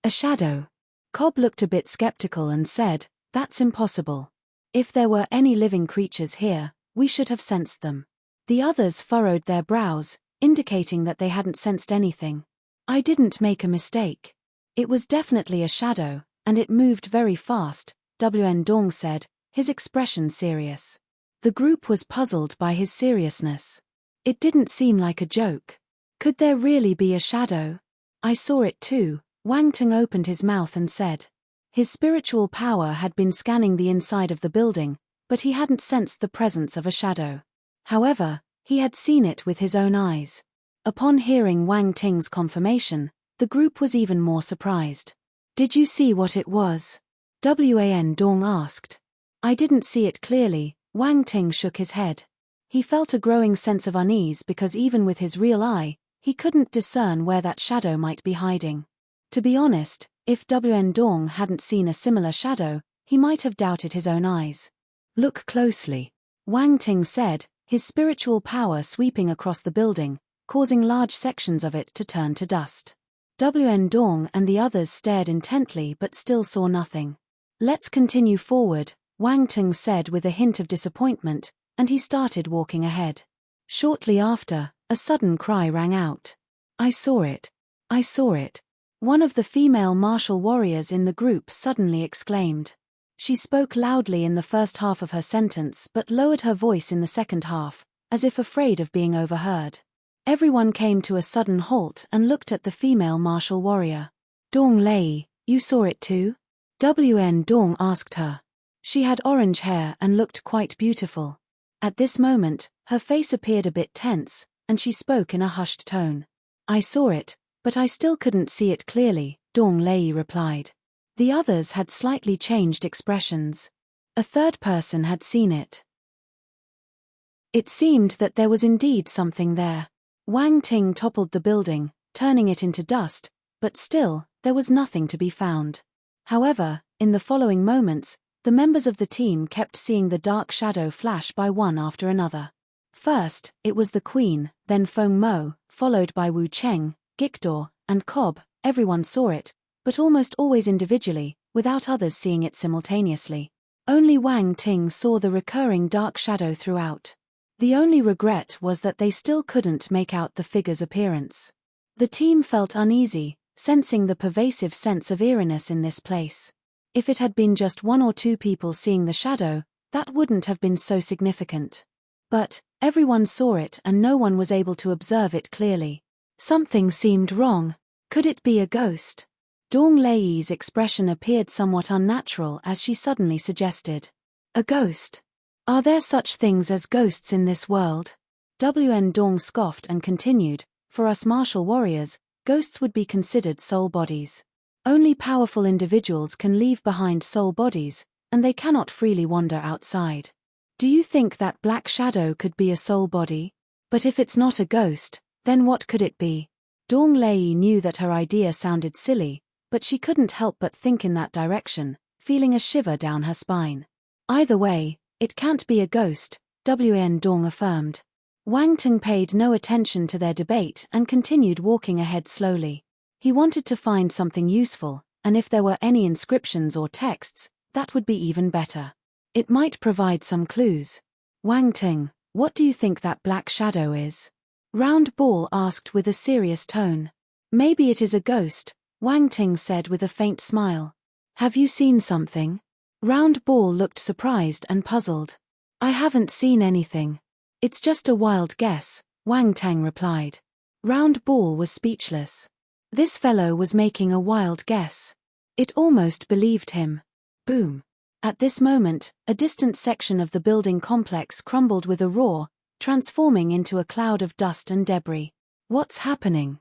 A shadow? Cobb looked a bit skeptical and said, that's impossible. If there were any living creatures here, we should have sensed them. The others furrowed their brows, indicating that they hadn't sensed anything. I didn't make a mistake. It was definitely a shadow, and it moved very fast, Wn Dong said, his expression serious. The group was puzzled by his seriousness. It didn't seem like a joke. Could there really be a shadow? I saw it too, Wang Ting opened his mouth and said. His spiritual power had been scanning the inside of the building, but he hadn't sensed the presence of a shadow. However, he had seen it with his own eyes. Upon hearing Wang Ting's confirmation, the group was even more surprised. Did you see what it was? Wan Dong asked. I didn't see it clearly, Wang Ting shook his head. He felt a growing sense of unease because even with his real eye, he couldn't discern where that shadow might be hiding. To be honest, if Wan Dong hadn't seen a similar shadow, he might have doubted his own eyes. Look closely, Wang Ting said, his spiritual power sweeping across the building, causing large sections of it to turn to dust. Wan Dong and the others stared intently but still saw nothing. Let's continue forward, Wang Ting said with a hint of disappointment, and he started walking ahead. Shortly after, a sudden cry rang out. I saw it. I saw it. One of the female martial warriors in the group suddenly exclaimed. She spoke loudly in the first half of her sentence but lowered her voice in the second half, as if afraid of being overheard. Everyone came to a sudden halt and looked at the female martial warrior. Dong Lei, you saw it too? Wn Dong asked her. She had orange hair and looked quite beautiful. At this moment, her face appeared a bit tense, and she spoke in a hushed tone. I saw it, but I still couldn't see it clearly, Dong Lei replied. The others had slightly changed expressions. A third person had seen it. It seemed that there was indeed something there. Wang Ting toppled the building, turning it into dust, but still, there was nothing to be found. However, in the following moments, the members of the team kept seeing the dark shadow flash by one after another. First, it was the Queen, then Feng Mo, followed by Wu Cheng, Gikdor, and Cobb. Everyone saw it, but almost always individually, without others seeing it simultaneously. Only Wang Ting saw the recurring dark shadow throughout. The only regret was that they still couldn't make out the figure's appearance. The team felt uneasy, sensing the pervasive sense of eeriness in this place. If it had been just one or two people seeing the shadow, that wouldn't have been so significant. But everyone saw it and no one was able to observe it clearly. Something seemed wrong. Could it be a ghost? Dong Lei's expression appeared somewhat unnatural as she suddenly suggested. A ghost? Are there such things as ghosts in this world? Wn Dong scoffed and continued, for us martial warriors, ghosts would be considered soul bodies. Only powerful individuals can leave behind soul bodies, and they cannot freely wander outside. Do you think that black shadow could be a soul body? But if it's not a ghost, then what could it be? Dong Lei knew that her idea sounded silly, but she couldn't help but think in that direction, feeling a shiver down her spine. Either way, it can't be a ghost, Wn Dong affirmed. Wang Ting paid no attention to their debate and continued walking ahead slowly. He wanted to find something useful, and if there were any inscriptions or texts, that would be even better. It might provide some clues. Wang Ting, what do you think that black shadow is? Round Ball asked with a serious tone. Maybe it is a ghost, Wang Ting said with a faint smile. Have you seen something? Round Ball looked surprised and puzzled. I haven't seen anything. It's just a wild guess, Wang Tang replied. Round Ball was speechless. This fellow was making a wild guess. It almost believed him. Boom. At this moment, a distant section of the building complex crumbled with a roar, transforming into a cloud of dust and debris. What's happening?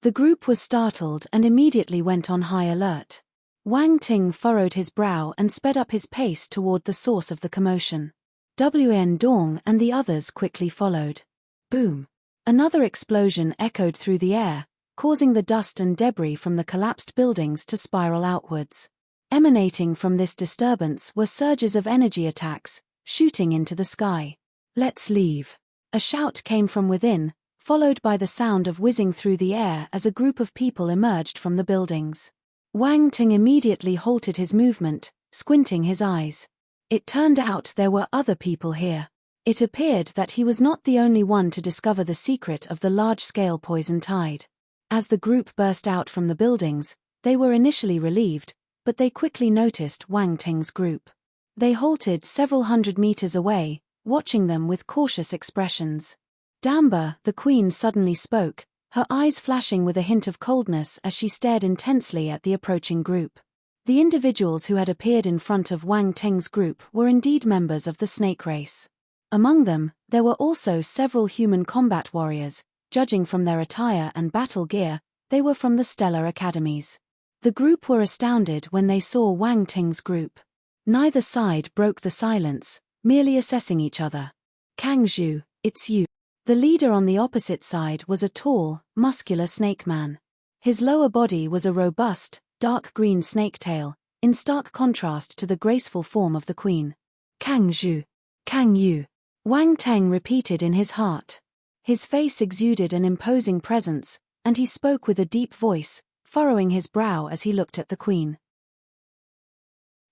The group was startled and immediately went on high alert. Wang Ting furrowed his brow and sped up his pace toward the source of the commotion. Wn Dong and the others quickly followed. Boom. Another explosion echoed through the air, causing the dust and debris from the collapsed buildings to spiral outwards. Emanating from this disturbance were surges of energy attacks, shooting into the sky. "Let's leave." A shout came from within, followed by the sound of whizzing through the air as a group of people emerged from the buildings. Wang Ting immediately halted his movement, squinting his eyes. It turned out there were other people here. It appeared that he was not the only one to discover the secret of the large-scale poison tide. As the group burst out from the buildings, they were initially relieved, but they quickly noticed Wang Ting's group. They halted several hundred meters away, watching them with cautious expressions. Damber, the queen, suddenly spoke, her eyes flashing with a hint of coldness as she stared intensely at the approaching group. The individuals who had appeared in front of Wang Ting's group were indeed members of the snake race. Among them, there were also several human combat warriors. Judging from their attire and battle gear, they were from the stellar academies. The group were astounded when they saw Wang Ting's group. Neither side broke the silence, merely assessing each other. "Kang Zhu, it's you." The leader on the opposite side was a tall, muscular snake man. His lower body was a robust, dark green snake tail, in stark contrast to the graceful form of the queen. "Kang Zhu. Kang Yu," Wang Teng repeated in his heart. His face exuded an imposing presence, and he spoke with a deep voice, furrowing his brow as he looked at the queen.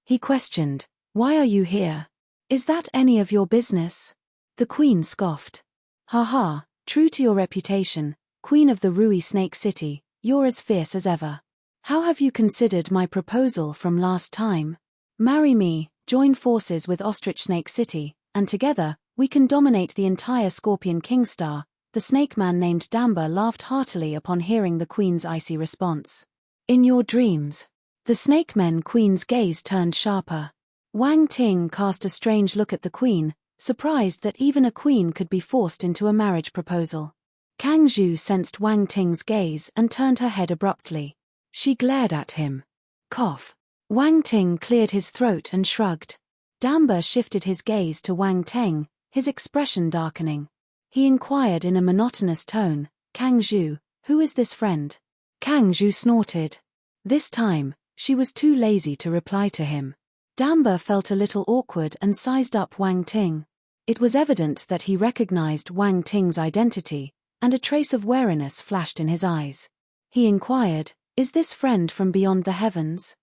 He questioned, "Why are you here? Is that any of your business?" The queen scoffed. "Ha ha, true to your reputation, queen of the Rui Snake City, you're as fierce as ever. How have you considered my proposal from last time? Marry me, join forces with Ostrich Snake City, and together, we can dominate the entire Scorpion King Star." The snake man named Damber laughed heartily upon hearing the queen's icy response. "In your dreams." The snake men queen's gaze turned sharper. Wang Ting cast a strange look at the queen, surprised that even a queen could be forced into a marriage proposal. Kang Zhu sensed Wang Ting's gaze and turned her head abruptly. She glared at him. Cough. Wang Ting cleared his throat and shrugged. Damber shifted his gaze to Wang Ting, his expression darkening. He inquired in a monotonous tone, "Kang Zhu, who is this friend?" Kang Zhu snorted. This time, she was too lazy to reply to him. Damber felt a little awkward and sized up Wang Ting. It was evident that he recognized Wang Ting's identity, and a trace of wariness flashed in his eyes. He inquired, "Is this friend from beyond the heavens?"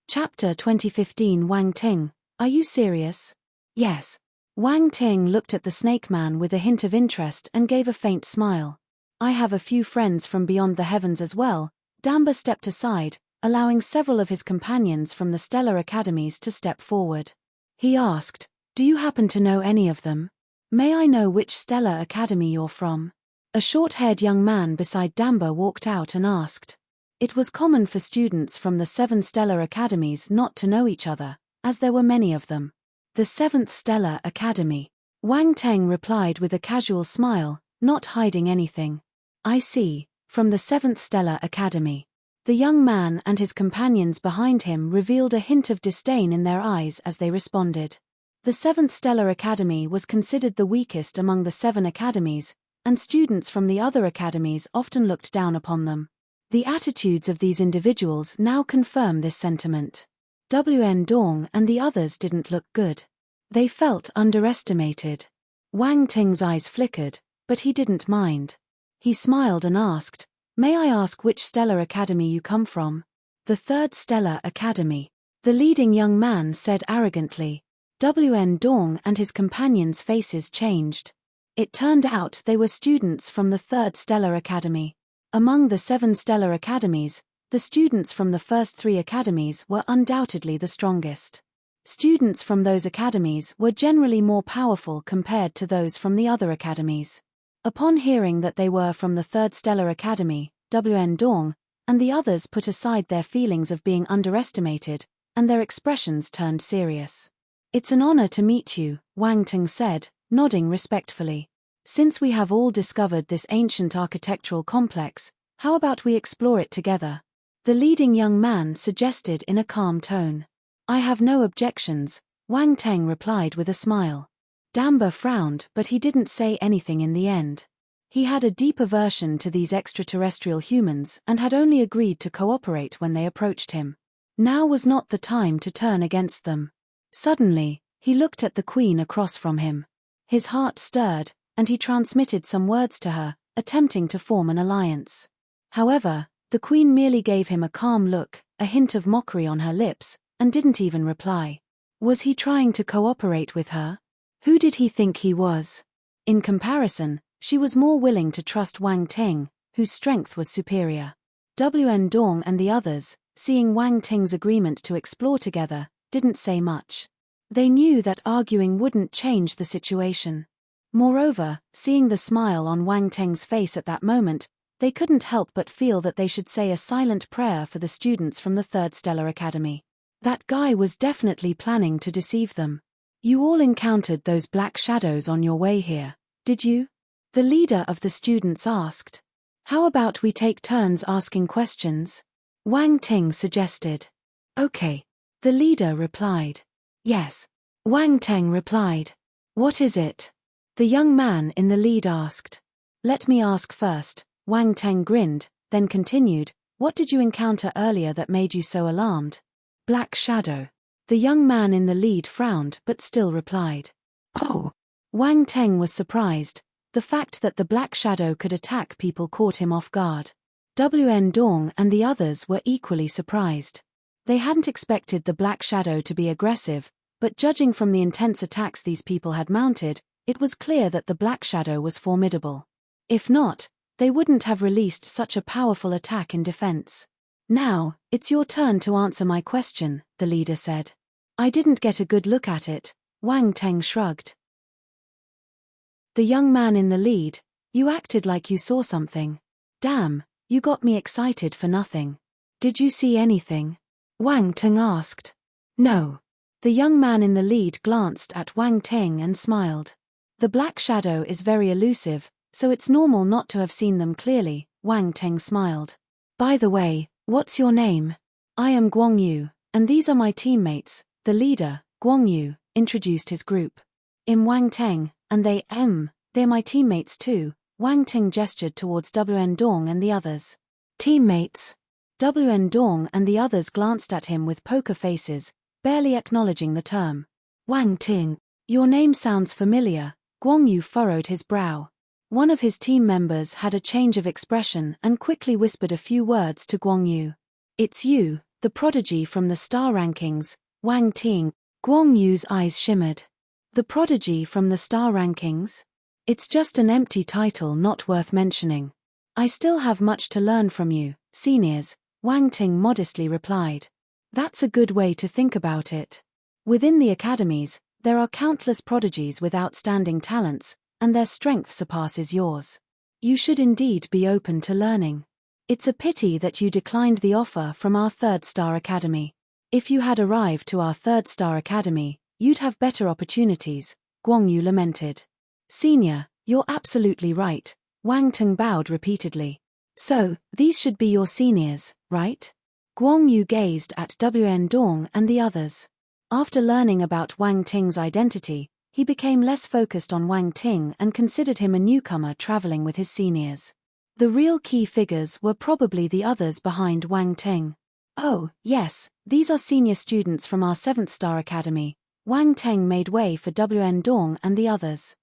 Chapter 2015. Wang Ting, are you serious? Yes. Wang Ting looked at the snake man with a hint of interest and gave a faint smile. I have a few friends from beyond the heavens as well. Damber stepped aside, allowing several of his companions from the stellar academies to step forward. He asked, "Do you happen to know any of them? May I know which stellar academy you're from?" A short-haired young man beside Damber walked out and asked. It was common for students from the 7 stellar academies not to know each other, as there were many of them. "The 7th Stellar Academy," Wang Teng replied with a casual smile, not hiding anything. "I see, from the 7th Stellar Academy." The young man and his companions behind him revealed a hint of disdain in their eyes as they responded. The 7th Stellar Academy was considered the weakest among the 7 academies, and students from the other academies often looked down upon them. The attitudes of these individuals now confirm this sentiment. WN Dong and the others didn't look good. They felt underestimated. Wang Ting's eyes flickered, but he didn't mind. He smiled and asked, "May I ask which stellar academy you come from?" "The 3rd Stellar Academy," the leading young man said arrogantly. WN Dong and his companions' faces changed. It turned out they were students from the 3rd Stellar Academy. Among the 7 stellar academies, the students from the first 3 academies were undoubtedly the strongest. Students from those academies were generally more powerful compared to those from the other academies. Upon hearing that they were from the 3rd Stellar Academy, WN Dong and the others put aside their feelings of being underestimated, and their expressions turned serious. "It's an honor to meet you," Wang Ting said, nodding respectfully. "Since we have all discovered this ancient architectural complex, how about we explore it together?" The leading young man suggested in a calm tone. "I have no objections," Wang Teng replied with a smile. Damba frowned, but he didn't say anything in the end. He had a deep aversion to these extraterrestrial humans and had only agreed to cooperate when they approached him. Now was not the time to turn against them. Suddenly, he looked at the queen across from him. His heart stirred, and he transmitted some words to her, attempting to form an alliance. However, the queen merely gave him a calm look, a hint of mockery on her lips, and didn't even reply. Was he trying to cooperate with her? Who did he think he was? In comparison, she was more willing to trust Wang Ting, whose strength was superior. Wn Dong and the others, seeing Wang Ting's agreement to explore together, didn't say much. They knew that arguing wouldn't change the situation. Moreover, seeing the smile on Wang Ting's face at that moment, they couldn't help but feel that they should say a silent prayer for the students from the Third Stellar Academy. That guy was definitely planning to deceive them. You all encountered those black shadows on your way here, did you? The leader of the students asked. How about we take turns asking questions? Wang Ting suggested. Okay. The leader replied. Yes. Wang Ting replied. What is it? The young man in the lead asked. Let me ask first. Wang Ting grinned, then continued, what did you encounter earlier that made you so alarmed? Black shadow. The young man in the lead frowned but still replied. Oh. Wang Ting was surprised. The fact that the black shadow could attack people caught him off guard. Wn Dong and the others were equally surprised. They hadn't expected the black shadow to be aggressive, but judging from the intense attacks these people had mounted, it was clear that the black shadow was formidable. If not, they wouldn't have released such a powerful attack in defense. Now, it's your turn to answer my question, the leader said. I didn't get a good look at it, Wang Ting shrugged. The young man in the lead, you acted like you saw something. Damn, you got me excited for nothing. Did you see anything? Wang Ting asked. No. The young man in the lead glanced at Wang Ting and smiled. The black shadow is very elusive, so it's normal not to have seen them clearly, Wang Ting smiled. By the way, what's your name? I am Guang Yu, and these are my teammates. The leader, Guang Yu, introduced his group. Wang Ting, and they're my teammates too. Wang Ting gestured towards Wn Dong and the others. Teammates? Wn Dong and the others glanced at him with poker faces, barely acknowledging the term. Wang Ting, your name sounds familiar. Guang Yu furrowed his brow. One of his team members had a change of expression and quickly whispered a few words to Guang Yu. It's you, the prodigy from the star rankings, Wang Ting. Guang Yu's eyes shimmered. The prodigy from the star rankings? It's just an empty title not worth mentioning. I still have much to learn from you, seniors, Wang Ting modestly replied. That's a good way to think about it. Within the academies, there are countless prodigies with outstanding talents, and their strength surpasses yours. You should indeed be open to learning. It's a pity that you declined the offer from our Third Star Academy. If you had arrived to our Third Star Academy, you'd have better opportunities, Guang Yu lamented. Senior, you're absolutely right, Wang Ting bowed repeatedly. So, these should be your seniors, right? Guang Yu gazed at Wn Dong and the others. After learning about Wang Ting's identity, he became less focused on Wang Ting and considered him a newcomer traveling with his seniors. The real key figures were probably the others behind Wang Ting. Oh, yes, these are senior students from our 7th Star Academy. Wang Ting made way for Wn Dong and the others.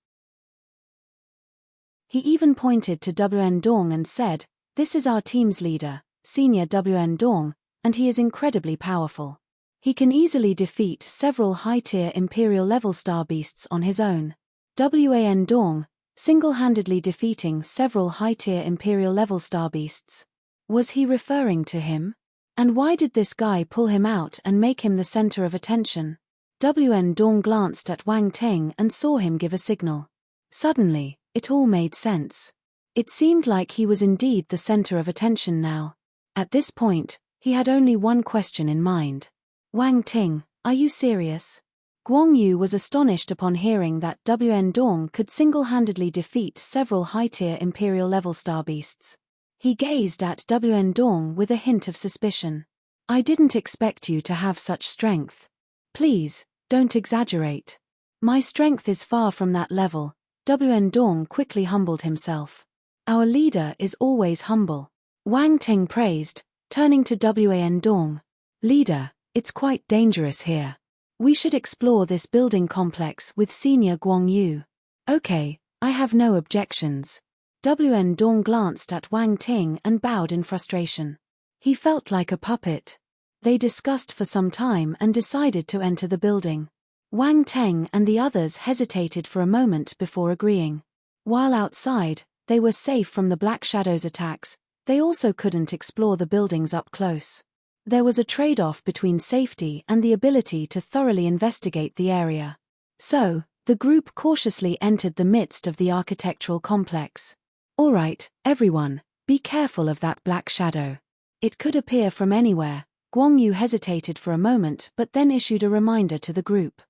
He even pointed to Wn Dong and said, this is our team's leader, Senior Wn Dong, and he is incredibly powerful. He can easily defeat several high-tier Imperial-level star beasts on his own. Wan Dong, single-handedly defeating several high-tier Imperial-level star beasts. Was he referring to him? And why did this guy pull him out and make him the center of attention? Wn Dong glanced at Wang Ting and saw him give a signal. Suddenly, it all made sense. It seemed like he was indeed the center of attention now. At this point, he had only one question in mind. Wang Ting, are you serious? Guang Yu was astonished upon hearing that Wn Dong could single-handedly defeat several high-tier Imperial-level star beasts. He gazed at Wn Dong with a hint of suspicion. I didn't expect you to have such strength. Please, don't exaggerate. My strength is far from that level, Wn Dong quickly humbled himself. Our leader is always humble. Wang Ting praised, turning to Wan Dong. Leader, it's quite dangerous here. We should explore this building complex with Senior Guang Yu. Okay, I have no objections. Wn Dong glanced at Wang Ting and bowed in frustration. He felt like a puppet. They discussed for some time and decided to enter the building. Wang Ting and the others hesitated for a moment before agreeing. While outside, they were safe from the Black Shadow's attacks, they also couldn't explore the buildings up close. There was a trade-off between safety and the ability to thoroughly investigate the area. So, the group cautiously entered the midst of the architectural complex. All right, everyone, be careful of that Black Shadow. It could appear from anywhere. Guang Yu hesitated for a moment but then issued a reminder to the group.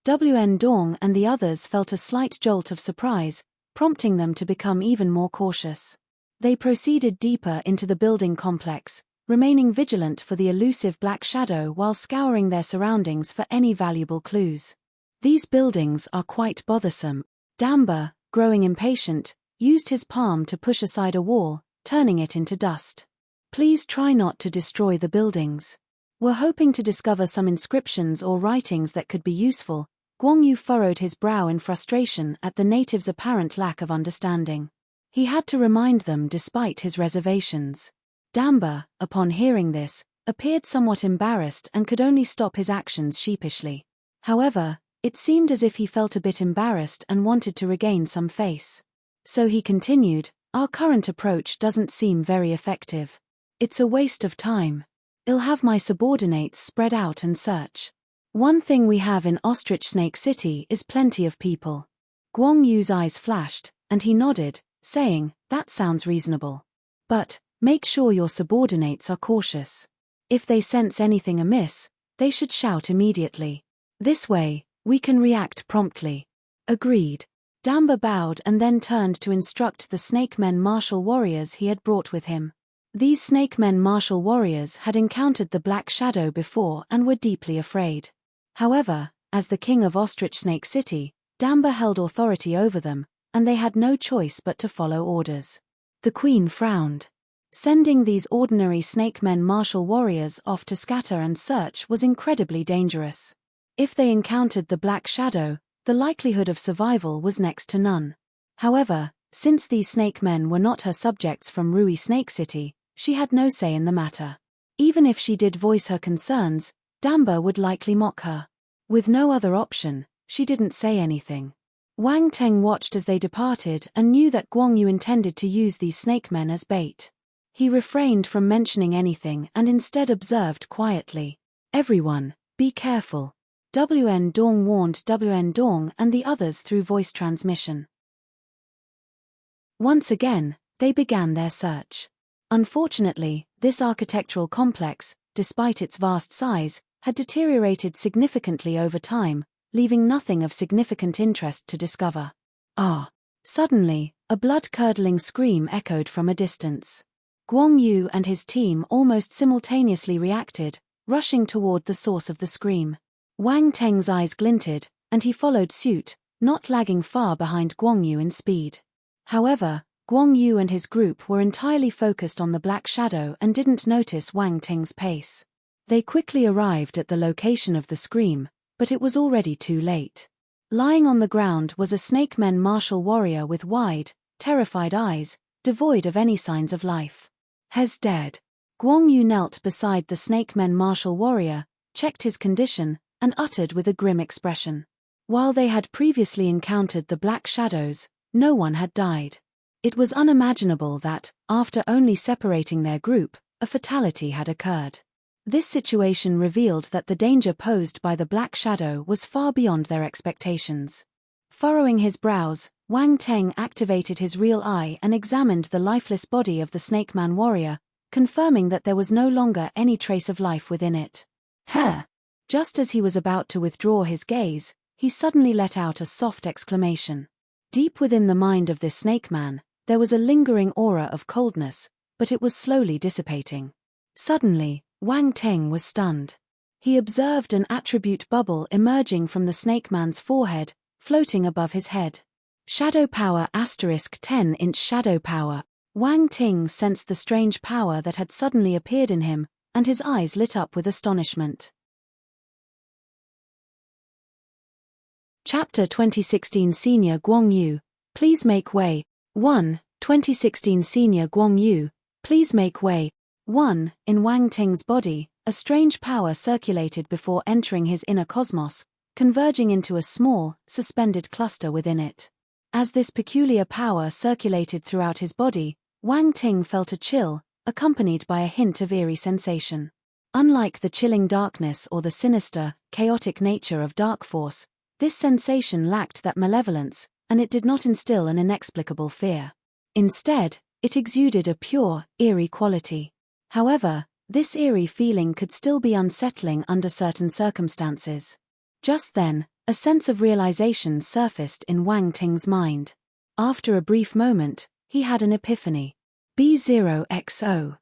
Wn Dong and the others felt a slight jolt of surprise, prompting them to become even more cautious. They proceeded deeper into the building complex, remaining vigilant for the elusive Black Shadow while scouring their surroundings for any valuable clues. These buildings are quite bothersome. Damba, growing impatient, used his palm to push aside a wall, turning it into dust. Please try not to destroy the buildings. We're hoping to discover some inscriptions or writings that could be useful. Guang Yu furrowed his brow in frustration at the natives' apparent lack of understanding. He had to remind them despite his reservations. Damba, upon hearing this, appeared somewhat embarrassed and could only stop his actions sheepishly. However, it seemed as if he felt a bit embarrassed and wanted to regain some face. So he continued, our current approach doesn't seem very effective. It's a waste of time. I'll have my subordinates spread out and search. One thing we have in Ostrich Snake City is plenty of people. Guang Yu's eyes flashed, and he nodded, saying, that sounds reasonable. But, make sure your subordinates are cautious. If they sense anything amiss, they should shout immediately. This way, we can react promptly. Agreed. Damba bowed and then turned to instruct the Snake Men martial warriors he had brought with him. These Snake Men martial warriors had encountered the Black Shadow before and were deeply afraid. However, as the king of Ostrich Snake City, Damba held authority over them, and they had no choice but to follow orders. The queen frowned. Sending these ordinary Snake Men martial warriors off to scatter and search was incredibly dangerous. If they encountered the Black Shadow, the likelihood of survival was next to none. However, since these snake men were not her subjects from Rui Snake City, she had no say in the matter. Even if she did voice her concerns, Damba would likely mock her. With no other option, she didn't say anything. Wang Ting watched as they departed and knew that Guang Yu intended to use these snake men as bait. He refrained from mentioning anything and instead observed quietly. Everyone, be careful. Wn Dong warned Wn Dong and the others through voice transmission. Once again, they began their search. Unfortunately, this architectural complex, despite its vast size, had deteriorated significantly over time, leaving nothing of significant interest to discover. Suddenly, a blood-curdling scream echoed from a distance. Guang Yu and his team almost simultaneously reacted, rushing toward the source of the scream. Wang Teng's eyes glinted, and he followed suit, not lagging far behind Guang Yu in speed. However, Guang Yu and his group were entirely focused on the Black Shadow and didn't notice Wang Teng's pace. They quickly arrived at the location of the scream, but it was already too late. Lying on the ground was a Snake Men martial warrior with wide, terrified eyes, devoid of any signs of life. He's dead. Guang Yu knelt beside the Snake Men martial warrior, checked his condition, and uttered with a grim expression. While they had previously encountered the Black Shadows, no one had died. It was unimaginable that, after only separating their group, a fatality had occurred. This situation revealed that the danger posed by the Black Shadow was far beyond their expectations. Furrowing his brows, Wang Teng activated his real eye and examined the lifeless body of the Snake Man warrior, confirming that there was no longer any trace of life within it. Just as he was about to withdraw his gaze, he suddenly let out a soft exclamation. Deep within the mind of this snake man, there was a lingering aura of coldness, but it was slowly dissipating. Suddenly, Wang Teng was stunned. He observed an attribute bubble emerging from the snake man's forehead, floating above his head. Shadow power * 10-inch shadow power. Wang Ting sensed the strange power that had suddenly appeared in him, and his eyes lit up with astonishment. Chapter 2016 Senior Guang Yu, please make way. 1. 2016 Senior Guang Yu, please make way. 1. In Wang Ting's body, a strange power circulated before entering his inner cosmos, converging into a small, suspended cluster within it. As this peculiar power circulated throughout his body, Wang Ting felt a chill, accompanied by a hint of eerie sensation. Unlike the chilling darkness or the sinister, chaotic nature of dark force, this sensation lacked that malevolence, and it did not instill an inexplicable fear. Instead, it exuded a pure, eerie quality. However, this eerie feeling could still be unsettling under certain circumstances. Just then, a sense of realization surfaced in Wang Ting's mind. After a brief moment, he had an epiphany. B0XO.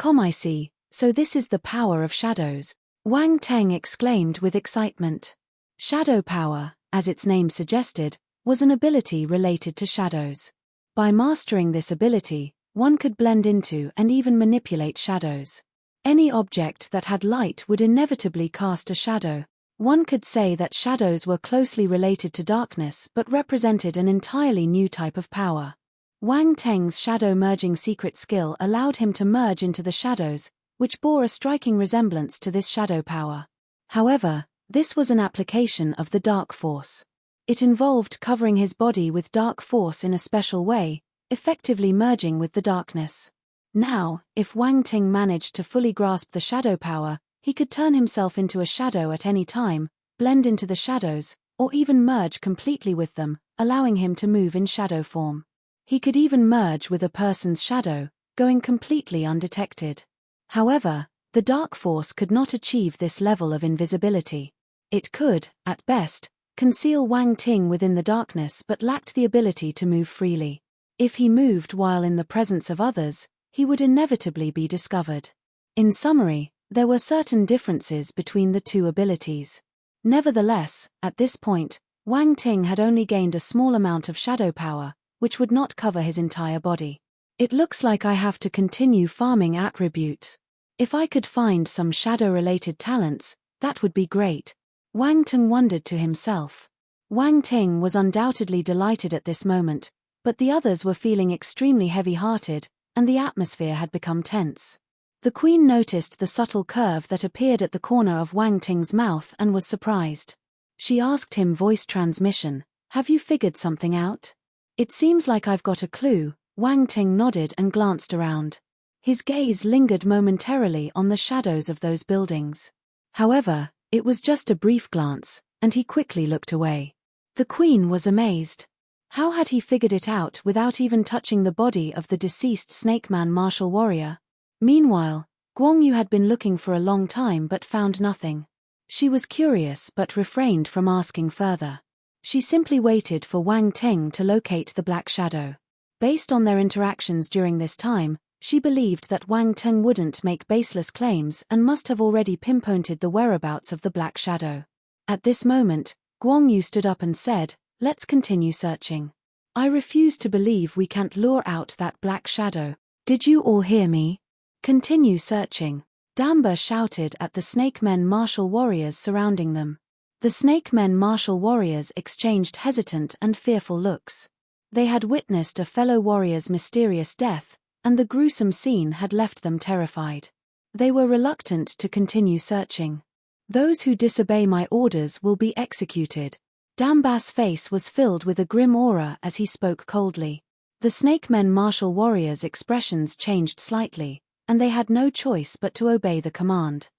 I see, so this is the power of shadows, Wang Ting exclaimed with excitement. Shadow power, as its name suggested, was an ability related to shadows. By mastering this ability, one could blend into and even manipulate shadows. Any object that had light would inevitably cast a shadow. One could say that shadows were closely related to darkness but represented an entirely new type of power. Wang Teng's shadow merging secret skill allowed him to merge into the shadows, which bore a striking resemblance to this shadow power. However, this was an application of the dark force. It involved covering his body with dark force in a special way, effectively merging with the darkness. Now, if Wang Ting managed to fully grasp the shadow power, he could turn himself into a shadow at any time, blend into the shadows, or even merge completely with them, allowing him to move in shadow form. He could even merge with a person's shadow, going completely undetected. However, the dark force could not achieve this level of invisibility. It could, at best, conceal Wang Ting within the darkness but lacked the ability to move freely. If he moved while in the presence of others, he would inevitably be discovered. In summary, there were certain differences between the two abilities. Nevertheless, at this point, Wang Ting had only gained a small amount of shadow power, which would not cover his entire body. It looks like I have to continue farming attributes. If I could find some shadow-related talents, that would be great. Wang Ting wondered to himself. Wang Ting was undoubtedly delighted at this moment, but the others were feeling extremely heavy-hearted, and the atmosphere had become tense. The Queen noticed the subtle curve that appeared at the corner of Wang Ting's mouth and was surprised. She asked him voice transmission, "Have you figured something out?" "It seems like I've got a clue," Wang Ting nodded and glanced around. His gaze lingered momentarily on the shadows of those buildings. However, it was just a brief glance, and he quickly looked away. The Queen was amazed. How had he figured it out without even touching the body of the deceased Snakeman martial warrior? Meanwhile, Guang Yu had been looking for a long time but found nothing. She was curious but refrained from asking further. She simply waited for Wang Ting to locate the black shadow. Based on their interactions during this time, she believed that Wang Ting wouldn't make baseless claims and must have already pinpointed the whereabouts of the black shadow. At this moment, Guang Yu stood up and said, "Let's continue searching. I refuse to believe we can't lure out that black shadow. Did you all hear me? Continue searching," Damba shouted at the Snake Men martial warriors surrounding them. The Snake Men martial warriors exchanged hesitant and fearful looks. They had witnessed a fellow warrior's mysterious death, and the gruesome scene had left them terrified. They were reluctant to continue searching. "Those who disobey my orders will be executed." Damba's face was filled with a grim aura as he spoke coldly. The Snake Men martial warriors' expressions changed slightly, and they had no choice but to obey the command.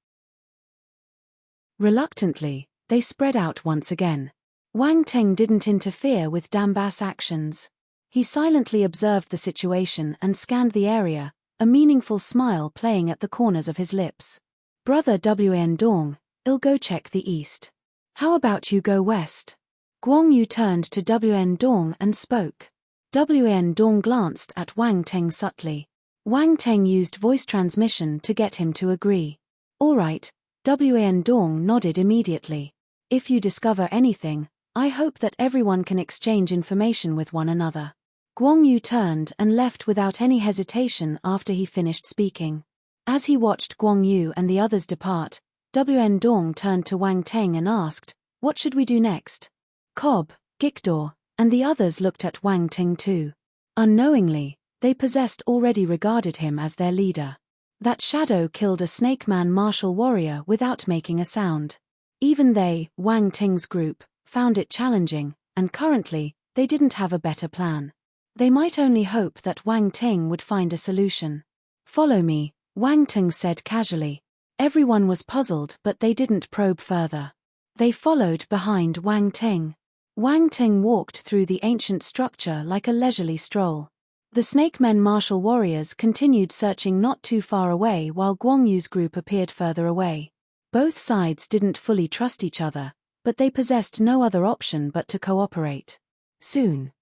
Reluctantly, they spread out once again. Wang Ting didn't interfere with Damba's actions. He silently observed the situation and scanned the area, a meaningful smile playing at the corners of his lips. "Brother Wn Dong, I'll go check the east. How about you go west?" Guang Yu turned to Wn Dong and spoke. Wn Dong glanced at Wang Ting subtly. Wang Ting used voice transmission to get him to agree. "All right," Wn Dong nodded immediately. "If you discover anything, I hope that everyone can exchange information with one another. Guang Yu turned and left without any hesitation after he finished speaking. As he watched Guang Yu and the others depart, Wn Dong turned to Wang Teng and asked, "What should we do next?" Cobb, Gikdor, and the others looked at Wang Teng too. Unknowingly, they already regarded him as their leader. That shadow killed a snake man martial warrior without making a sound. Even they, Wang Teng's group, found it challenging, and currently, they didn't have a better plan. They might only hope that Wang Teng would find a solution. "Follow me," Wang Teng said casually. Everyone was puzzled, but they didn't probe further. They followed behind Wang Teng. Wang Teng walked through the ancient structure like a leisurely stroll. The Snake Men martial warriors continued searching not too far away while Guang Yu's group appeared further away. Both sides didn't fully trust each other, but they possessed no other option but to cooperate. Soon,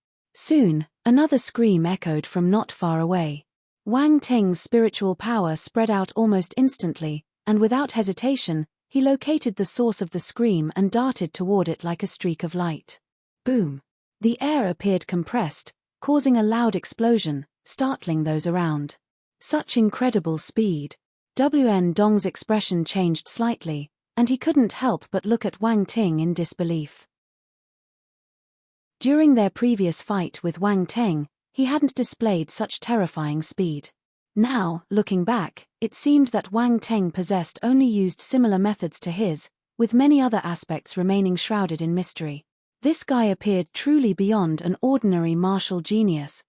another scream echoed from not far away. Wang Teng's spiritual power spread out almost instantly, and without hesitation, he located the source of the scream and darted toward it like a streak of light. Boom! The air appeared compressed, causing a loud explosion, startling those around. Such incredible speed! Wn Dong's expression changed slightly, and he couldn't help but look at Wang Teng in disbelief. During their previous fight with Wang Teng, he hadn't displayed such terrifying speed. Now, looking back, it seemed that Wang Teng only used similar methods to his, with many other aspects remaining shrouded in mystery. This guy appeared truly beyond an ordinary martial genius.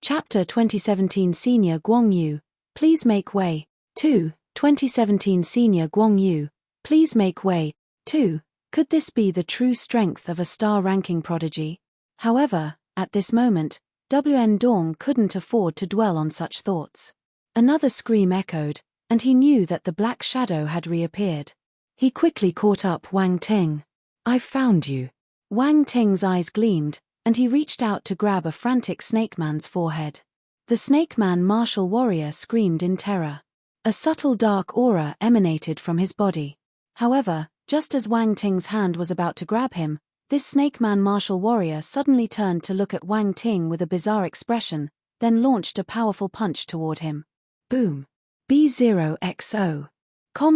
Chapter 2017 Senior Guang Yu, Please Make Way. 2. 2017 Senior Guang Yu, Please Make Way. 2. Could this be the true strength of a star-ranking prodigy? However, at this moment, Wn Dong couldn't afford to dwell on such thoughts. Another scream echoed, and he knew that the black shadow had reappeared. He quickly caught up Wang Teng. "I've found you." Wang Teng's eyes gleamed, and he reached out to grab a frantic snake man's forehead. The snake man martial warrior screamed in terror. A subtle dark aura emanated from his body. However, just as Wang Teng's hand was about to grab him, this snake man martial warrior suddenly turned to look at Wang Teng with a bizarre expression, then launched a powerful punch toward him. Boom! B0XO.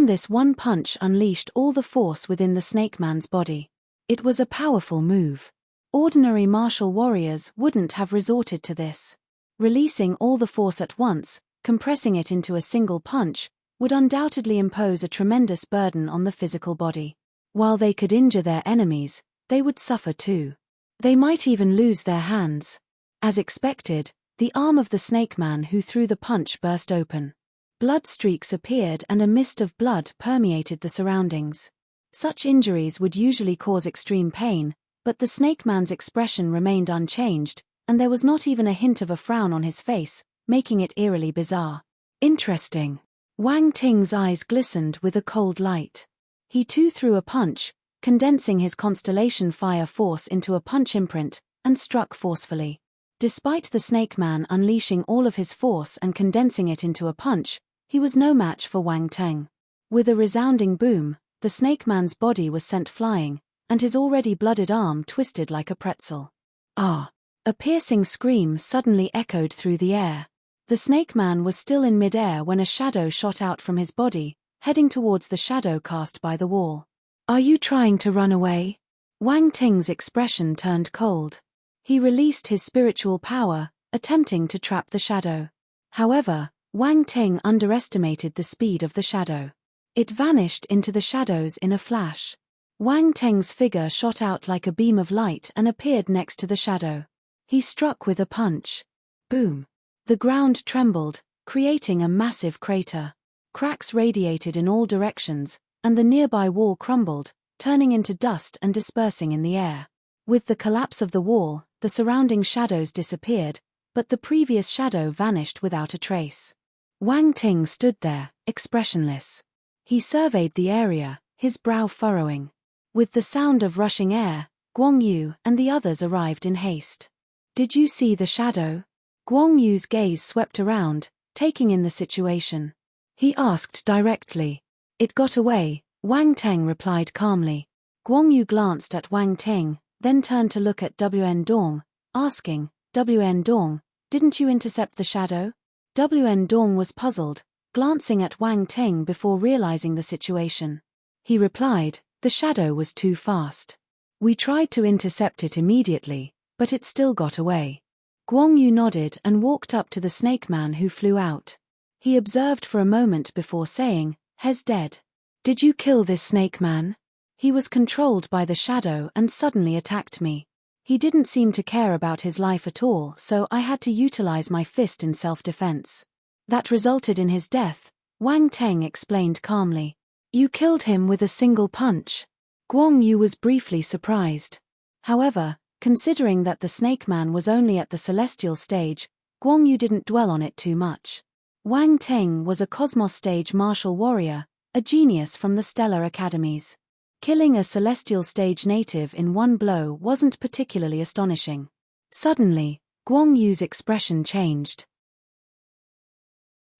This one punch unleashed all the force within the snake man's body. It was a powerful move. Ordinary martial warriors wouldn't have resorted to this. Releasing all the force at once, compressing it into a single punch, would undoubtedly impose a tremendous burden on the physical body. While they could injure their enemies, they would suffer too. They might even lose their hands. As expected, the arm of the snake man who threw the punch burst open. Blood streaks appeared and a mist of blood permeated the surroundings. Such injuries would usually cause extreme pain, but the snake man's expression remained unchanged, and there was not even a hint of a frown on his face, making it eerily bizarre. Interesting. Wang Teng's eyes glistened with a cold light. He too threw a punch, condensing his constellation fire force into a punch imprint, and struck forcefully. Despite the snake man unleashing all of his force and condensing it into a punch, he was no match for Wang Teng. With a resounding boom, the snake man's body was sent flying, and his already blooded arm twisted like a pretzel. Ah! A piercing scream suddenly echoed through the air. The snake man was still in mid-air when a shadow shot out from his body, heading towards the shadow cast by the wall. "Are you trying to run away?" Wang Teng's expression turned cold. He released his spiritual power, attempting to trap the shadow. However, Wang Teng underestimated the speed of the shadow. It vanished into the shadows in a flash. Wang Teng's figure shot out like a beam of light and appeared next to the shadow. He struck with a punch. Boom! The ground trembled, creating a massive crater. Cracks radiated in all directions, and the nearby wall crumbled, turning into dust and dispersing in the air. With the collapse of the wall, the surrounding shadows disappeared, but the previous shadow vanished without a trace. Wang Teng stood there, expressionless. He surveyed the area, his brow furrowing. With the sound of rushing air, Guang Yu and the others arrived in haste. "Did you see the shadow?" Guang Yu's gaze swept around, taking in the situation. He asked directly. "It got away," Wang Teng replied calmly. Guang Yu glanced at Wang Ting, then turned to look at Wn Dong, asking, Wn Dong, didn't you intercept the shadow? Wn Dong was puzzled, glancing at Wang Ting before realizing the situation. He replied, the shadow was too fast. We tried to intercept it immediately, but it still got away. Guang Yu nodded and walked up to the snake man who flew out. He observed for a moment before saying, He's dead. Did you kill this snake man? He was controlled by the shadow and suddenly attacked me. He didn't seem to care about his life at all, so I had to utilize my fist in self-defense. That resulted in his death, Wang Teng explained calmly. You killed him with a single punch. Guang Yu was briefly surprised. However, considering that the snake man was only at the celestial stage, Guang Yu didn't dwell on it too much. Wang Teng was a cosmos stage martial warrior, a genius from the stellar academies. Killing a celestial stage native in one blow wasn't particularly astonishing. Suddenly, Guang Yu's expression changed.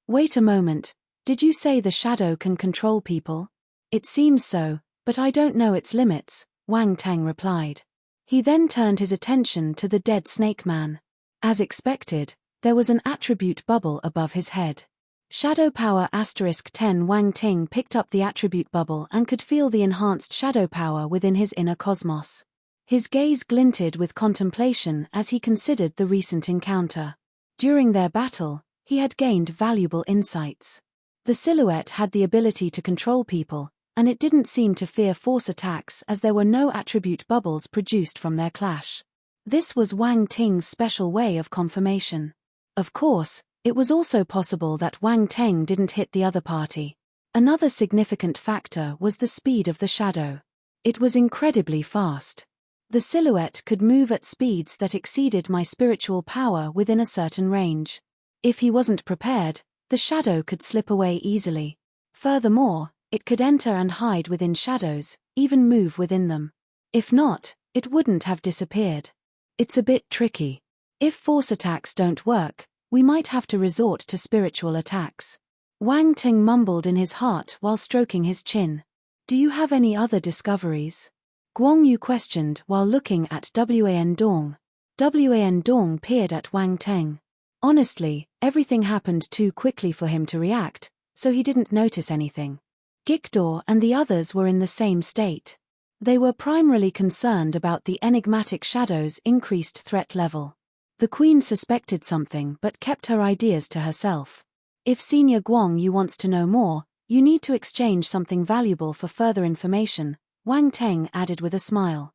Wait a moment, did you say the shadow can control people? It seems so, but I don't know its limits, Wang Teng replied. He then turned his attention to the dead snake man. As expected, there was an attribute bubble above his head. Shadow Power *10 Wang Ting picked up the attribute bubble and could feel the enhanced shadow power within his inner cosmos. His gaze glinted with contemplation as he considered the recent encounter. During their battle, he had gained valuable insights. The silhouette had the ability to control people, and it didn't seem to fear force attacks as there were no attribute bubbles produced from their clash. This was Wang Ting's special way of confirmation. Of course, it was also possible that Wang Teng didn't hit the other party. Another significant factor was the speed of the shadow. It was incredibly fast. The silhouette could move at speeds that exceeded my spiritual power within a certain range. If he wasn't prepared, the shadow could slip away easily. Furthermore, it could enter and hide within shadows, even move within them. If not, it wouldn't have disappeared. It's a bit tricky. If force attacks don't work, we might have to resort to spiritual attacks. Wang Ting mumbled in his heart while stroking his chin. Do you have any other discoveries? Guang Yu questioned while looking at Wan Dong. Wan Dong peered at Wang Teng. Honestly, everything happened too quickly for him to react, so he didn't notice anything. Gikdor and the others were in the same state. They were primarily concerned about the enigmatic shadow's increased threat level. The queen suspected something but kept her ideas to herself. If Senior Guang Yu wants to know more, you need to exchange something valuable for further information, Wang Teng added with a smile.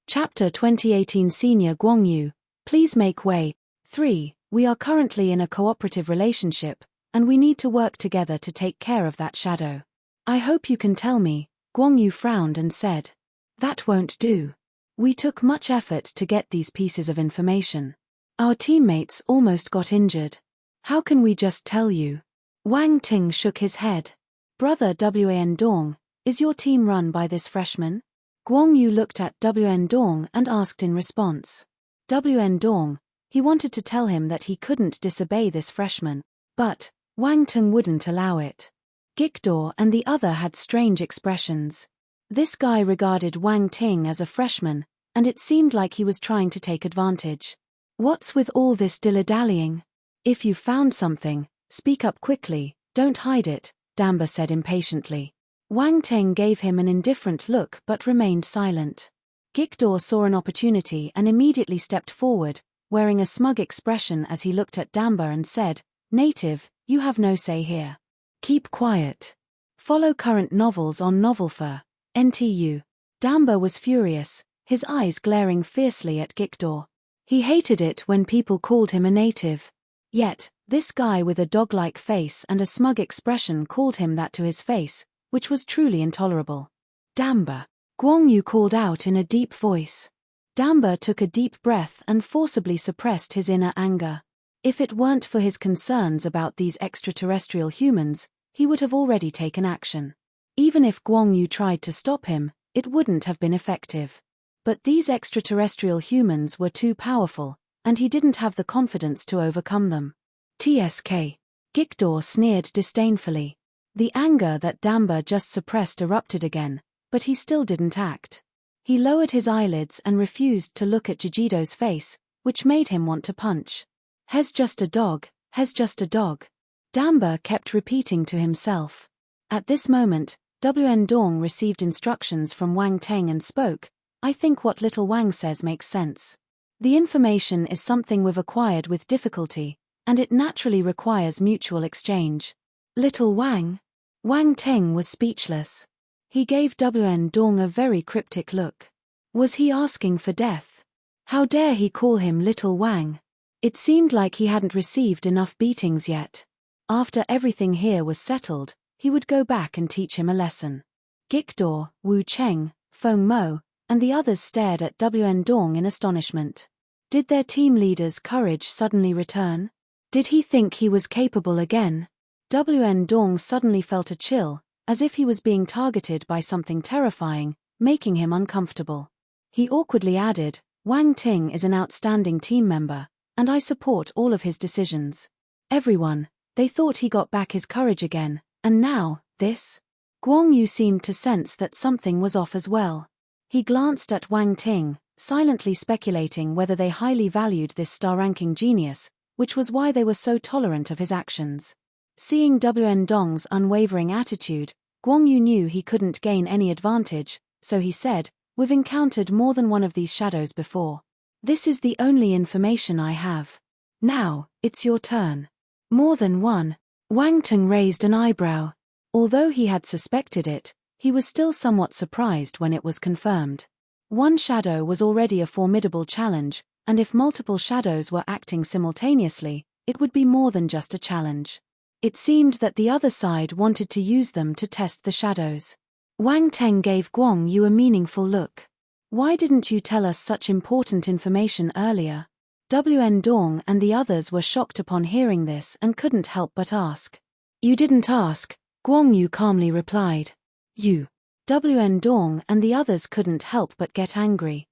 Chapter 2018 Senior Guang Yu, please make way. 3. We are currently in a cooperative relationship, and we need to work together to take care of that shadow. I hope you can tell me, Guang Yu frowned and said. That won't do. We took much effort to get these pieces of information. Our teammates almost got injured. How can we just tell you? Wang Ting shook his head. Brother Wan Dong, is your team run by this freshman? Guang Yu looked at Wan Dong and asked in response. Wan Dong, he wanted to tell him that he couldn't disobey this freshman, but Wang Ting wouldn't allow it. Gikdor and the other had strange expressions. This guy regarded Wang Ting as a freshman, and it seemed like he was trying to take advantage. What's with all this dilly-dallying? If you found something, speak up quickly, don't hide it, Damba said impatiently. Wang Ting gave him an indifferent look but remained silent. Gikdor saw an opportunity and immediately stepped forward, wearing a smug expression as he looked at Damba and said, Native, you have no say here. Keep quiet. Follow current novels on Novelfur. NTU. Damba was furious, his eyes glaring fiercely at Gikdor. He hated it when people called him a native. Yet, this guy with a dog-like face and a smug expression called him that to his face, which was truly intolerable. Damba. Guang Yu called out in a deep voice. Damba took a deep breath and forcibly suppressed his inner anger. If it weren't for his concerns about these extraterrestrial humans, he would have already taken action. Even if Guang Yu tried to stop him, it wouldn't have been effective. But these extraterrestrial humans were too powerful, and he didn't have the confidence to overcome them. TSK. Gikdor sneered disdainfully. The anger that Damba just suppressed erupted again, but he still didn't act. He lowered his eyelids and refused to look at Jijido's face, which made him want to punch. "He's just a dog, he's just a dog," Damba kept repeating to himself. At this moment, Wn Dong received instructions from Wang Teng and spoke. "I think what little Wang says makes sense. The information is something we've acquired with difficulty, and it naturally requires mutual exchange." Little Wang? Wang Teng was speechless. He gave Wn Dong a very cryptic look. Was he asking for death? How dare he call him Little Wang? It seemed like he hadn't received enough beatings yet. After everything here was settled, he would go back and teach him a lesson. Gikdor, Wu Cheng, Feng Mo, and the others stared at Wn Dong in astonishment. Did their team leader's courage suddenly return? Did he think he was capable again? Wn Dong suddenly felt a chill, as if he was being targeted by something terrifying, making him uncomfortable. He awkwardly added, "Wang Ting is an outstanding team member, and I support all of his decisions." Everyone, they thought he got back his courage again, and now, this? Guang Yu seemed to sense that something was off as well. He glanced at Wang Ting, silently speculating whether they highly valued this star-ranking genius, which was why they were so tolerant of his actions. Seeing Wn Dong's unwavering attitude, Guang Yu knew he couldn't gain any advantage, so he said, "We've encountered more than one of these shadows before. This is the only information I have. Now, it's your turn." "More than one?" Wang Teng raised an eyebrow. Although he had suspected it, he was still somewhat surprised when it was confirmed. One shadow was already a formidable challenge, and if multiple shadows were acting simultaneously, it would be more than just a challenge. It seemed that the other side wanted to use them to test the shadows. Wang Teng gave Guang Yu a meaningful look. "Why didn't you tell us such important information earlier?" Wn Dong and the others were shocked upon hearing this and couldn't help but ask. "You didn't ask," Guang Yu calmly replied. "You." Wn Dong and the others couldn't help but get angry.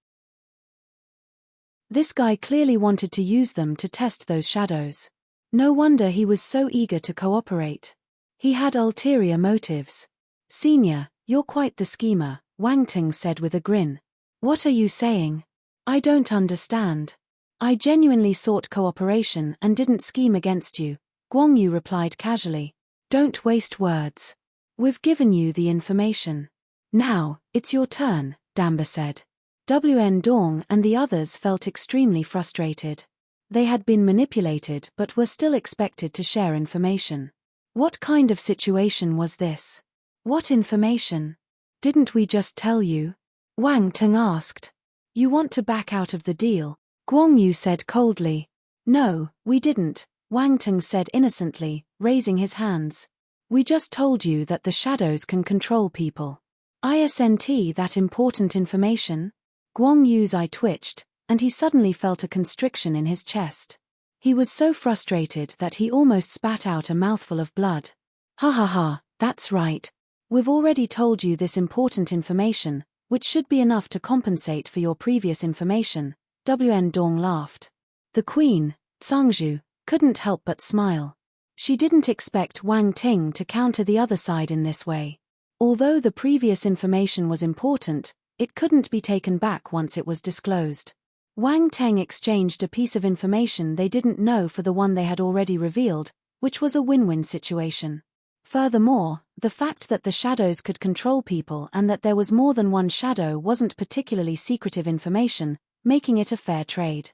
This guy clearly wanted to use them to test those shadows. No wonder he was so eager to cooperate. He had ulterior motives. "Senior, you're quite the schemer," Wang Ting said with a grin. "What are you saying? I don't understand." "I genuinely sought cooperation and didn't scheme against you," Guang Yu replied casually. "Don't waste words. We've given you the information. Now, it's your turn," Damba said. Wn Dong and the others felt extremely frustrated. They had been manipulated but were still expected to share information. What kind of situation was this? What information? Didn't we just tell you? Wang Teng asked. "You want to back out of the deal?" Guang Yu said coldly. "No, we didn't," Wang Teng said innocently, raising his hands. "We just told you that the shadows can control people." "Isn't that important information?" Guang Yu's eye twitched, and he suddenly felt a constriction in his chest. He was so frustrated that he almost spat out a mouthful of blood. "Ha ha ha, that's right. We've already told you this important information, which should be enough to compensate for your previous information," Wn Dong laughed. The queen, Zhangzhu, couldn't help but smile. She didn't expect Wang Ting to counter the other side in this way. Although the previous information was important, it couldn't be taken back once it was disclosed. Wang Teng exchanged a piece of information they didn't know for the one they had already revealed, which was a win-win situation. Furthermore, the fact that the shadows could control people and that there was more than one shadow wasn't particularly secretive information, making it a fair trade.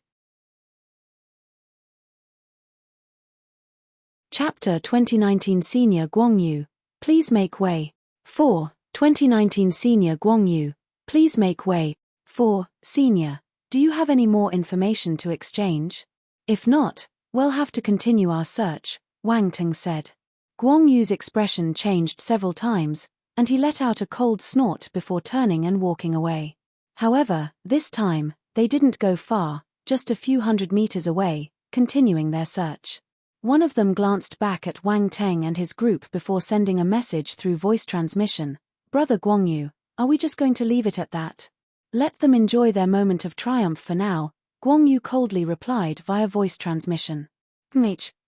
Chapter 2019 Senior Guang Yu, please make way. 4. 2019 Senior Guang Yu, please make way. 4. Senior, do you have any more information to exchange? If not, we'll have to continue our search, Wang Teng said. Guang Yu's expression changed several times, and he let out a cold snort before turning and walking away. However, this time, they didn't go far, just a few hundred meters away, continuing their search. One of them glanced back at Wang Teng and his group before sending a message through voice transmission. "Brother Guang Yu, are we just going to leave it at that? Let them enjoy their moment of triumph for now," Guang Yu coldly replied via voice transmission.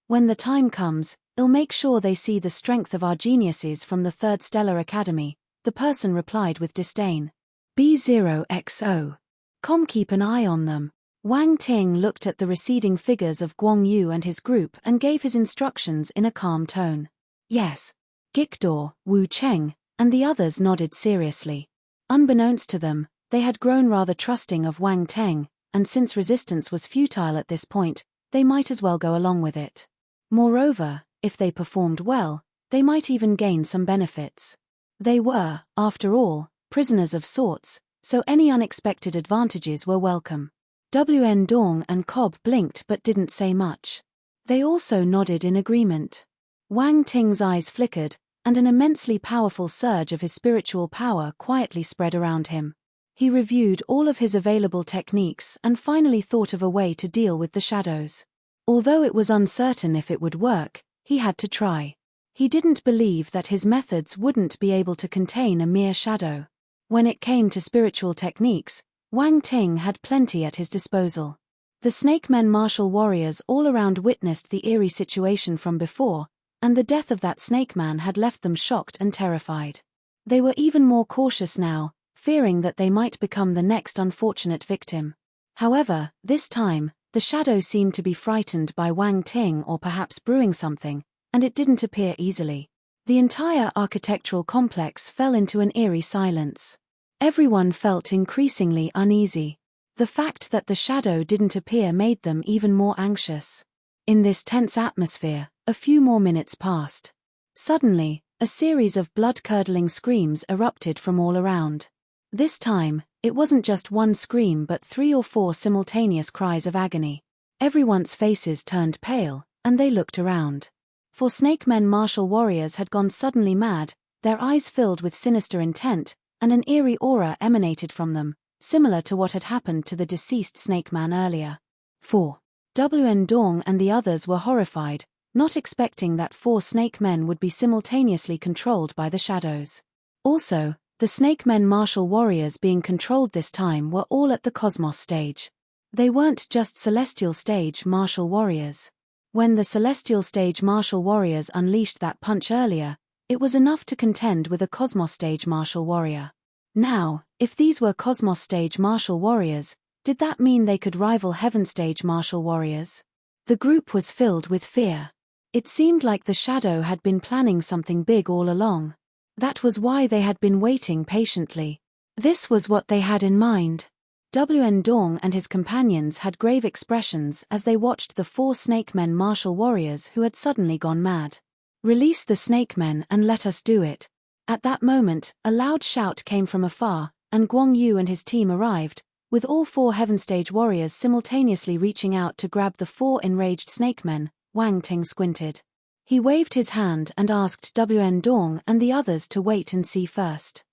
When the time comes, I'll make sure they see the strength of our geniuses from the Third Stellar Academy, the person replied with disdain. B0XO. Keep an eye on them. Wang Ting looked at the receding figures of Guang Yu and his group and gave his instructions in a calm tone. Yes. Gikdor, Wu Cheng, and the others nodded seriously. Unbeknownst to them, they had grown rather trusting of Wang Teng, and since resistance was futile at this point, they might as well go along with it. Moreover, if they performed well, they might even gain some benefits. They were, after all, prisoners of sorts, so any unexpected advantages were welcome. Wn Dong and Cobb blinked but didn't say much. They also nodded in agreement. Wang Ting's eyes flickered, and an immensely powerful surge of his spiritual power quietly spread around him. He reviewed all of his available techniques and finally thought of a way to deal with the shadows. Although it was uncertain if it would work, he had to try. He didn't believe that his methods wouldn't be able to contain a mere shadow. When it came to spiritual techniques, Wang Ting had plenty at his disposal. The Snake Men martial warriors all around witnessed the eerie situation from before, and the death of that snake man had left them shocked and terrified. They were even more cautious now, fearing that they might become the next unfortunate victim. However, this time, the shadow seemed to be frightened by Wang Ting or perhaps brewing something, and it didn't appear easily. The entire architectural complex fell into an eerie silence. Everyone felt increasingly uneasy. The fact that the shadow didn't appear made them even more anxious. In this tense atmosphere, a few more minutes passed. Suddenly, a series of blood-curdling screams erupted from all around. This time, it wasn't just one scream but 3 or 4 simultaneous cries of agony. Everyone's faces turned pale, and they looked around. For Snake Men martial warriors had gone suddenly mad, their eyes filled with sinister intent, and an eerie aura emanated from them, similar to what had happened to the deceased Snake Man earlier. 4. Wn Dong and the others were horrified, not expecting that 4 Snake Men would be simultaneously controlled by the shadows. Also, the Snake Men martial warriors being controlled this time were all at the Cosmos stage. They weren't just Celestial stage martial warriors. When the Celestial stage martial warriors unleashed that punch earlier, it was enough to contend with a Cosmos stage martial warrior. Now, if these were Cosmos stage martial warriors, did that mean they could rival Heaven stage martial warriors? The group was filled with fear. It seemed like the shadow had been planning something big all along. That was why they had been waiting patiently. This was what they had in mind. Wn Dong and his companions had grave expressions as they watched the 4 Snake Men martial warriors who had suddenly gone mad. Release the Snake Men and let us do it. At that moment, a loud shout came from afar, and Guang Yu and his team arrived, with all 4 Heaven stage warriors simultaneously reaching out to grab the 4 enraged Snake Men. Wang Ting squinted. He waved his hand and asked Wn Dong and the others to wait and see first.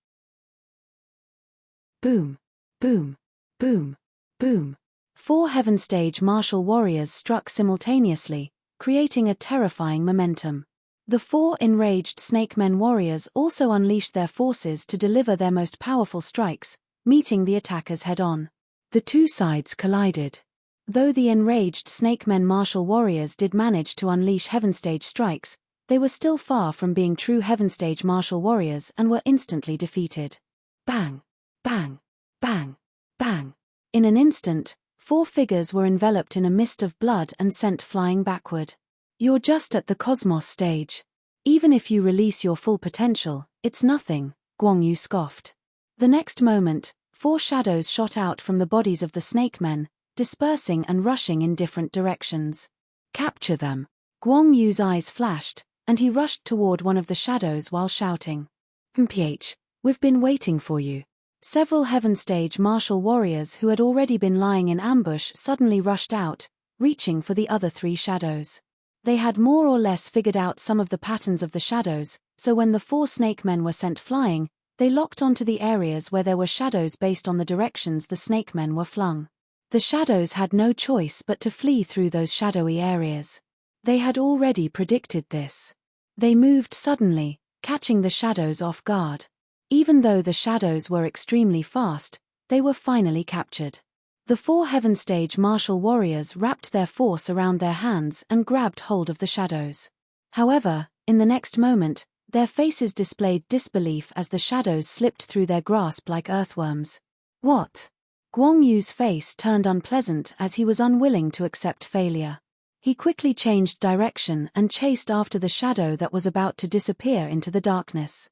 Boom. Boom. Boom. Boom. 4 Heaven stage martial warriors struck simultaneously, creating a terrifying momentum. The 4 enraged Snake Men warriors also unleashed their forces to deliver their most powerful strikes, meeting the attackers head-on. The 2 sides collided. Though the enraged Snake Men martial warriors did manage to unleash Heaven stage strikes, they were still far from being true Heaven stage martial warriors and were instantly defeated. Bang! Bang! Bang! Bang! In an instant, 4 figures were enveloped in a mist of blood and sent flying backward. You're just at the Cosmos stage. Even if you release your full potential, it's nothing, Guang Yu scoffed. The next moment, 4 shadows shot out from the bodies of the Snake Men, dispersing and rushing in different directions. Capture them. Guang Yu's eyes flashed, and he rushed toward one of the shadows while shouting. "PH, we've been waiting for you." Several Heaven stage martial warriors who had already been lying in ambush suddenly rushed out, reaching for the other 3 shadows. They had more or less figured out some of the patterns of the shadows, so when the 4 Snake Men were sent flying, they locked onto the areas where there were shadows based on the directions the Snake Men were flung. The shadows had no choice but to flee through those shadowy areas. They had already predicted this. They moved suddenly, catching the shadows off guard. Even though the shadows were extremely fast, they were finally captured. The The 4 Heaven Stage martial warriors wrapped their force around their hands and grabbed hold of the shadows. However, in the next moment, their faces displayed disbelief as the shadows slipped through their grasp like earthworms. What? Guang Yu's face turned unpleasant as he was unwilling to accept failure. He quickly changed direction and chased after the shadow that was about to disappear into the darkness.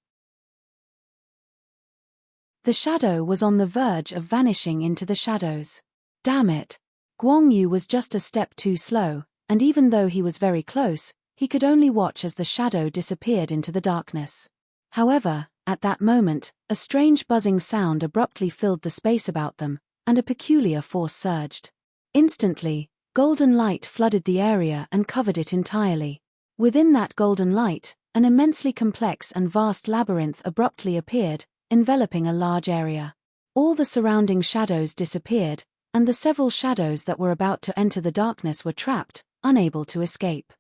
The shadow was on the verge of vanishing into the shadows. Damn it! Guang Yu was just a step too slow, and even though he was very close, he could only watch as the shadow disappeared into the darkness. However, at that moment, a strange buzzing sound abruptly filled the space about them, and a peculiar force surged. Instantly, golden light flooded the area and covered it entirely. Within that golden light, an immensely complex and vast labyrinth abruptly appeared, enveloping a large area. All the surrounding shadows disappeared, and the several shadows that were about to enter the darkness were trapped, unable to escape.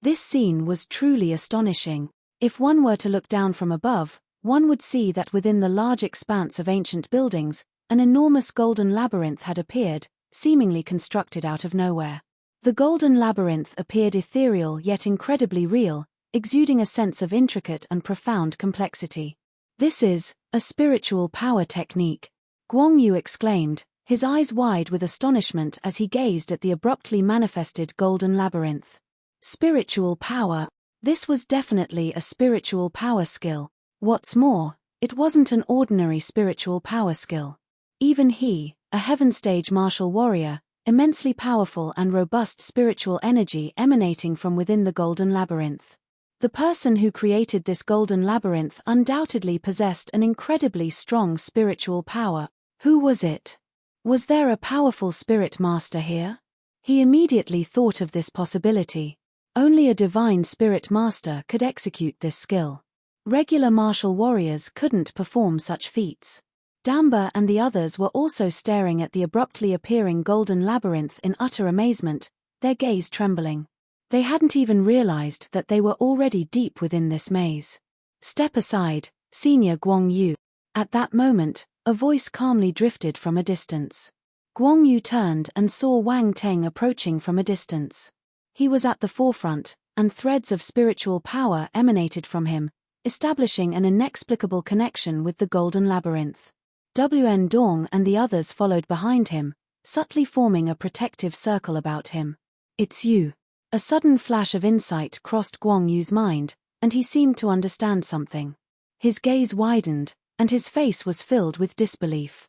This scene was truly astonishing. If one were to look down from above, one would see that within the large expanse of ancient buildings, an enormous golden labyrinth had appeared, seemingly constructed out of nowhere. The golden labyrinth appeared ethereal yet incredibly real, exuding a sense of intricate and profound complexity. "This is a spiritual power technique," Guang Yu exclaimed, his eyes wide with astonishment as he gazed at the abruptly manifested golden labyrinth. Spiritual power. This was definitely a spiritual power skill. What's more, it wasn't an ordinary spiritual power skill. Even he, a Heaven Stage martial warrior, immensely powerful and robust spiritual energy emanating from within the golden labyrinth. The person who created this golden labyrinth undoubtedly possessed an incredibly strong spiritual power. Who was it? Was there a powerful spirit master here? He immediately thought of this possibility. Only a divine spirit master could execute this skill. Regular martial warriors couldn't perform such feats. Damba and the others were also staring at the abruptly appearing golden labyrinth in utter amazement, their gaze trembling. They hadn't even realized that they were already deep within this maze. "Step aside, Senior Guang Yu." At that moment, a voice calmly drifted from a distance. Guang Yu turned and saw Wang Teng approaching from a distance. He was at the forefront, and threads of spiritual power emanated from him, establishing an inexplicable connection with the golden labyrinth. Wn Dong and the others followed behind him, subtly forming a protective circle about him. "It's you." A sudden flash of insight crossed Guang Yu's mind, and he seemed to understand something. His gaze widened, and his face was filled with disbelief.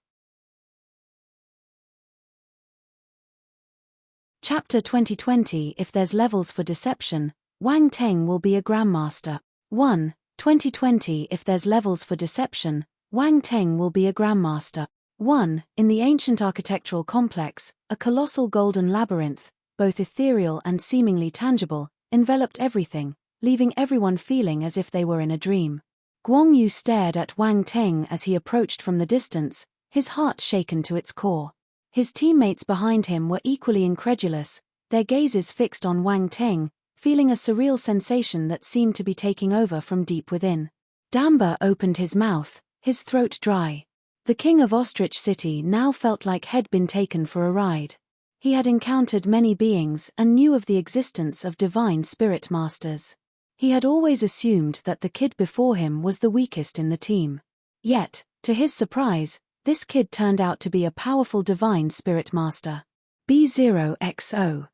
Chapter 2020. If there's levels for deception, Wang Teng will be a Grandmaster. 1. 2020. If there's levels for deception, Wang Teng will be a Grandmaster. 1. In the ancient architectural complex, a colossal golden labyrinth, both ethereal and seemingly tangible, enveloped everything, leaving everyone feeling as if they were in a dream. Guang Yu stared at Wang Teng as he approached from the distance, his heart shaken to its core. His teammates behind him were equally incredulous, their gazes fixed on Wang Teng, feeling a surreal sensation that seemed to be taking over from deep within. Damba opened his mouth, his throat dry. The king of Ostrich City now felt like he'd been taken for a ride. He had encountered many beings and knew of the existence of divine spirit masters. He had always assumed that the kid before him was the weakest in the team. Yet, to his surprise, this kid turned out to be a powerful divine spirit master. B0XO.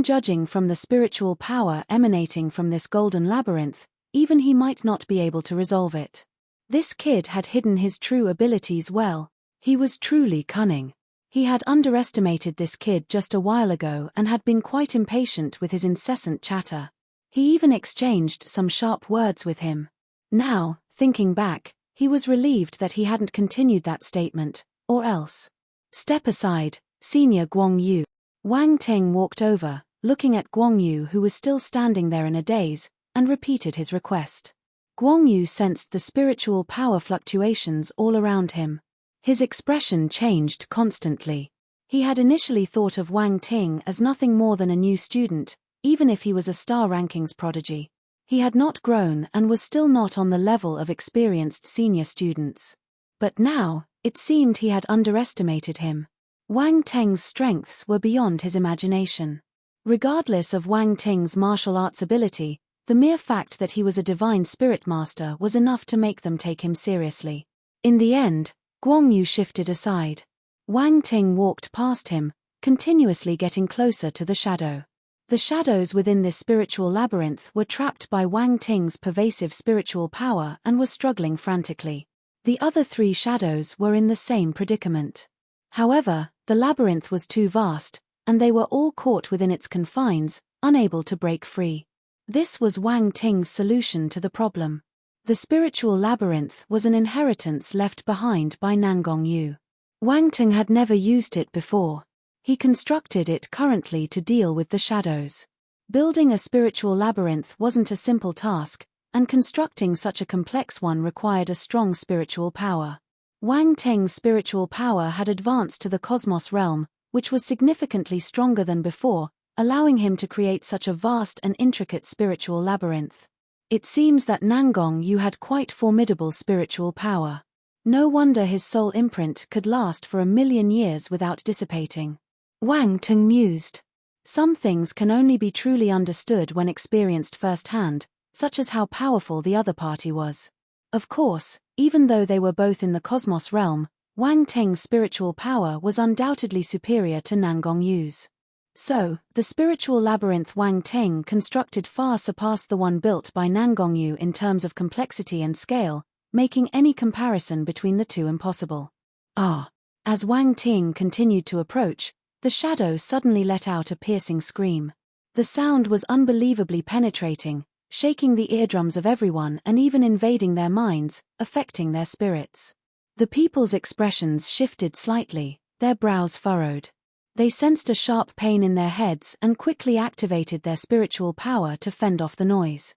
Judging from the spiritual power emanating from this golden labyrinth, even he might not be able to resolve it. This kid had hidden his true abilities well. He was truly cunning. He had underestimated this kid just a while ago and had been quite impatient with his incessant chatter. He even exchanged some sharp words with him. Now, thinking back, he was relieved that he hadn't continued that statement, or else. "Step aside, Senior Guang Yu." Wang Teng walked over, looking at Guang Yu who was still standing there in a daze, and repeated his request. Guang Yu sensed the spiritual power fluctuations all around him. His expression changed constantly. He had initially thought of Wang Teng as nothing more than a new student, even if he was a star rankings prodigy. He had not grown and was still not on the level of experienced senior students. But now, it seemed he had underestimated him. Wang Teng's strengths were beyond his imagination. Regardless of Wang Ting's martial arts ability, the mere fact that he was a divine spirit master was enough to make them take him seriously. In the end, Guang Yu shifted aside. Wang Ting walked past him, continuously getting closer to the shadow. The shadows within this spiritual labyrinth were trapped by Wang Ting's pervasive spiritual power and were struggling frantically. The other 3 shadows were in the same predicament. However, the labyrinth was too vast, and they were all caught within its confines, unable to break free. This was Wang Ting's solution to the problem. The spiritual labyrinth was an inheritance left behind by Nangong Yu. Wang Ting had never used it before. He constructed it currently to deal with the shadows. Building a spiritual labyrinth wasn't a simple task, and constructing such a complex one required a strong spiritual power. Wang Teng's spiritual power had advanced to the cosmos realm, which was significantly stronger than before, allowing him to create such a vast and intricate spiritual labyrinth. It seems that Nangong Yu had quite formidable spiritual power. No wonder his soul imprint could last for 1,000,000 years without dissipating. Wang Teng mused. Some things can only be truly understood when experienced firsthand, such as how powerful the other party was. Of course, even though they were both in the cosmos realm, Wang Teng's spiritual power was undoubtedly superior to Nangong Yu's. So, the spiritual labyrinth Wang Teng constructed far surpassed the one built by Nangong Yu in terms of complexity and scale, making any comparison between the two impossible. As Wang Teng continued to approach, the shadow suddenly let out a piercing scream. The sound was unbelievably penetrating, shaking the eardrums of everyone and even invading their minds, affecting their spirits. The people's expressions shifted slightly, their brows furrowed. They sensed a sharp pain in their heads and quickly activated their spiritual power to fend off the noise.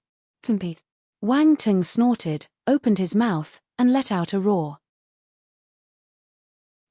Wang Teng snorted, opened his mouth, and let out a roar.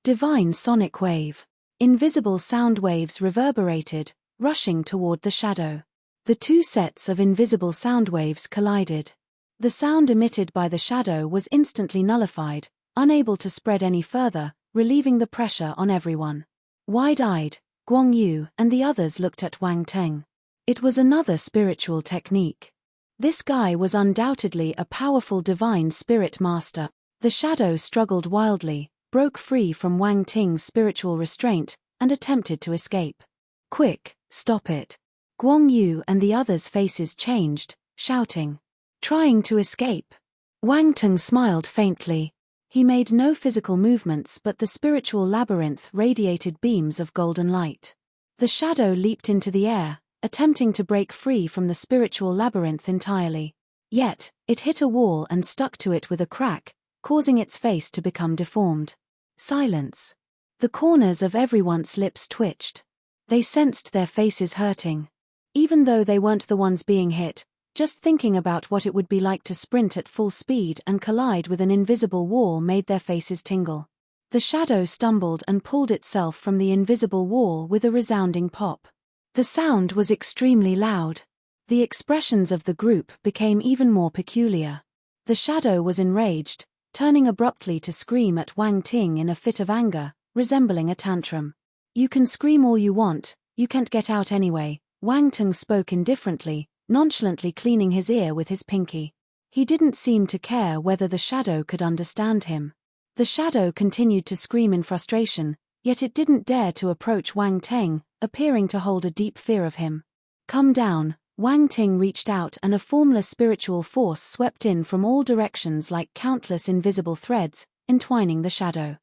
Divine sonic wave. Invisible sound waves reverberated, rushing toward the shadow. The 2 sets of invisible sound waves collided. The sound emitted by the shadow was instantly nullified, unable to spread any further, relieving the pressure on everyone. Wide-eyed, Guang Yu and the others looked at Wang Teng. It was another spiritual technique. This guy was undoubtedly a powerful divine spirit master. The shadow struggled wildly, broke free from Wang Teng's spiritual restraint, and attempted to escape. Quick, stop it. Guang Yu and the others' faces changed, shouting. Trying to escape. Wang Teng smiled faintly. He made no physical movements, but the spiritual labyrinth radiated beams of golden light. The shadow leaped into the air, attempting to break free from the spiritual labyrinth entirely. Yet, it hit a wall and stuck to it with a crack, causing its face to become deformed. Silence. The corners of everyone's lips twitched. They sensed their faces hurting. Even though they weren't the ones being hit, just thinking about what it would be like to sprint at full speed and collide with an invisible wall made their faces tingle. The shadow stumbled and pulled itself from the invisible wall with a resounding pop. The sound was extremely loud. The expressions of the group became even more peculiar. The shadow was enraged, turning abruptly to scream at Wang Ting in a fit of anger, resembling a tantrum. You can scream all you want, you can't get out anyway. Wang Ting spoke indifferently, nonchalantly cleaning his ear with his pinky. He didn't seem to care whether the shadow could understand him. The shadow continued to scream in frustration, yet it didn't dare to approach Wang Teng, appearing to hold a deep fear of him. Come down. Wang Ting reached out and a formless spiritual force swept in from all directions like countless invisible threads, entwining the shadow.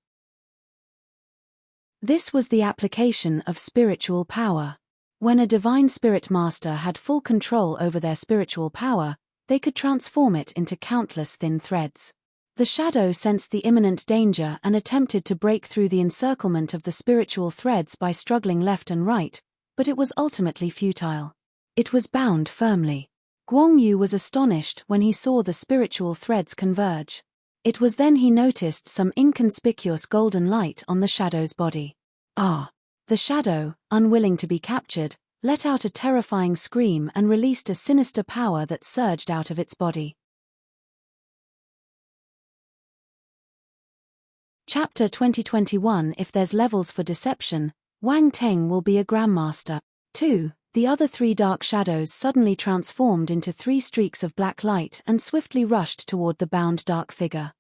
This was the application of spiritual power. When a divine spirit master had full control over their spiritual power, they could transform it into countless thin threads. The shadow sensed the imminent danger and attempted to break through the encirclement of the spiritual threads by struggling left and right, but it was ultimately futile. It was bound firmly. Guang Yu was astonished when he saw the spiritual threads converge. It was then he noticed some inconspicuous golden light on the shadow's body. The shadow, unwilling to be captured, let out a terrifying scream and released a sinister power that surged out of its body. Chapter 2021 If there's levels for deception, Wang Teng will be a grandmaster. 2. The other 3 dark shadows suddenly transformed into 3 streaks of black light and swiftly rushed toward the bound dark figure.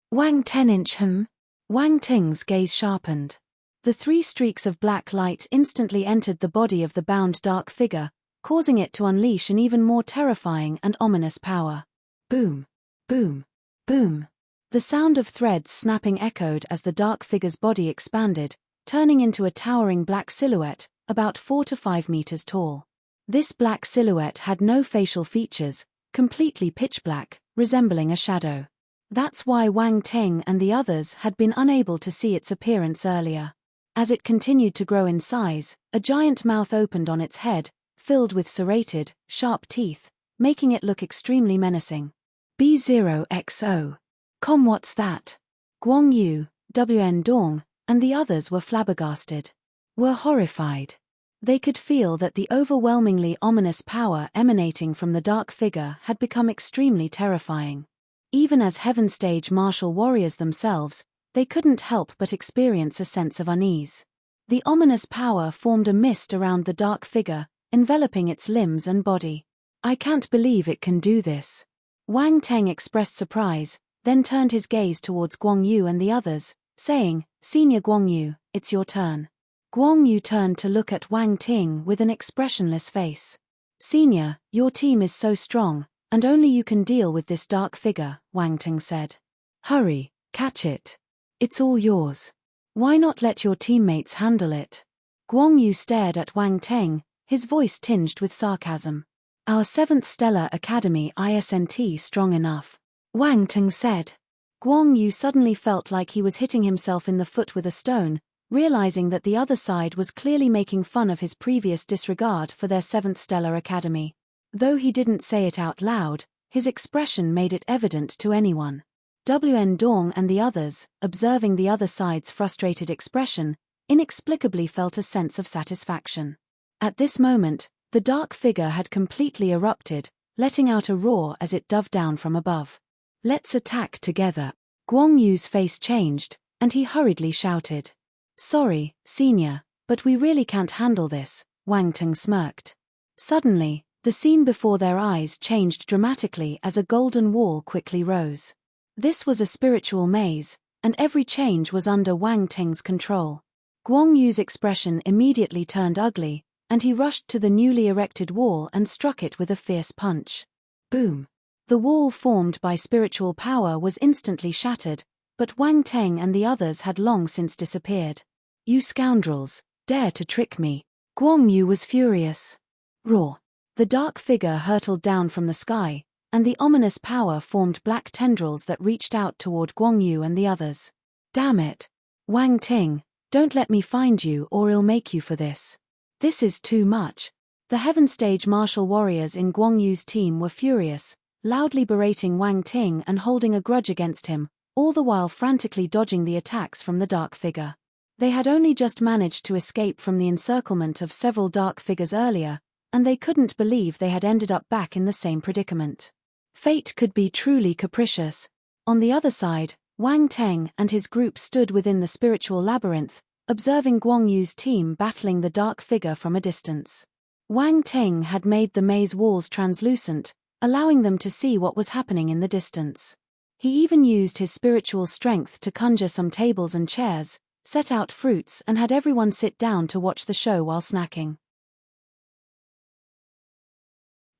Wang Ten. Wang Ting's gaze sharpened. The 3 streaks of black light instantly entered the body of the bound dark figure, causing it to unleash an even more terrifying and ominous power. Boom! Boom! Boom! The sound of threads snapping echoed as the dark figure's body expanded, turning into a towering black silhouette, about 4 to 5 meters tall. This black silhouette had no facial features, completely pitch black, resembling a shadow. That's why Wang Teng and the others had been unable to see its appearance earlier. As it continued to grow in size, a giant mouth opened on its head, filled with serrated, sharp teeth, making it look extremely menacing. B0XO. What's that? Guang Yu, Wn Dong, and the others were flabbergasted. Were horrified. They could feel that the overwhelmingly ominous power emanating from the dark figure had become extremely terrifying. Even as Heaven Stage martial warriors themselves, they couldn't help but experience a sense of unease. The ominous power formed a mist around the dark figure, enveloping its limbs and body. I can't believe it can do this. Wang Teng expressed surprise, then turned his gaze towards Guang Yu and the others, saying, Senior Guang Yu, it's your turn. Guang Yu turned to look at Wang Ting with an expressionless face. Senior, your team is so strong, and only you can deal with this dark figure, Wang Ting said. Hurry, catch it. It's all yours. Why not let your teammates handle it? Guang Yu stared at Wang Teng, his voice tinged with sarcasm. Our 7th Stellar Academy isn't strong enough, Wang Teng said. Guang Yu suddenly felt like he was hitting himself in the foot with a stone, realizing that the other side was clearly making fun of his previous disregard for their 7th Stellar Academy. Though he didn't say it out loud, his expression made it evident to anyone. Wn Dong and the others, observing the other side's frustrated expression, inexplicably felt a sense of satisfaction. At this moment, the dark figure had completely erupted, letting out a roar as it dove down from above. Let's attack together. Guang Yu's face changed, and he hurriedly shouted. Sorry, Senior, but we really can't handle this, Wang Teng smirked. Suddenly, the scene before their eyes changed dramatically as a golden wall quickly rose. This was a spiritual maze, and every change was under Wang Teng's control. Guang Yu's expression immediately turned ugly, and he rushed to the newly erected wall and struck it with a fierce punch. Boom! The wall formed by spiritual power was instantly shattered, but Wang Teng and the others had long since disappeared. You scoundrels, dare to trick me! Guang Yu was furious. Roar! The dark figure hurtled down from the sky, and the ominous power formed black tendrils that reached out toward Guang Yu and the others. Damn it! Wang Ting, don't let me find you or I'll make you for this. This is too much. The Heaven Stage martial warriors in Guang Yu's team were furious, loudly berating Wang Ting and holding a grudge against him, all the while frantically dodging the attacks from the dark figure. They had only just managed to escape from the encirclement of several dark figures earlier, and they couldn't believe they had ended up back in the same predicament. Fate could be truly capricious. On the other side, Wang Teng and his group stood within the spiritual labyrinth, observing Guang Yu's team battling the dark figure from a distance. Wang Teng had made the maze walls translucent, allowing them to see what was happening in the distance. He even used his spiritual strength to conjure some tables and chairs, set out fruits and had everyone sit down to watch the show while snacking.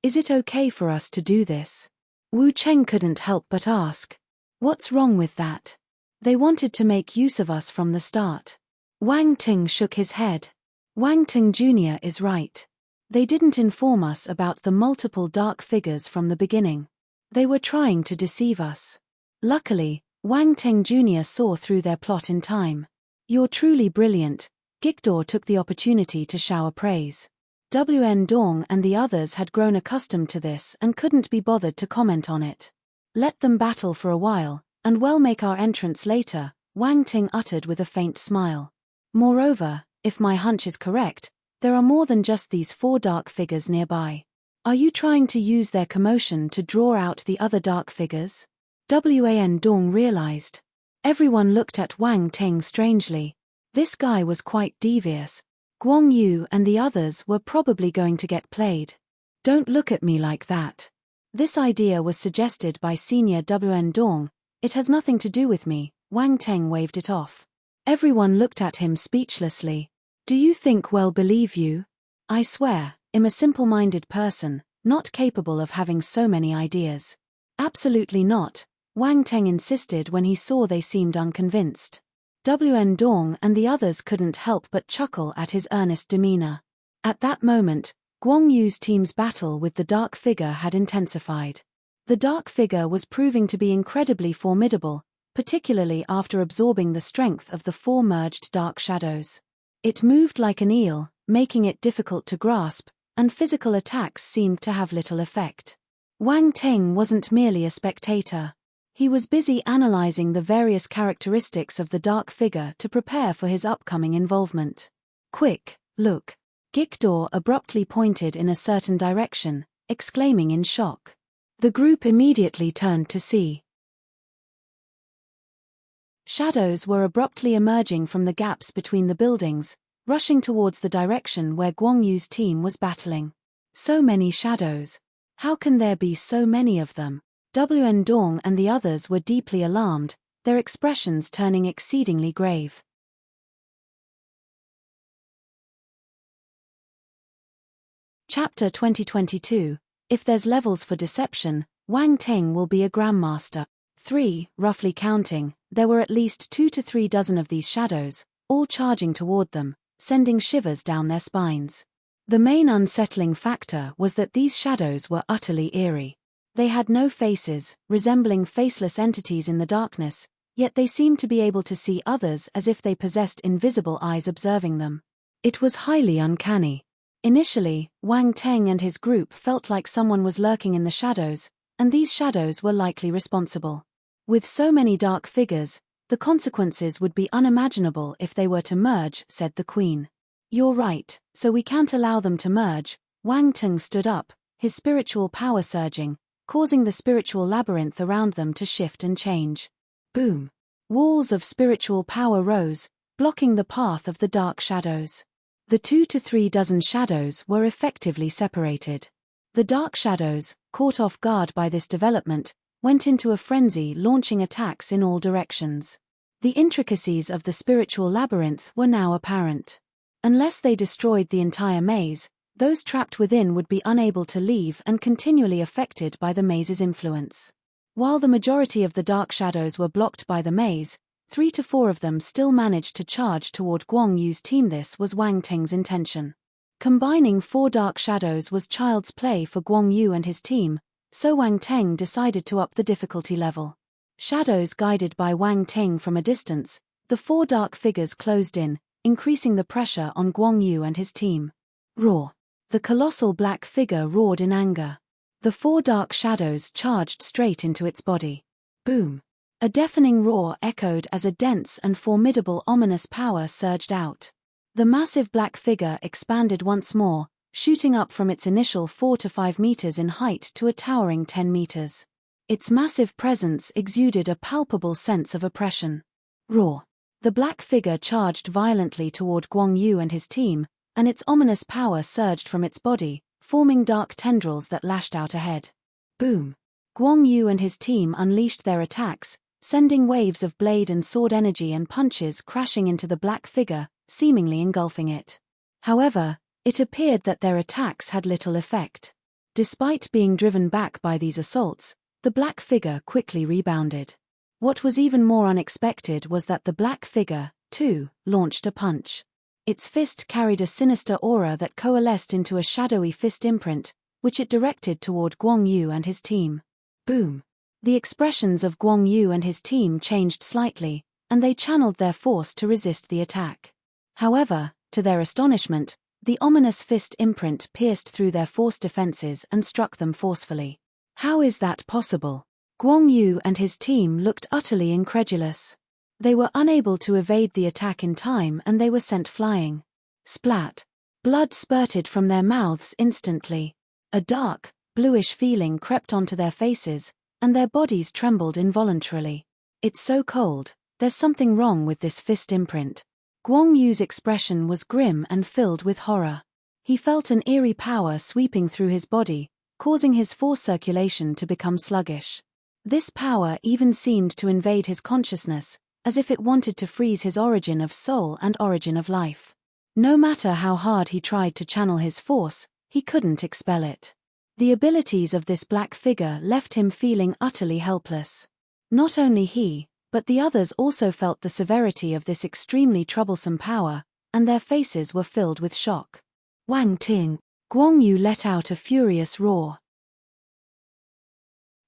Is it okay for us to do this? Wu Cheng couldn't help but ask. What's wrong with that? They wanted to make use of us from the start. Wang Ting shook his head. Wang Ting Jr. is right. They didn't inform us about the multiple dark figures from the beginning. They were trying to deceive us. Luckily, Wang Ting Jr. saw through their plot in time. You're truly brilliant, Gikdor took the opportunity to shower praise. Wn Dong and the others had grown accustomed to this and couldn't be bothered to comment on it. Let them battle for a while, and we'll make our entrance later, Wang Ting uttered with a faint smile. Moreover, if my hunch is correct, there are more than just these 4 dark figures nearby. Are you trying to use their commotion to draw out the other dark figures? Wan Dong realized. Everyone looked at Wang Ting strangely. This guy was quite devious. Guang Yu and the others were probably going to get played. Don't look at me like that. This idea was suggested by Senior Wn Dong. It has nothing to do with me. Wang Ting waved it off. Everyone looked at him speechlessly. Do you think we'll believe you? I swear, I'm a simple-minded person, not capable of having so many ideas. Absolutely not, Wang Ting insisted when he saw they seemed unconvinced. Wn Dong and the others couldn't help but chuckle at his earnest demeanor. At that moment, Guang Yu's team's battle with the dark figure had intensified. The dark figure was proving to be incredibly formidable, particularly after absorbing the strength of the four merged dark shadows. It moved like an eel, making it difficult to grasp, and physical attacks seemed to have little effect. Wang Ting wasn't merely a spectator. He was busy analyzing the various characteristics of the dark figure to prepare for his upcoming involvement. Quick, look. Gikdor abruptly pointed in a certain direction, exclaiming in shock. The group immediately turned to see. Shadows were abruptly emerging from the gaps between the buildings, rushing towards the direction where Guang Yu's team was battling. So many shadows. How can there be so many of them? Wn Dong and the others were deeply alarmed, their expressions turning exceedingly grave. Chapter 2022. If there's levels for deception, Wang Ting will be a grandmaster. 3. Roughly counting, there were at least 2 to 3 dozen of these shadows, all charging toward them, sending shivers down their spines. The main unsettling factor was that these shadows were utterly eerie. They had no faces, resembling faceless entities in the darkness, yet they seemed to be able to see others as if they possessed invisible eyes observing them. It was highly uncanny. Initially, Wang Ting and his group felt like someone was lurking in the shadows, and these shadows were likely responsible. With so many dark figures, the consequences would be unimaginable if they were to merge, said the Queen. You're right, so we can't allow them to merge. Wang Ting stood up, his spiritual power surging, causing the spiritual labyrinth around them to shift and change. Boom! Walls of spiritual power rose, blocking the path of the dark shadows. The 2 to 3 dozen shadows were effectively separated. The dark shadows, caught off guard by this development, went into a frenzy, launching attacks in all directions. The intricacies of the spiritual labyrinth were now apparent. Unless they destroyed the entire maze, those trapped within would be unable to leave and continually affected by the maze's influence. While the majority of the dark shadows were blocked by the maze, 3 to 4 of them still managed to charge toward Guang Yu's team. This was Wang Ting's intention. Combining 4 dark shadows was child's play for Guang Yu and his team, so Wang Ting decided to up the difficulty level. Shadows guided by Wang Ting from a distance, the 4 dark figures closed in, increasing the pressure on Guang Yu and his team. Roar! The colossal black figure roared in anger. The 4 dark shadows charged straight into its body. Boom! A deafening roar echoed as a dense and formidable ominous power surged out. The massive black figure expanded once more, shooting up from its initial 4 to 5 meters in height to a towering 10 meters. Its massive presence exuded a palpable sense of oppression. Roar! The black figure charged violently toward Guang Yu and his team, and its ominous power surged from its body, forming dark tendrils that lashed out ahead. Boom! Guang Yu and his team unleashed their attacks, sending waves of blade and sword energy and punches crashing into the black figure, seemingly engulfing it. However, it appeared that their attacks had little effect. Despite being driven back by these assaults, the black figure quickly rebounded. What was even more unexpected was that the black figure, too, launched a punch. Its fist carried a sinister aura that coalesced into a shadowy fist imprint, which it directed toward Guang Yu and his team. Boom! The expressions of Guang Yu and his team changed slightly, and they channeled their force to resist the attack. However, to their astonishment, the ominous fist imprint pierced through their force defenses and struck them forcefully. How is that possible? Guang Yu and his team looked utterly incredulous. They were unable to evade the attack in time and they were sent flying. Splat! Blood spurted from their mouths instantly. A dark, bluish feeling crept onto their faces, and their bodies trembled involuntarily. It's so cold, There's something wrong with this fist imprint. Guang Yu's expression was grim and filled with horror. He felt an eerie power sweeping through his body, causing his force circulation to become sluggish. This power even seemed to invade his consciousness, as if it wanted to freeze his origin of soul and origin of life. No matter how hard he tried to channel his force, he couldn't expel it. The abilities of this black figure left him feeling utterly helpless. Not only he, but the others also felt the severity of this extremely troublesome power, and their faces were filled with shock. Wang Ting! Guang Yu let out a furious roar.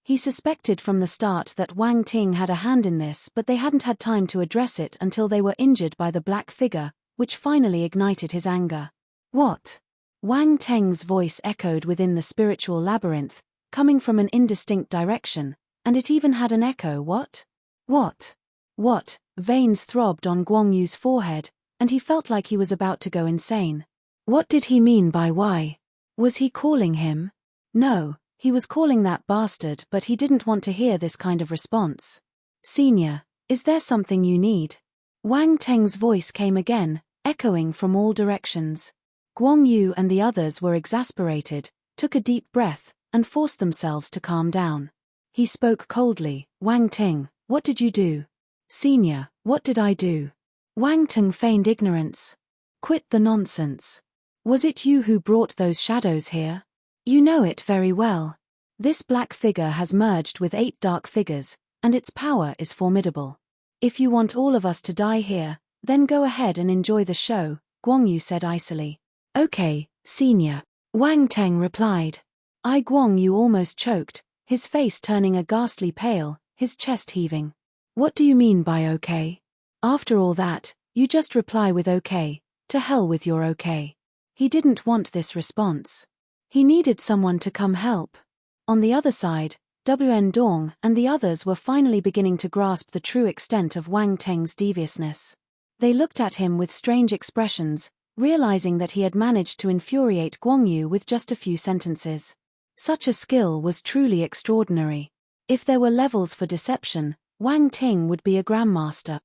He suspected from the start that Wang Ting had a hand in this, but they hadn't had time to address it until they were injured by the black figure, which finally ignited his anger. What? Wang Teng's voice echoed within the spiritual labyrinth, coming from an indistinct direction, and it even had an echo. What? What? What? Veins throbbed on Guang Yu's forehead, and he felt like he was about to go insane. What did he mean by why? Was he calling him? No, he was calling that bastard, but he didn't want to hear this kind of response. Senior, is there something you need? Wang Teng's voice came again, echoing from all directions. Guang Yu and the others were exasperated, took a deep breath, and forced themselves to calm down. He spoke coldly. Wang Ting, what did you do? Senior, what did I do? Wang Ting feigned ignorance. Quit the nonsense. Was it you who brought those shadows here? You know it very well. This black figure has merged with 8 dark figures, and its power is formidable. If you want all of us to die here, then go ahead and enjoy the show, Guang Yu said icily. Okay, Senior. Wang Teng replied. Guang Yu almost choked, his face turning a ghastly pale, his chest heaving. What do you mean by okay? After all that, you just reply with okay, to hell with your okay. He didn't want this response. He needed someone to come help. On the other side, Wn Dong and the others were finally beginning to grasp the true extent of Wang Teng's deviousness. They looked at him with strange expressions, realizing that he had managed to infuriate Guang Yu with just a few sentences. Such a skill was truly extraordinary. If there were levels for deception, Wang Ting would be a grandmaster.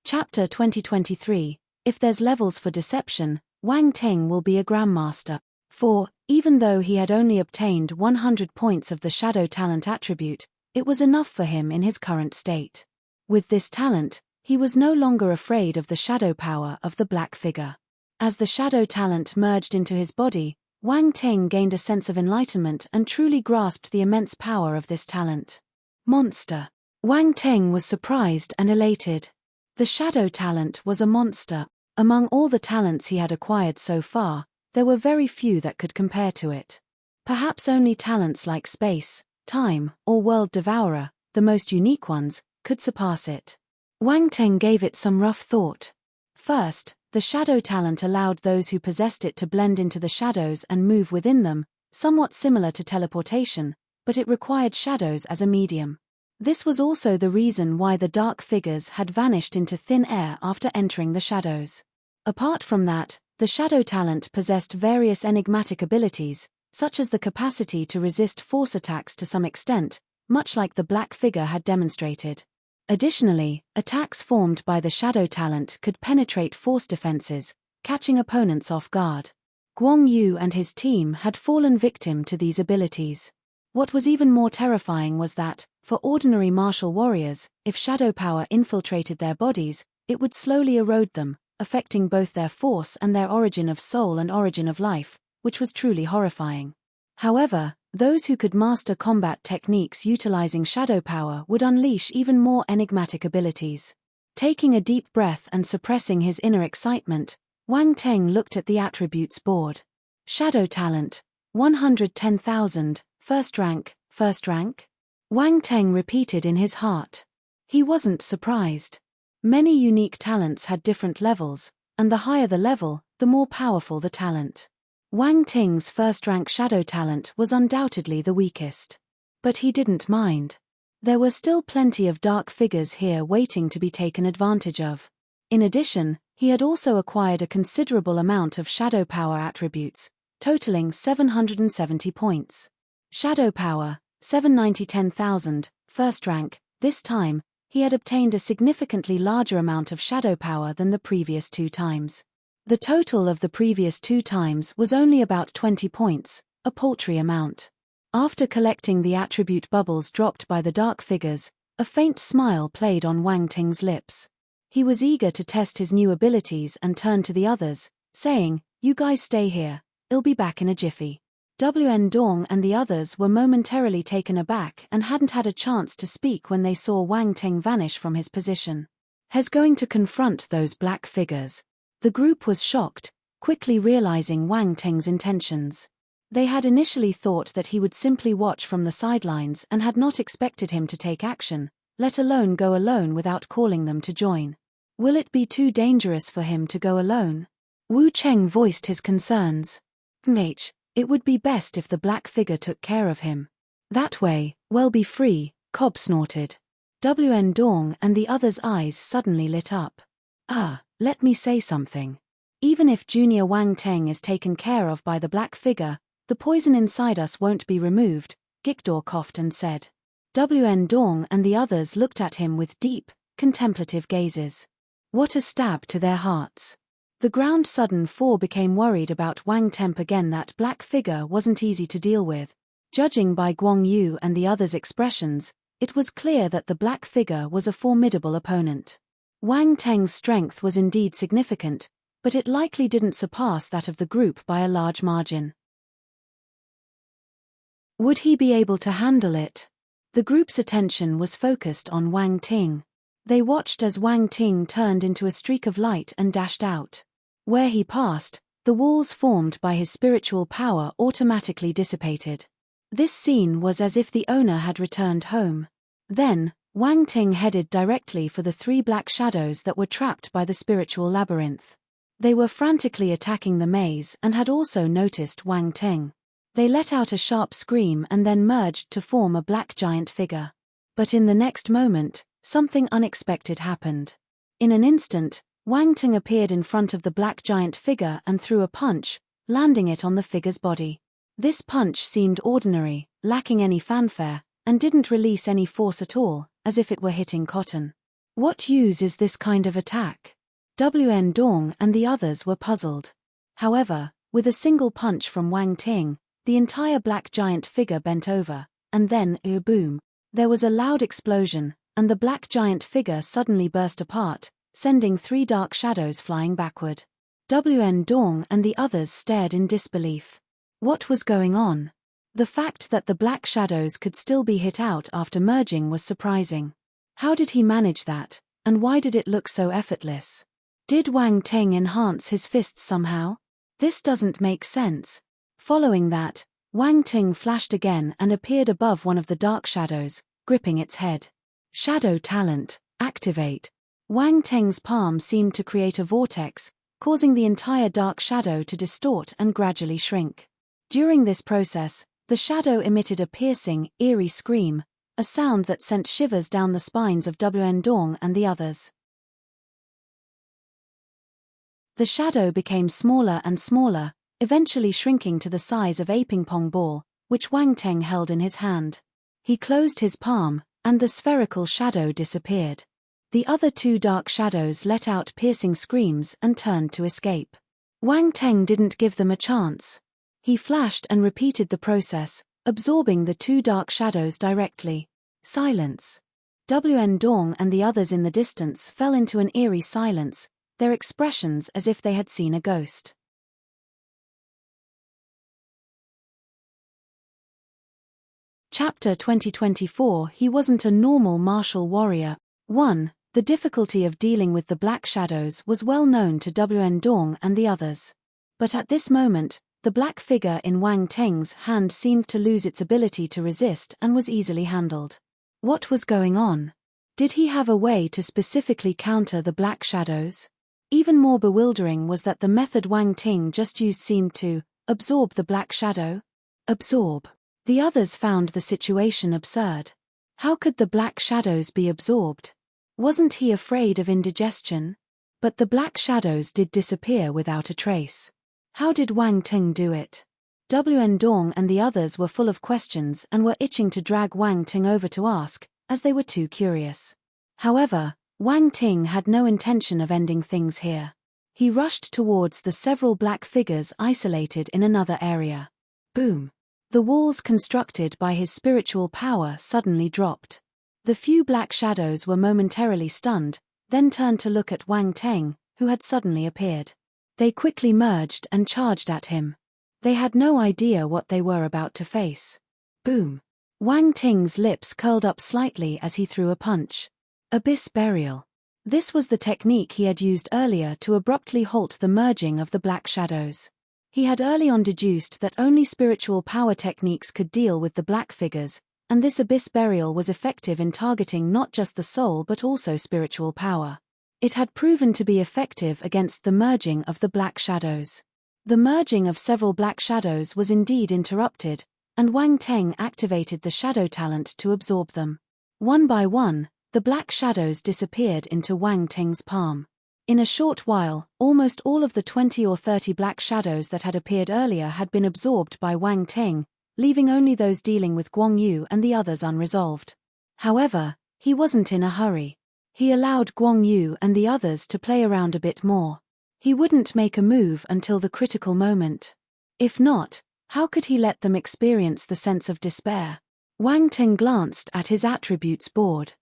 Chapter 2023. If there's levels for deception, Wang Ting will be a grandmaster. For, even though he had only obtained 100 points of the shadow talent attribute, it was enough for him in his current state. With this talent, he was no longer afraid of the shadow power of the black figure. As the shadow talent merged into his body, Wang Ting gained a sense of enlightenment and truly grasped the immense power of this talent. Monster. Wang Ting was surprised and elated. The shadow talent was a monster. Among all the talents he had acquired so far, there were very few that could compare to it. Perhaps only talents like space, time, or world devourer, the most unique ones, could surpass it. Wang Teng gave it some rough thought. First, the shadow talent allowed those who possessed it to blend into the shadows and move within them, somewhat similar to teleportation, but it required shadows as a medium. This was also the reason why the dark figures had vanished into thin air after entering the shadows. Apart from that, the shadow talent possessed various enigmatic abilities, such as the capacity to resist force attacks to some extent, much like the black figure had demonstrated. Additionally, attacks formed by the shadow talent could penetrate force defenses, catching opponents off guard. Guang Yu and his team had fallen victim to these abilities. What was even more terrifying was that, for ordinary martial warriors, if shadow power infiltrated their bodies, it would slowly erode them, affecting both their force and their origin of soul and origin of life, which was truly horrifying. However, those who could master combat techniques utilizing shadow power would unleash even more enigmatic abilities. Taking a deep breath and suppressing his inner excitement, Wang Teng looked at the attributes board. Shadow talent, 110,000, first rank, first rank? Wang Teng repeated in his heart. He wasn't surprised. Many unique talents had different levels, and the higher the level, the more powerful the talent. Wang Ting's first-rank shadow talent was undoubtedly the weakest. But he didn't mind. There were still plenty of dark figures here waiting to be taken advantage of. In addition, he had also acquired a considerable amount of shadow power attributes, totaling 770 points. Shadow power, 790-10,000, first rank. This time, he had obtained a significantly larger amount of shadow power than the previous 2 times. The total of the previous 2 times was only about 20 points, a paltry amount. After collecting the attribute bubbles dropped by the dark figures, a faint smile played on Wang Ting's lips. He was eager to test his new abilities and turned to the others, saying, "You guys stay here, I'll be back in a jiffy." Wen Dong and the others were momentarily taken aback and hadn't had a chance to speak when they saw Wang Ting vanish from his position. He's going to confront those black figures. The group was shocked, quickly realizing Wang Ting's intentions. They had initially thought that he would simply watch from the sidelines and had not expected him to take action, let alone go alone without calling them to join. Will it be too dangerous for him to go alone? Wu Cheng voiced his concerns. It would be best if the black figure took care of him. That way, we'll be free, Cobb snorted. Wen Dong and the others' eyes suddenly lit up. Let me say something. Even if Junior Wang Teng is taken care of by the black figure, the poison inside us won't be removed, Gikdor coughed and said. Wen Dong and the others looked at him with deep, contemplative gazes. What a stab to their hearts. The ground sudden 4 became worried about Wang Temp again. That black figure wasn't easy to deal with. Judging by Guang Yu and the others' expressions, it was clear that the black figure was a formidable opponent. Wang Teng's strength was indeed significant, but it likely didn't surpass that of the group by a large margin. Would he be able to handle it? The group's attention was focused on Wang Ting. They watched as Wang Ting turned into a streak of light and dashed out. Where he passed, the walls formed by his spiritual power automatically dissipated. This scene was as if the owner had returned home. Then, Wang Ting headed directly for the 3 black shadows that were trapped by the spiritual labyrinth. They were frantically attacking the maze and had also noticed Wang Ting. They let out a sharp scream and then merged to form a black giant figure. But in the next moment, something unexpected happened. In an instant, Wang Ting appeared in front of the black giant figure and threw a punch, landing it on the figure's body. This punch seemed ordinary, lacking any fanfare, and didn't release any force at all, as if it were hitting cotton. What use is this kind of attack? Wen Dong and the others were puzzled. However, with a single punch from Wang Ting, the entire black giant figure bent over, and then, boom. There was a loud explosion, and the black giant figure suddenly burst apart, sending 3 dark shadows flying backward. Wen Dong and the others stared in disbelief. What was going on? The fact that the black shadows could still be hit out after merging was surprising. How did he manage that, and why did it look so effortless? Did Wang Teng enhance his fists somehow? This doesn't make sense. Following that, Wang Ting flashed again and appeared above one of the dark shadows, gripping its head. Shadow talent, activate. Wang Teng's palm seemed to create a vortex, causing the entire dark shadow to distort and gradually shrink. During this process, the shadow emitted a piercing, eerie scream, a sound that sent shivers down the spines of Wen Dong and the others. The shadow became smaller and smaller, eventually shrinking to the size of a ping-pong ball, which Wang Teng held in his hand. He closed his palm, and the spherical shadow disappeared. The other 2 dark shadows let out piercing screams and turned to escape. Wang Teng didn't give them a chance. He flashed and repeated the process, absorbing the 2 dark shadows directly. Silence. Wen Dong and the others in the distance fell into an eerie silence, their expressions as if they had seen a ghost. Chapter 2024. He wasn't a normal martial warrior. 1. The difficulty of dealing with the black shadows was well known to Wen Dong and the others. But at this moment, the black figure in Wang Teng's hand seemed to lose its ability to resist and was easily handled. What was going on? Did he have a way to specifically counter the black shadows? Even more bewildering was that the method Wang Ting just used seemed to absorb the black shadow. Absorb. The others found the situation absurd. How could the black shadows be absorbed? Wasn't he afraid of indigestion? But the black shadows did disappear without a trace. How did Wang Ting do it? Wen Dong and the others were full of questions and were itching to drag Wang Ting over to ask, as they were too curious. However, Wang Ting had no intention of ending things here. He rushed towards the several black figures isolated in another area. Boom! The walls constructed by his spiritual power suddenly dropped. The few black shadows were momentarily stunned, then turned to look at Wang Ting, who had suddenly appeared. They quickly merged and charged at him. They had no idea what they were about to face. Boom! Wang Ting's lips curled up slightly as he threw a punch. Abyss Burial. This was the technique he had used earlier to abruptly halt the merging of the black shadows. He had early on deduced that only spiritual power techniques could deal with the black figures, and this Abyss Burial was effective in targeting not just the soul but also spiritual power. It had proven to be effective against the merging of the black shadows. The merging of several black shadows was indeed interrupted, and Wang Ting activated the shadow talent to absorb them. One by one, the black shadows disappeared into Wang Ting's palm. In a short while, almost all of the 20 or 30 black shadows that had appeared earlier had been absorbed by Wang Ting, leaving only those dealing with Guang Yu and the others unresolved. However, he wasn't in a hurry. He allowed Guang Yu and the others to play around a bit more. He wouldn't make a move until the critical moment. If not, how could he let them experience the sense of despair? Wang Ting glanced at his attributes board.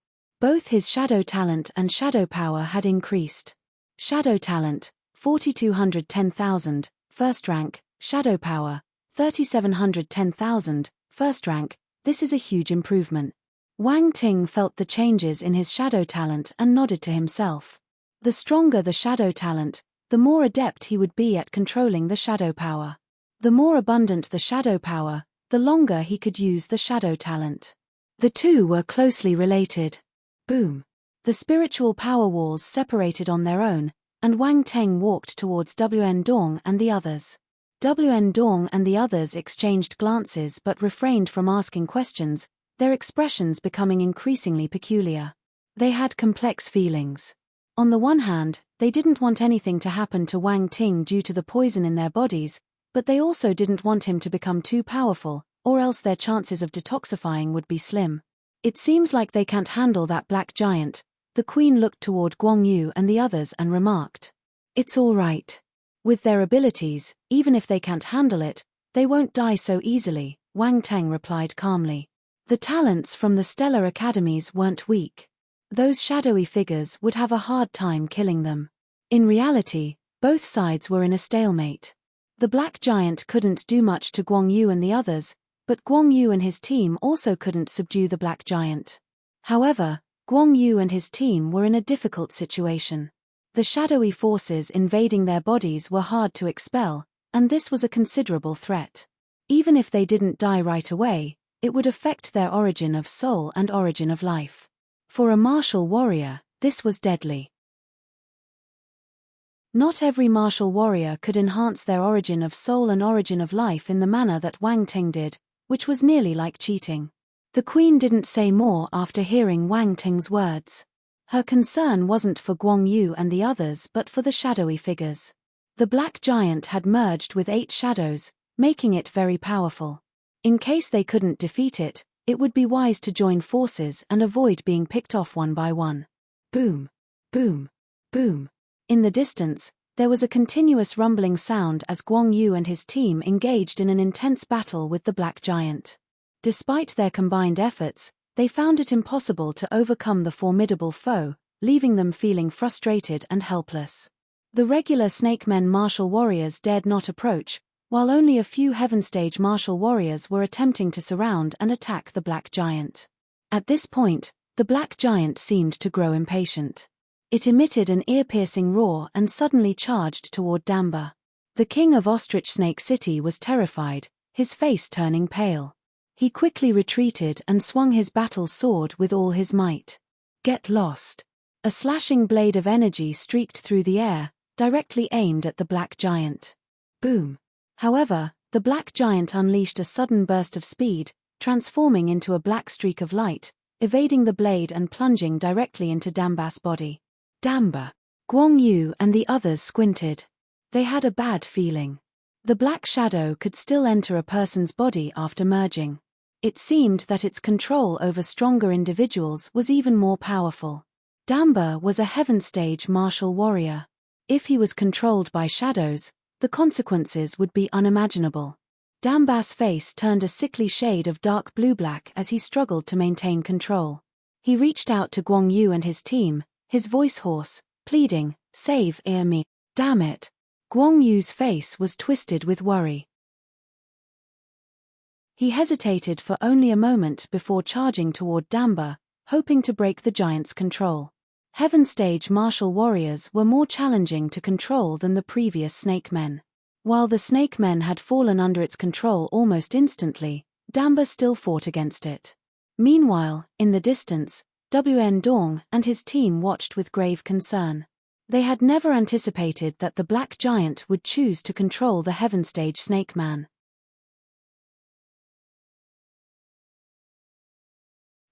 Both his shadow talent and shadow power had increased. Shadow talent, 4210,000, first rank, shadow power, 3710,000, first rank. This is a huge improvement. Wang Ting felt the changes in his shadow talent and nodded to himself. The stronger the shadow talent, the more adept he would be at controlling the shadow power. The more abundant the shadow power, the longer he could use the shadow talent. The two were closely related. Boom! The spiritual power walls separated on their own, and Wang Ting walked towards Wen Dong and the others. Wen Dong and the others exchanged glances but refrained from asking questions, their expressions becoming increasingly peculiar. They had complex feelings. On the one hand, they didn't want anything to happen to Wang Ting due to the poison in their bodies, but they also didn't want him to become too powerful, or else their chances of detoxifying would be slim. It seems like they can't handle that black giant. The queen looked toward Guang Yu and the others and remarked. It's all right. With their abilities, even if they can't handle it, they won't die so easily, Wang Ting replied calmly. The talents from the stellar academies weren't weak. Those shadowy figures would have a hard time killing them. In reality, both sides were in a stalemate. The black giant couldn't do much to Guang Yu and the others, but Guang Yu and his team also couldn't subdue the black giant. However, Guang Yu and his team were in a difficult situation. The shadowy forces invading their bodies were hard to expel, and this was a considerable threat. Even if they didn't die right away, it would affect their origin of soul and origin of life. For a martial warrior, this was deadly. Not every martial warrior could enhance their origin of soul and origin of life in the manner that Wang Ting did, which was nearly like cheating. The queen didn't say more after hearing Wang Ting's words. Her concern wasn't for Guang Yu and the others but for the shadowy figures. The black giant had merged with 8 shadows, making it very powerful. In case they couldn't defeat it, it would be wise to join forces and avoid being picked off one by one. Boom! Boom! Boom! In the distance, there was a continuous rumbling sound as Guang Yu and his team engaged in an intense battle with the black giant. Despite their combined efforts, they found it impossible to overcome the formidable foe, leaving them feeling frustrated and helpless. The regular Snake Men martial warriors dared not approach, while only a few Heaven Stage martial warriors were attempting to surround and attack the black giant. At this point, the black giant seemed to grow impatient. It emitted an ear-piercing roar and suddenly charged toward Damba. The king of Ostrich Snake City was terrified, his face turning pale. He quickly retreated and swung his battle sword with all his might. Get lost! A slashing blade of energy streaked through the air, directly aimed at the black giant. Boom! However, the black giant unleashed a sudden burst of speed, transforming into a black streak of light, evading the blade and plunging directly into Damba's body. Damba! Guang Yu and the others squinted. They had a bad feeling. The black shadow could still enter a person's body after merging. It seemed that its control over stronger individuals was even more powerful. Damba was a heaven stage martial warrior. If he was controlled by shadows, the consequences would be unimaginable. Damba's face turned a sickly shade of dark blue-black as he struggled to maintain control. He reached out to Guang Yu and his team, his voice hoarse, pleading, "Save me. Damn it." Guang Yu's face was twisted with worry. He hesitated for only a moment before charging toward Damba, hoping to break the giant's control. Heaven stage martial warriors were more challenging to control than the previous snake men. While the snake men had fallen under its control almost instantly, Damba still fought against it. Meanwhile, in the distance, Wn Dong and his team watched with grave concern. They had never anticipated that the black giant would choose to control the heaven stage snake man.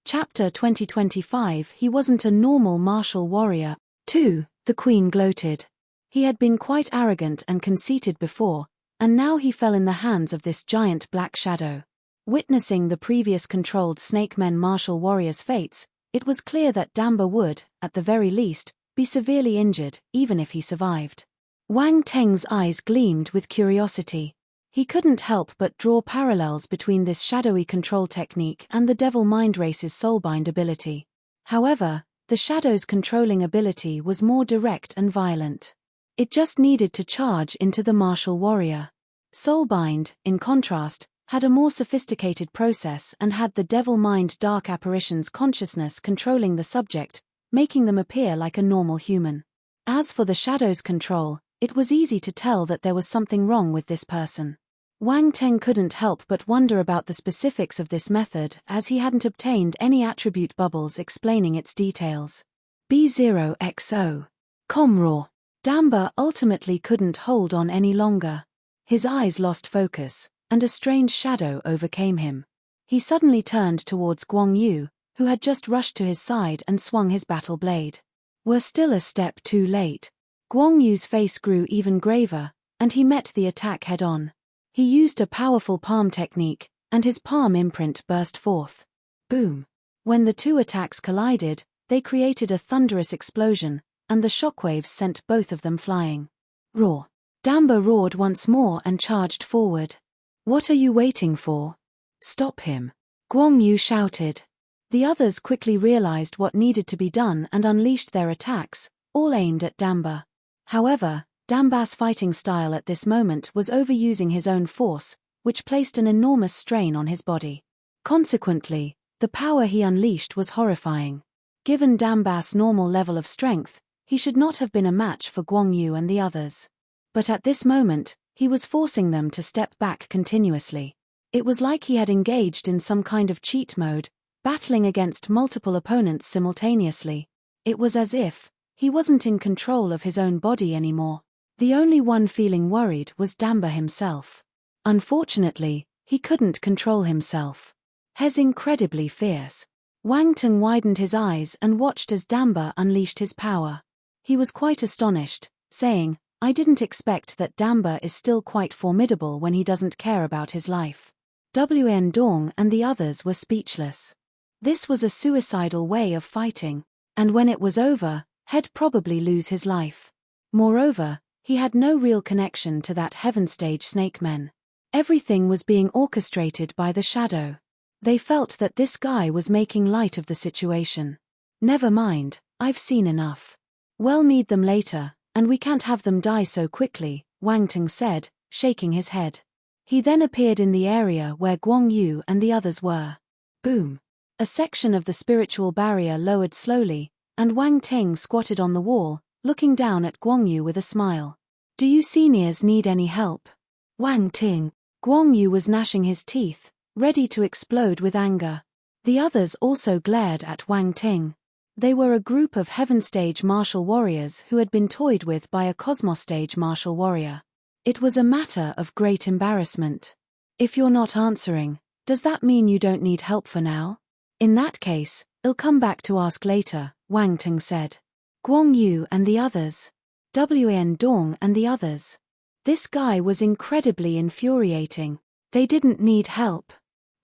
Chapter 2025 He wasn't a normal martial warrior. 2. The queen gloated. He had been quite arrogant and conceited before, and now he fell in the hands of this giant black shadow. Witnessing the previous controlled snake men martial warriors' fates, it was clear that Damba would, at the very least, be severely injured, even if he survived. Wang Teng's eyes gleamed with curiosity. He couldn't help but draw parallels between this shadowy control technique and the Devil Mind Race's soulbind ability. However, the shadow's controlling ability was more direct and violent. It just needed to charge into the martial warrior. Soulbind, in contrast, had a more sophisticated process and had the Devil Mind Dark Apparition's consciousness controlling the subject, making them appear like a normal human. As for the shadow's control, it was easy to tell that there was something wrong with this person. Wang Teng couldn't help but wonder about the specifics of this method as he hadn't obtained any attribute bubbles explaining its details. B0XO. Comraw. Damba ultimately couldn't hold on any longer. His eyes lost focus, and a strange shadow overcame him. He suddenly turned towards Guang Yu, who had just rushed to his side and swung his battle blade. We're still a step too late. Guang Yu's face grew even graver, and he met the attack head-on. He used a powerful palm technique, and his palm imprint burst forth. Boom! When the two attacks collided, they created a thunderous explosion, and the shockwaves sent both of them flying. Roar! Damba roared once more and charged forward. What are you waiting for? Stop him! Guang Yu shouted. The others quickly realized what needed to be done and unleashed their attacks, all aimed at Damba. However, Damba's fighting style at this moment was overusing his own force, which placed an enormous strain on his body. Consequently, the power he unleashed was horrifying. Given Damba's normal level of strength, he should not have been a match for Guang Yu and the others. But at this moment, he was forcing them to step back continuously. It was like he had engaged in some kind of cheat mode, battling against multiple opponents simultaneously. It was as if he wasn't in control of his own body anymore. The only one feeling worried was Damba himself. Unfortunately, he couldn't control himself. He's incredibly fierce. Wang Teng widened his eyes and watched as Damba unleashed his power. He was quite astonished, saying, "I didn't expect that Damba is still quite formidable when he doesn't care about his life." Wn Dong and the others were speechless. This was a suicidal way of fighting, and when it was over, he'd probably lose his life. Moreover, he had no real connection to that heaven stage snake men. Everything was being orchestrated by the shadow. They felt that this guy was making light of the situation. Never mind, I've seen enough. We'll need them later, and we can't have them die so quickly, Wang Teng said, shaking his head. He then appeared in the area where Guang Yu and the others were. Boom! A section of the spiritual barrier lowered slowly, and Wang Teng squatted on the wall, looking down at Guang Yu with a smile. Do you seniors need any help? Wang Teng. Guang Yu was gnashing his teeth, ready to explode with anger. The others also glared at Wang Teng. They were a group of heaven stage martial warriors who had been toyed with by a cosmos stage martial warrior. It was a matter of great embarrassment. If you're not answering, does that mean you don't need help for now? In that case, I'll come back to ask later, Wang Teng said. Guang Yu and the others. Wn Dong and the others. This guy was incredibly infuriating. They didn't need help.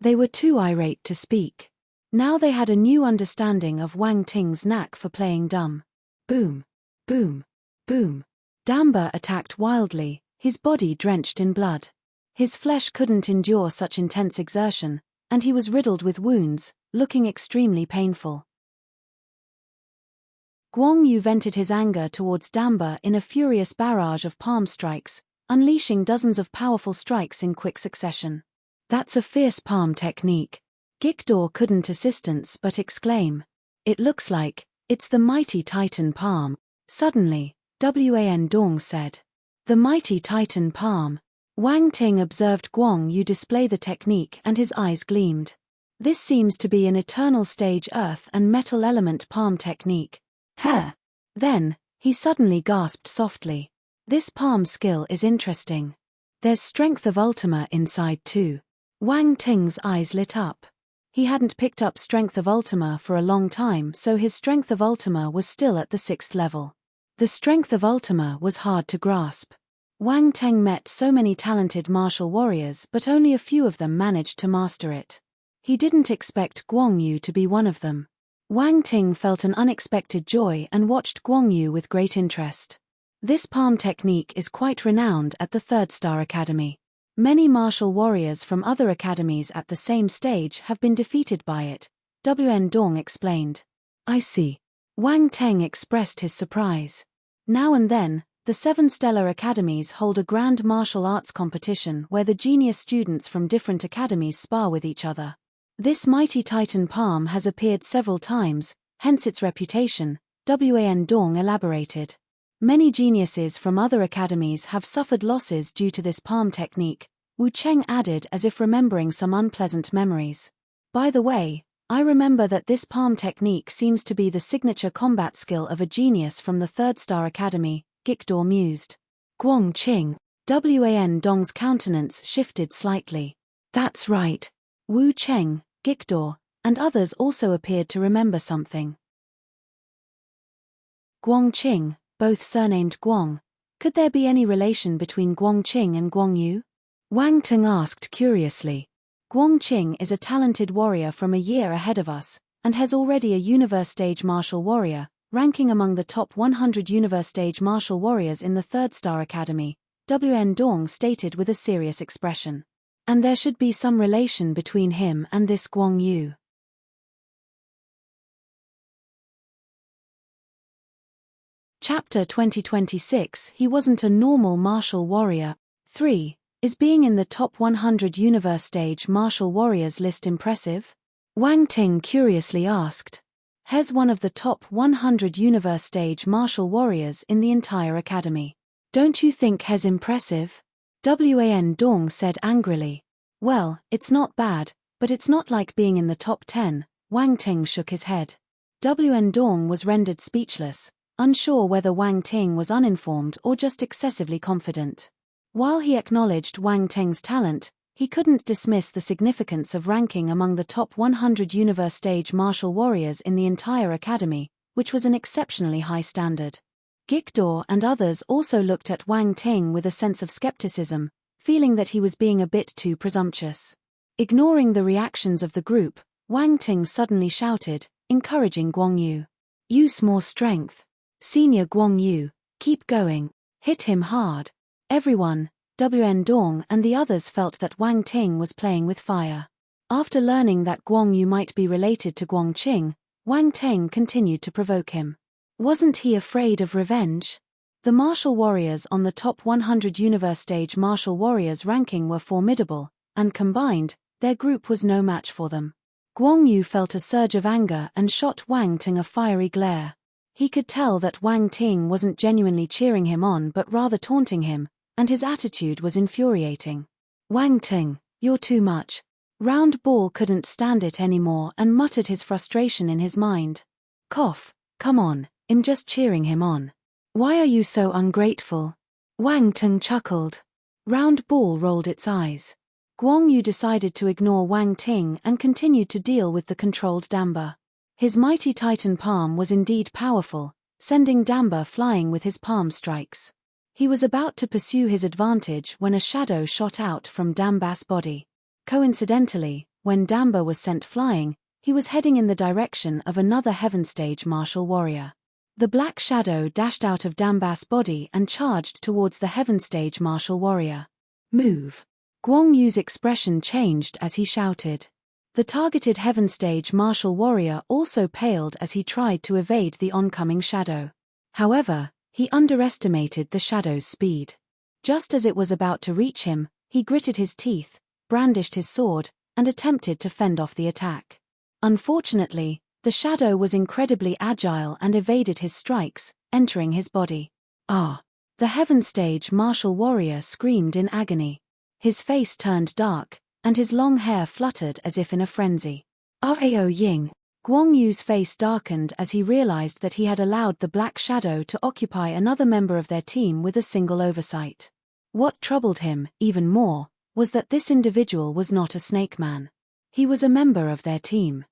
They were too irate to speak. Now they had a new understanding of Wang Ting's knack for playing dumb. Boom. Boom. Boom. Damba attacked wildly, his body drenched in blood. His flesh couldn't endure such intense exertion, and he was riddled with wounds, looking extremely painful. Guang Yu vented his anger towards Damba in a furious barrage of palm strikes, unleashing dozens of powerful strikes in quick succession. That's a fierce palm technique. Gikdor couldn't assistance but exclaim. It looks like, it's the mighty Titan palm. Suddenly, Wan Dong said. The mighty Titan palm. Wang Ting observed Guang Yu display the technique and his eyes gleamed. This seems to be an eternal stage earth and metal element palm technique. Huh. Then, he suddenly gasped softly. This palm skill is interesting. There's strength of Ultima inside too. Wang Ting's eyes lit up. He hadn't picked up strength of Ultima for a long time, so his strength of Ultima was still at the 6th level. The strength of Ultima was hard to grasp. Wang Ting met so many talented martial warriors, but only a few of them managed to master it. He didn't expect Guang Yu to be one of them. Wang Ting felt an unexpected joy and watched Guang Yu with great interest. This palm technique is quite renowned at the 3rd Star Academy. Many martial warriors from other academies at the same stage have been defeated by it, Wan Dong explained. I see. Wang Ting expressed his surprise. Now and then, the 7 stellar academies hold a grand martial arts competition where the genius students from different academies spar with each other. This mighty Titan palm has appeared several times, hence its reputation, Wan Dong elaborated. Many geniuses from other academies have suffered losses due to this palm technique, Wu Cheng added as if remembering some unpleasant memories. By the way, I remember that this palm technique seems to be the signature combat skill of a genius from the 3rd Star Academy, Gikdor mused. Guang Qing. Wan Dong's countenance shifted slightly. That's right. Wu Cheng, Gikdor, and others also appeared to remember something. Guang Qing, both surnamed Guang. Could there be any relation between Guang Qing and Guang Yu? Wang Ting asked curiously. Guang Qing is a talented warrior from a year ahead of us, and has already a universe stage martial warrior, ranking among the top 100 universe stage martial warriors in the 3rd Star Academy, Wan Dong stated with a serious expression. And there should be some relation between him and this Guang Yu. Chapter 2026. He wasn't a normal martial warrior. 3. Is being in the top 100 universe stage martial warriors list impressive? Wang Ting curiously asked. He's one of the top 100 universe stage martial warriors in the entire academy. Don't you think he's impressive? Wan Dong said angrily. Well, it's not bad, but it's not like being in the top 10, Wang Ting shook his head. Wan Dong was rendered speechless, unsure whether Wang Ting was uninformed or just excessively confident. While he acknowledged Wang Ting's talent, he couldn't dismiss the significance of ranking among the top 100 universe stage martial warriors in the entire academy, which was an exceptionally high standard. Gikdor and others also looked at Wang Ting with a sense of skepticism, feeling that he was being a bit too presumptuous. Ignoring the reactions of the group, Wang Ting suddenly shouted, encouraging Guang Yu. Use more strength. Senior Guang Yu, keep going. Hit him hard. Everyone, Wan Dong and the others felt that Wang Ting was playing with fire. After learning that Guang Yu might be related to Guang Qing, Wang Ting continued to provoke him. Wasn't he afraid of revenge? The martial warriors on the top 100 universe stage martial warriors ranking were formidable, and combined, their group was no match for them. Guang Yu felt a surge of anger and shot Wang Ting a fiery glare. He could tell that Wang Ting wasn't genuinely cheering him on but rather taunting him, and his attitude was infuriating. Wang Ting, you're too much. Round Ball couldn't stand it anymore and muttered his frustration in his mind. Cough, come on, I'm just cheering him on. Why are you so ungrateful? Wang Ting chuckled. Round Ball rolled its eyes. Guang Yu decided to ignore Wang Ting and continued to deal with the controlled Damba. His mighty Titan palm was indeed powerful, sending Damba flying with his palm strikes. He was about to pursue his advantage when a shadow shot out from Damba's body. Coincidentally, when Damba was sent flying, he was heading in the direction of another Heaven Stage martial warrior. The black shadow dashed out of Damba's body and charged towards the Heaven Stage martial warrior. Move! Guang Yu's expression changed as he shouted. The targeted Heaven Stage martial warrior also paled as he tried to evade the oncoming shadow. However, he underestimated the shadow's speed. Just as it was about to reach him, he gritted his teeth, brandished his sword, and attempted to fend off the attack. Unfortunately, the shadow was incredibly agile and evaded his strikes, entering his body. Ah! The Heaven Stage martial warrior screamed in agony. His face turned dark, and his long hair fluttered as if in a frenzy. Rao Ying! Guang Yu's face darkened as he realized that he had allowed the black shadow to occupy another member of their team with a single oversight. What troubled him, even more, was that this individual was not a snake man. He was a member of their team.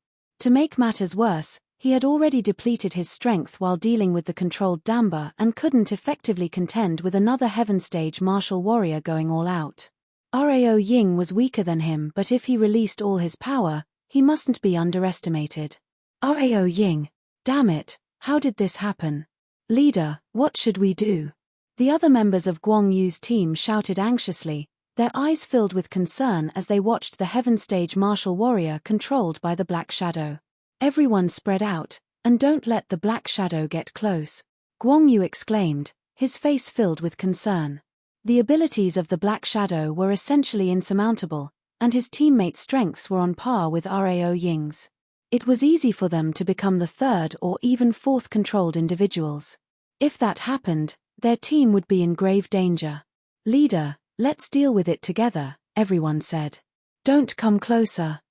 To make matters worse, he had already depleted his strength while dealing with the controlled Damba and couldn't effectively contend with another Heaven Stage martial warrior going all out. Rao Ying was weaker than him, but if he released all his power, he mustn't be underestimated. Rao Ying! Damn it, how did this happen? Leader, what should we do? The other members of Guang Yu's team shouted anxiously, their eyes filled with concern as they watched the Heaven Stage martial warrior controlled by the Black Shadow. Everyone spread out, and don't let the Black Shadow get close, Guang Yu exclaimed, his face filled with concern. The abilities of the Black Shadow were essentially insurmountable, and his teammates' strengths were on par with Rao Ying's. It was easy for them to become the third or even fourth controlled individuals. If that happened, their team would be in grave danger. Leader, let's deal with it together, everyone said. Don't come closer.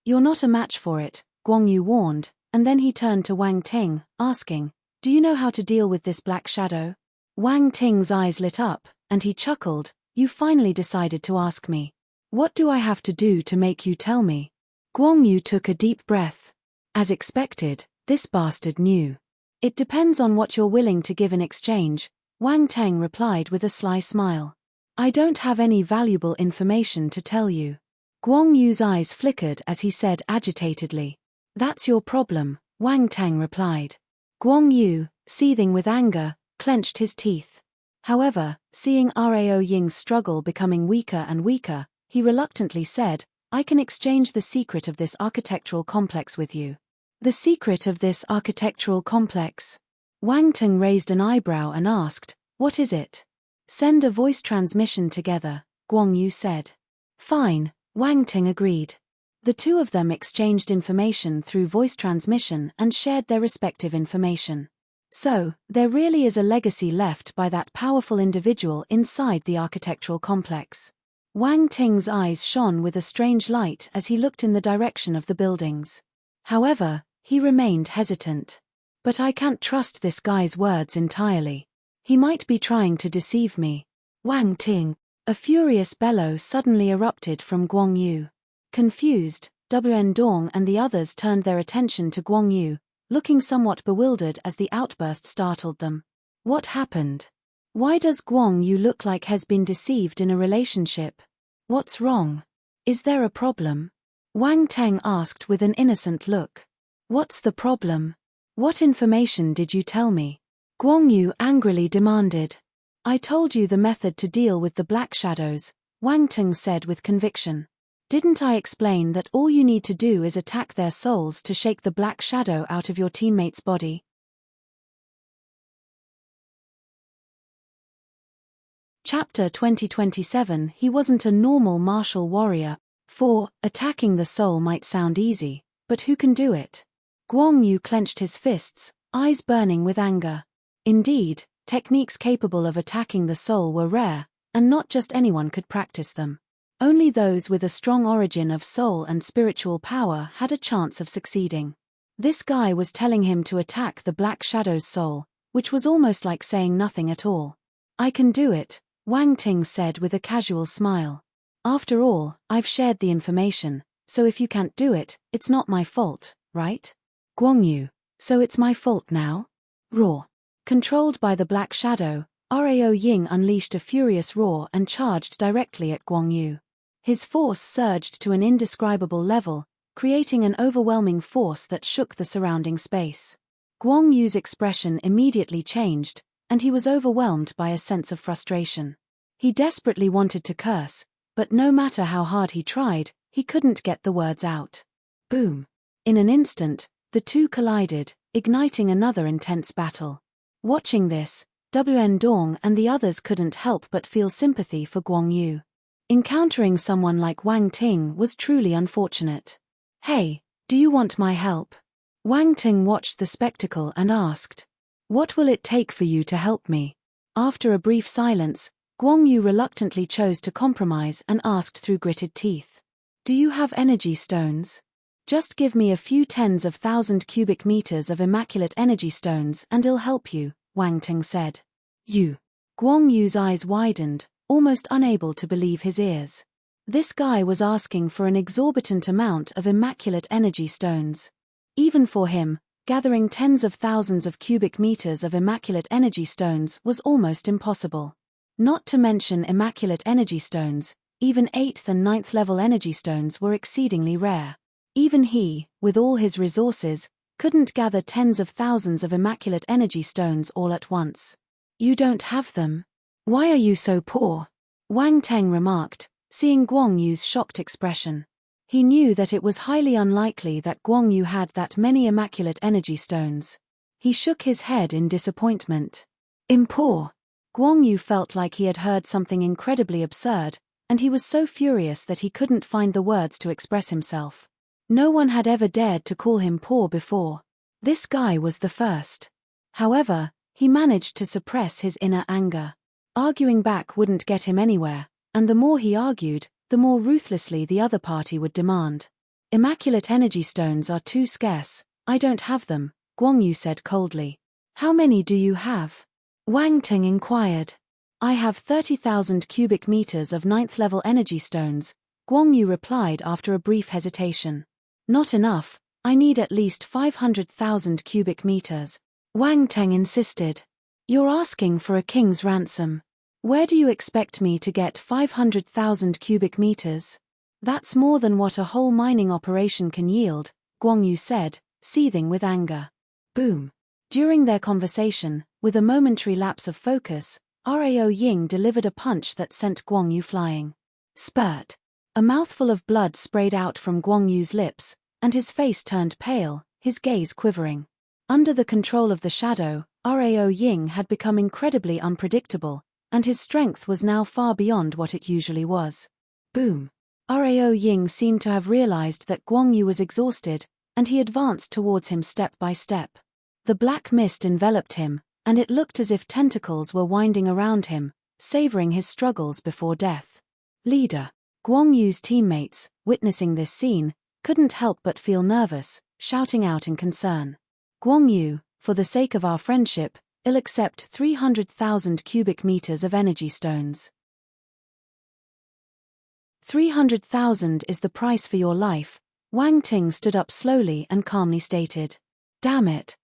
You're not a match for it, Guang Yu warned, and then he turned to Wang Ting, asking, do you know how to deal with this black shadow? Wang Ting's eyes lit up, and he chuckled, you finally decided to ask me. What do I have to do to make you tell me? Guang Yu took a deep breath. As expected, this bastard knew. It depends on what you're willing to give in exchange, Wang Teng replied with a sly smile. I don't have any valuable information to tell you. Guang Yu's eyes flickered as he said agitatedly. That's your problem, Wang Teng replied. Guang Yu, seething with anger, clenched his teeth. However, seeing Rao Ying's struggle becoming weaker and weaker, he reluctantly said, I can exchange the secret of this architectural complex with you. The secret of this architectural complex? Wang Teng raised an eyebrow and asked, what is it? Send a voice transmission together, Guang Yu said. Fine, Wang Teng agreed. The two of them exchanged information through voice transmission and shared their respective information. So, there really is a legacy left by that powerful individual inside the architectural complex. Wang Ting's eyes shone with a strange light as he looked in the direction of the buildings. However, he remained hesitant. But I can't trust this guy's words entirely. He might be trying to deceive me. Wang Ting! A furious bellow suddenly erupted from Guang Yu. Confused, Wen Dong and the others turned their attention to Guang Yu, looking somewhat bewildered as the outburst startled them. What happened? Why does Guang Yu look like has been deceived in a relationship? What's wrong? Is there a problem? Wang Teng asked with an innocent look. What's the problem? What information did you tell me? Guang Yu angrily demanded. I told you the method to deal with the black shadows, Wang Teng said with conviction. Didn't I explain that all you need to do is attack their souls to shake the black shadow out of your teammate's body? Chapter 2027. He wasn't a normal martial warrior. 4. Attacking the soul might sound easy, but who can do it? Guang Yu clenched his fists, eyes burning with anger. Indeed, techniques capable of attacking the soul were rare, and not just anyone could practice them. Only those with a strong origin of soul and spiritual power had a chance of succeeding. This guy was telling him to attack the Black Shadow's soul, which was almost like saying nothing at all. I can do it, Wang Ting said with a casual smile. After all, I've shared the information, so if you can't do it, it's not my fault, right? Guang Yu, so it's my fault now? Raw. Controlled by the black shadow, Rao Ying unleashed a furious roar and charged directly at Guang Yu. His force surged to an indescribable level, creating an overwhelming force that shook the surrounding space. Guang Yu's expression immediately changed, and he was overwhelmed by a sense of frustration. He desperately wanted to curse, but no matter how hard he tried, he couldn't get the words out. Boom! In an instant, the two collided, igniting another intense battle. Watching this, Wen Dong and the others couldn't help but feel sympathy for Guang Yu. Encountering someone like Wang Ting was truly unfortunate. "Hey, do you want my help?" Wang Ting watched the spectacle and asked. "What will it take for you to help me?" After a brief silence, Guang Yu reluctantly chose to compromise and asked through gritted teeth. "Do you have energy stones? Just give me a few tens of thousand cubic meters of immaculate energy stones and I'll help you," Wang Ting said. "You?" Guang Yu's eyes widened, almost unable to believe his ears. This guy was asking for an exorbitant amount of immaculate energy stones. Even for him, gathering tens of thousands of cubic meters of immaculate energy stones was almost impossible. Not to mention immaculate energy stones, even 8th and 9th level energy stones were exceedingly rare. Even he, with all his resources, couldn't gather tens of thousands of immaculate energy stones all at once. "You don't have them? Why are you so poor?" Wang Teng remarked, seeing Guang Yu's shocked expression. He knew that it was highly unlikely that Guang Yu had that many immaculate energy stones. He shook his head in disappointment. "Poor?" Guang Yu felt like he had heard something incredibly absurd, and he was so furious that he couldn't find the words to express himself. No one had ever dared to call him poor before. This guy was the first. However, he managed to suppress his inner anger. Arguing back wouldn't get him anywhere, and the more he argued, the more ruthlessly the other party would demand. "Immaculate energy stones are too scarce, I don't have them," Guang Yu said coldly. "How many do you have?" Wang Ting inquired. "I have 30,000 cubic meters of 9th level energy stones," Guang Yu replied after a brief hesitation. "Not enough, I need at least 500,000 cubic meters," Wang Ting insisted. "You're asking for a king's ransom. Where do you expect me to get 500,000 cubic meters? That's more than what a whole mining operation can yield," Guang Yu said, seething with anger. Boom. During their conversation, with a momentary lapse of focus, Rao Ying delivered a punch that sent Guang Yu flying. Spurt. A mouthful of blood sprayed out from Guang Yu's lips, and his face turned pale, his gaze quivering. Under the control of the shadow, Rao Ying had become incredibly unpredictable, and his strength was now far beyond what it usually was. Boom. Rao Ying seemed to have realized that Guang Yu was exhausted, and he advanced towards him step by step. The black mist enveloped him, and it looked as if tentacles were winding around him, savoring his struggles before death. Leader. Guang Yu's teammates, witnessing this scene, couldn't help but feel nervous, shouting out in concern. "Guang Yu, for the sake of our friendship, I'll accept 300,000 cubic meters of energy stones." 300,000 is the price for your life, Wang Ting stood up slowly and calmly stated. Damn it.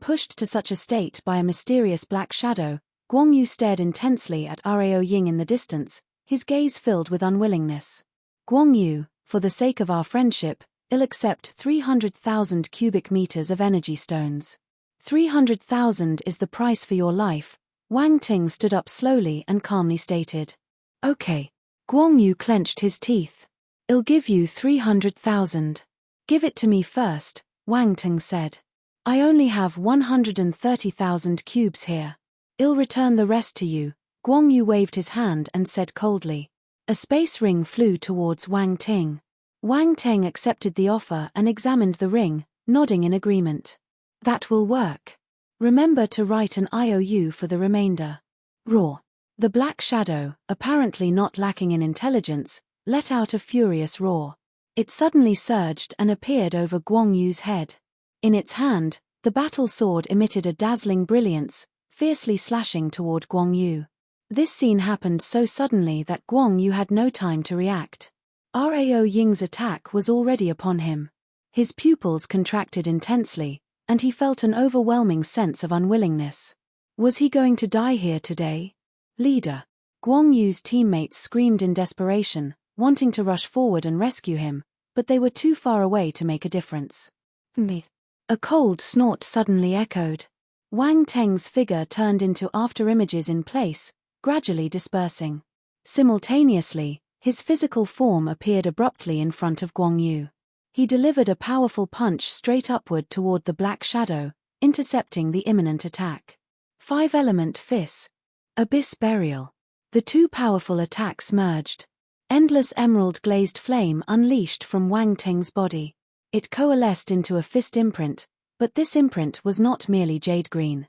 Pushed to such a state by a mysterious black shadow, Guang Yu stared intensely at Rao Ying in the distance, his gaze filled with unwillingness. "Guang Yu, for the sake of our friendship, I'll accept 300,000 cubic meters of energy stones." 300,000 is the price for your life, Wang Ting stood up slowly and calmly stated. "Okay." Guang Yu clenched his teeth. "I'll give you 300,000. "Give it to me first," Wang Ting said. "I only have 130,000 cubes here. I'll return the rest to you," Guang Yu waved his hand and said coldly. A space ring flew towards Wang Ting. Wang Ting accepted the offer and examined the ring, nodding in agreement. "That will work. Remember to write an IOU for the remainder." Roar. The black shadow, apparently not lacking in intelligence, let out a furious roar. It suddenly surged and appeared over Guang Yu's head. In its hand, the battle sword emitted a dazzling brilliance, fiercely slashing toward Guang Yu. This scene happened so suddenly that Guang Yu had no time to react. Rao Ying's attack was already upon him. His pupils contracted intensely, and he felt an overwhelming sense of unwillingness. Was he going to die here today? Leader. Guang Yu's teammates screamed in desperation, wanting to rush forward and rescue him, but they were too far away to make a difference. Me. A cold snort suddenly echoed. Wang Teng's figure turned into afterimages in place, gradually dispersing. Simultaneously, his physical form appeared abruptly in front of Guang Yu. He delivered a powerful punch straight upward toward the black shadow, intercepting the imminent attack. 5-element Fist. Abyss Burial. The two powerful attacks merged. Endless emerald-glazed flame unleashed from Wang Teng's body. It coalesced into a fist imprint, but this imprint was not merely jade green.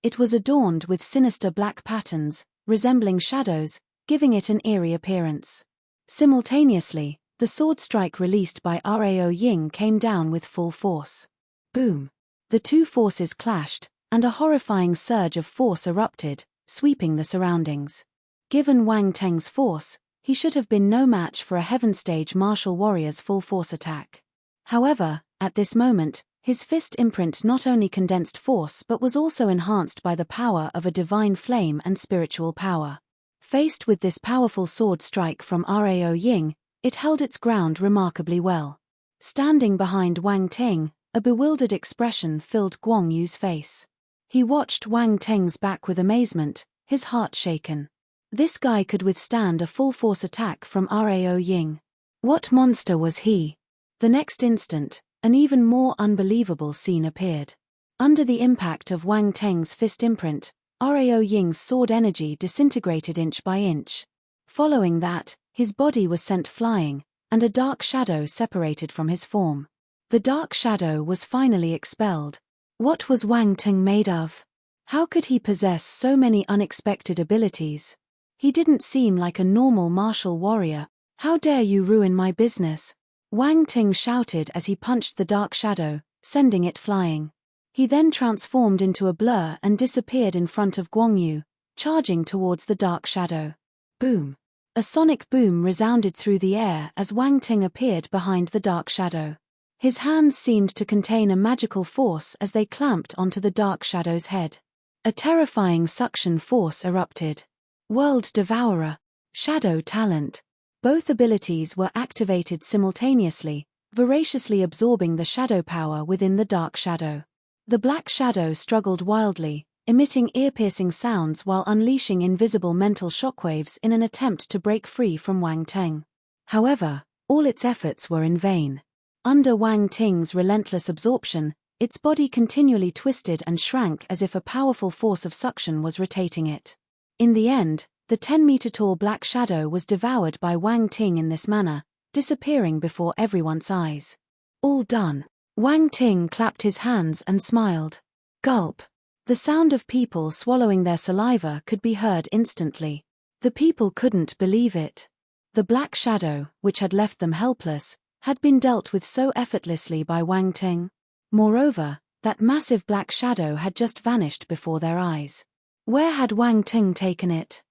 It was adorned with sinister black patterns, resembling shadows, giving it an eerie appearance. Simultaneously, the sword strike released by Rao Ying came down with full force. Boom! The two forces clashed, and a horrifying surge of force erupted, sweeping the surroundings. Given Wang Teng's force, he should have been no match for a heaven-stage martial warrior's full-force attack. However, at this moment, his fist imprint not only condensed force but was also enhanced by the power of a divine flame and spiritual power. Faced with this powerful sword strike from Rao Ying, it held its ground remarkably well. Standing behind Wang Teng, a bewildered expression filled Guang Yu's face. He watched Wang Teng's back with amazement, his heart shaken. This guy could withstand a full-force attack from Rao Ying. What monster was he? The next instant, an even more unbelievable scene appeared. Under the impact of Wang Teng's fist imprint, Rao Ying's sword energy disintegrated inch by inch. Following that, his body was sent flying, and a dark shadow separated from his form. The dark shadow was finally expelled. What was Wang Teng made of? How could he possess so many unexpected abilities? He didn't seem like a normal martial warrior. How dare you ruin my business? Wang Teng shouted as he punched the dark shadow, sending it flying. He then transformed into a blur and disappeared in front of Guang Yu, charging towards the dark shadow. Boom! A sonic boom resounded through the air as Wang Teng appeared behind the dark shadow. His hands seemed to contain a magical force as they clamped onto the dark shadow's head. A terrifying suction force erupted. World Devourer. Shadow Talent. Both abilities were activated simultaneously, voraciously absorbing the shadow power within the dark shadow. The black shadow struggled wildly, emitting ear-piercing sounds while unleashing invisible mental shockwaves in an attempt to break free from Wang Teng. However, all its efforts were in vain. Under Wang Teng's relentless absorption, its body continually twisted and shrank as if a powerful force of suction was rotating it. In the end, the 10-meter-tall black shadow was devoured by Wang Teng in this manner, disappearing before everyone's eyes. All done. Wang Teng clapped his hands and smiled. Gulp. The sound of people swallowing their saliva could be heard instantly. The people couldn't believe it. The black shadow, which had left them helpless, had been dealt with so effortlessly by Wang Teng. Moreover, that massive black shadow had just vanished before their eyes. Where had Wang Teng taken it?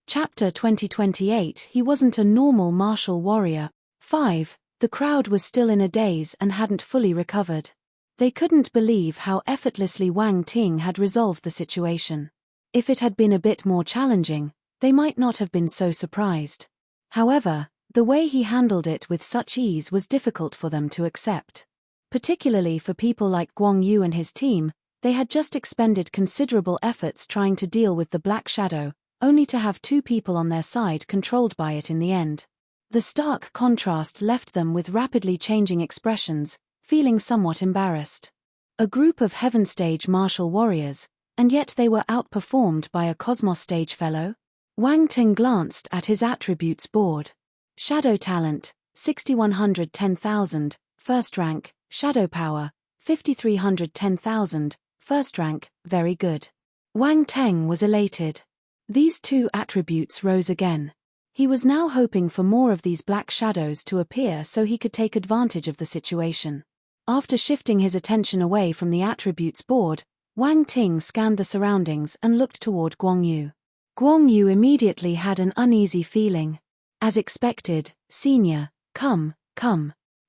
Chapter 2028. He wasn't a normal martial warrior. 5. The crowd was still in a daze and hadn't fully recovered. They couldn't believe how effortlessly Wang Teng had resolved the situation. If it had been a bit more challenging, they might not have been so surprised. However, the way he handled it with such ease was difficult for them to accept. Particularly for people like Guang Yu and his team, they had just expended considerable efforts trying to deal with the black shadow, only to have two people on their side controlled by it in the end. The stark contrast left them with rapidly changing expressions, feeling somewhat embarrassed. A group of heaven stage martial warriors, and yet they were outperformed by a cosmos stage fellow? Wang Teng glanced at his attributes board. Shadow Talent, 6110,000, first rank. Shadow Power, 5310,000, first rank, very good. Wang Teng was elated. These two attributes rose again. He was now hoping for more of these black shadows to appear so he could take advantage of the situation. After shifting his attention away from the attributes board, Wang Teng scanned the surroundings and looked toward Guang Yu. Guang Yu immediately had an uneasy feeling. As expected, Senior, come.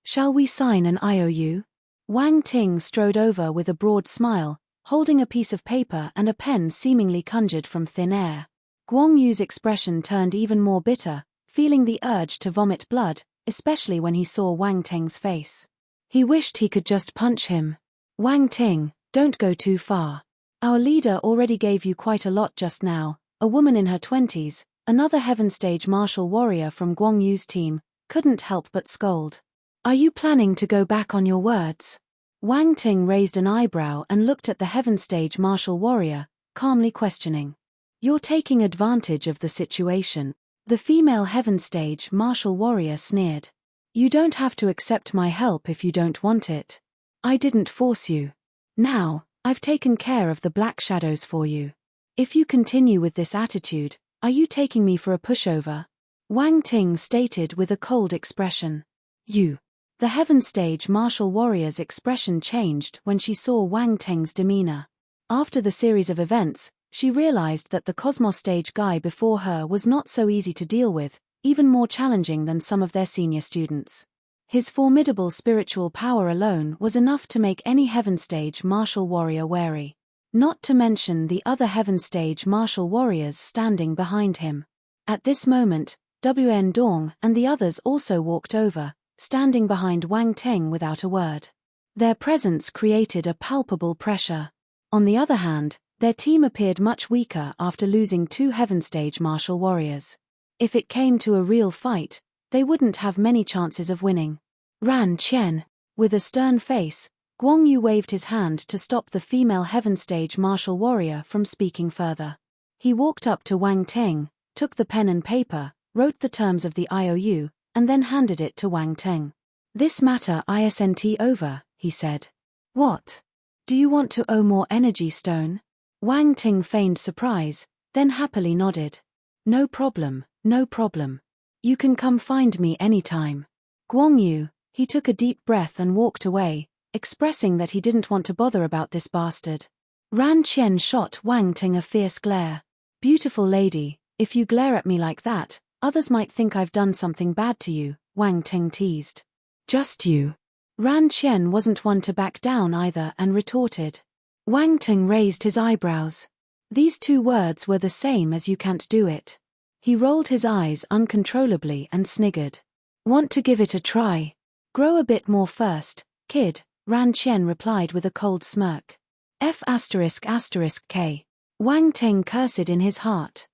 Shall we sign an IOU? Wang Ting strode over with a broad smile, holding a piece of paper and a pen seemingly conjured from thin air. Guang Yu's expression turned even more bitter, feeling the urge to vomit blood, especially when he saw Wang Ting's face. He wished he could just punch him. Wang Ting, don't go too far. Our leader already gave you quite a lot just now. A woman in her 20s, another Heaven Stage martial warrior from Guang Yu's team, couldn't help but scold. Are you planning to go back on your words? Wang Ting raised an eyebrow and looked at the Heaven Stage martial warrior, calmly questioning. You're taking advantage of the situation. The female Heaven Stage martial warrior sneered. You don't have to accept my help if you don't want it. I didn't force you. Now, I've taken care of the black shadows for you. If you continue with this attitude, are you taking me for a pushover? Wang Ting stated with a cold expression. You. The Heaven Stage martial warrior's expression changed when she saw Wang Ting's demeanor. After the series of events, she realized that the Cosmos Stage guy before her was not so easy to deal with, even more challenging than some of their senior students. His formidable spiritual power alone was enough to make any Heaven Stage martial warrior wary. Not to mention the other Heaven Stage martial warriors standing behind him. At this moment, Wn Dong and the others also walked over, standing behind Wang Ting without a word. Their presence created a palpable pressure. On the other hand, their team appeared much weaker after losing 2 Heaven Stage martial warriors. If it came to a real fight, they wouldn't have many chances of winning. Ran Qian. With a stern face, Guang Yu waved his hand to stop the female Heaven Stage martial warrior from speaking further. He walked up to Wang Ting, took the pen and paper, wrote the terms of the IOU, and then handed it to Wang Ting. This matter isn't over, he said. What? Do you want to owe more energy stone? Wang Ting feigned surprise, then happily nodded. No problem, no problem. You can come find me anytime. Guang Yu, he took a deep breath and walked away, expressing that he didn't want to bother about this bastard. Ran Qian shot Wang Ting a fierce glare. Beautiful lady, if you glare at me like that, others might think I've done something bad to you, Wang Ting teased. Just you. Ran Qian wasn't one to back down either and retorted. Wang Ting raised his eyebrows. These 2 words were the same as you can't do it. He rolled his eyes uncontrollably and sniggered. Want to give it a try? Grow a bit more first, kid, Ran Qian replied with a cold smirk. F***K. Wang Ting cursed in his heart.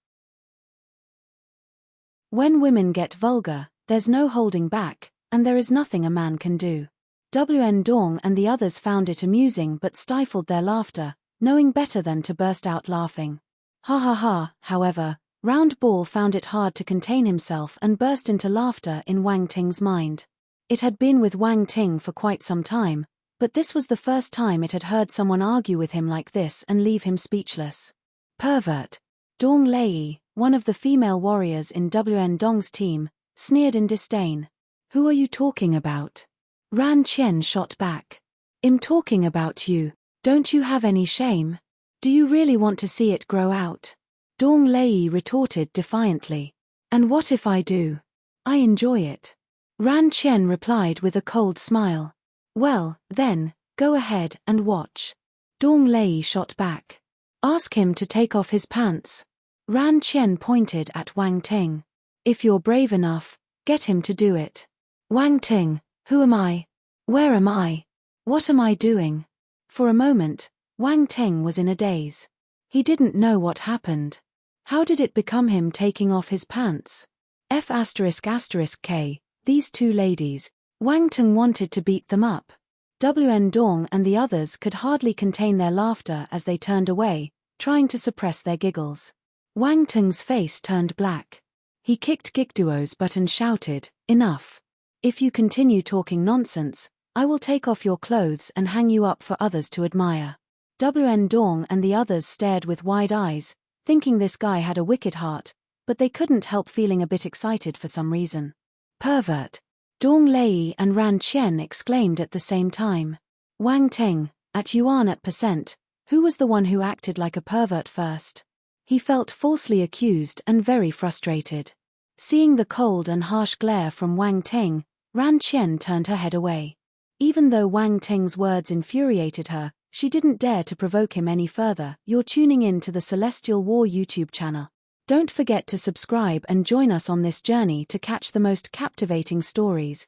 When women get vulgar, there's no holding back, and there is nothing a man can do. Wn Dong and the others found it amusing but stifled their laughter, knowing better than to burst out laughing. Ha ha ha, however, Round Ball found it hard to contain himself and burst into laughter in Wang Ting's mind. It had been with Wang Ting for quite some time, but this was the first time it had heard someone argue with him like this and leave him speechless. Pervert. Dong Lei, one of the female warriors in Wn Dong's team, sneered in disdain. Who are you talking about? Ran Qian shot back. I'm talking about you. Don't you have any shame? Do you really want to see it grow out? Dong Lei retorted defiantly. And what if I do? I enjoy it. Ran Qian replied with a cold smile. Well, then, go ahead and watch. Dong Lei shot back. Ask him to take off his pants. Ran Qian pointed at Wang Ting. If you're brave enough, get him to do it. Wang Ting, who am I? Where am I? What am I doing? For a moment, Wang Ting was in a daze. He didn't know what happened. How did it become him taking off his pants? F***K, these 2 ladies, Wang Ting wanted to beat them up. Wn Dong and the others could hardly contain their laughter as they turned away, trying to suppress their giggles. Wang Ting's face turned black. He kicked Gigduo's butt and shouted, Enough. If you continue talking nonsense, I will take off your clothes and hang you up for others to admire. Wn Dong and the others stared with wide eyes, thinking this guy had a wicked heart, but they couldn't help feeling a bit excited for some reason. Pervert. Dong Lei and Ran Qian exclaimed at the same time. Wang Ting, at Yuan at %, who was the one who acted like a pervert first? He felt falsely accused and very frustrated. Seeing the cold and harsh glare from Wang Ting, Ran Qian turned her head away. Even though Wang Ting's words infuriated her, she didn't dare to provoke him any further. You're tuning in to the Celestial War YouTube channel. Don't forget to subscribe and join us on this journey to catch the most captivating stories.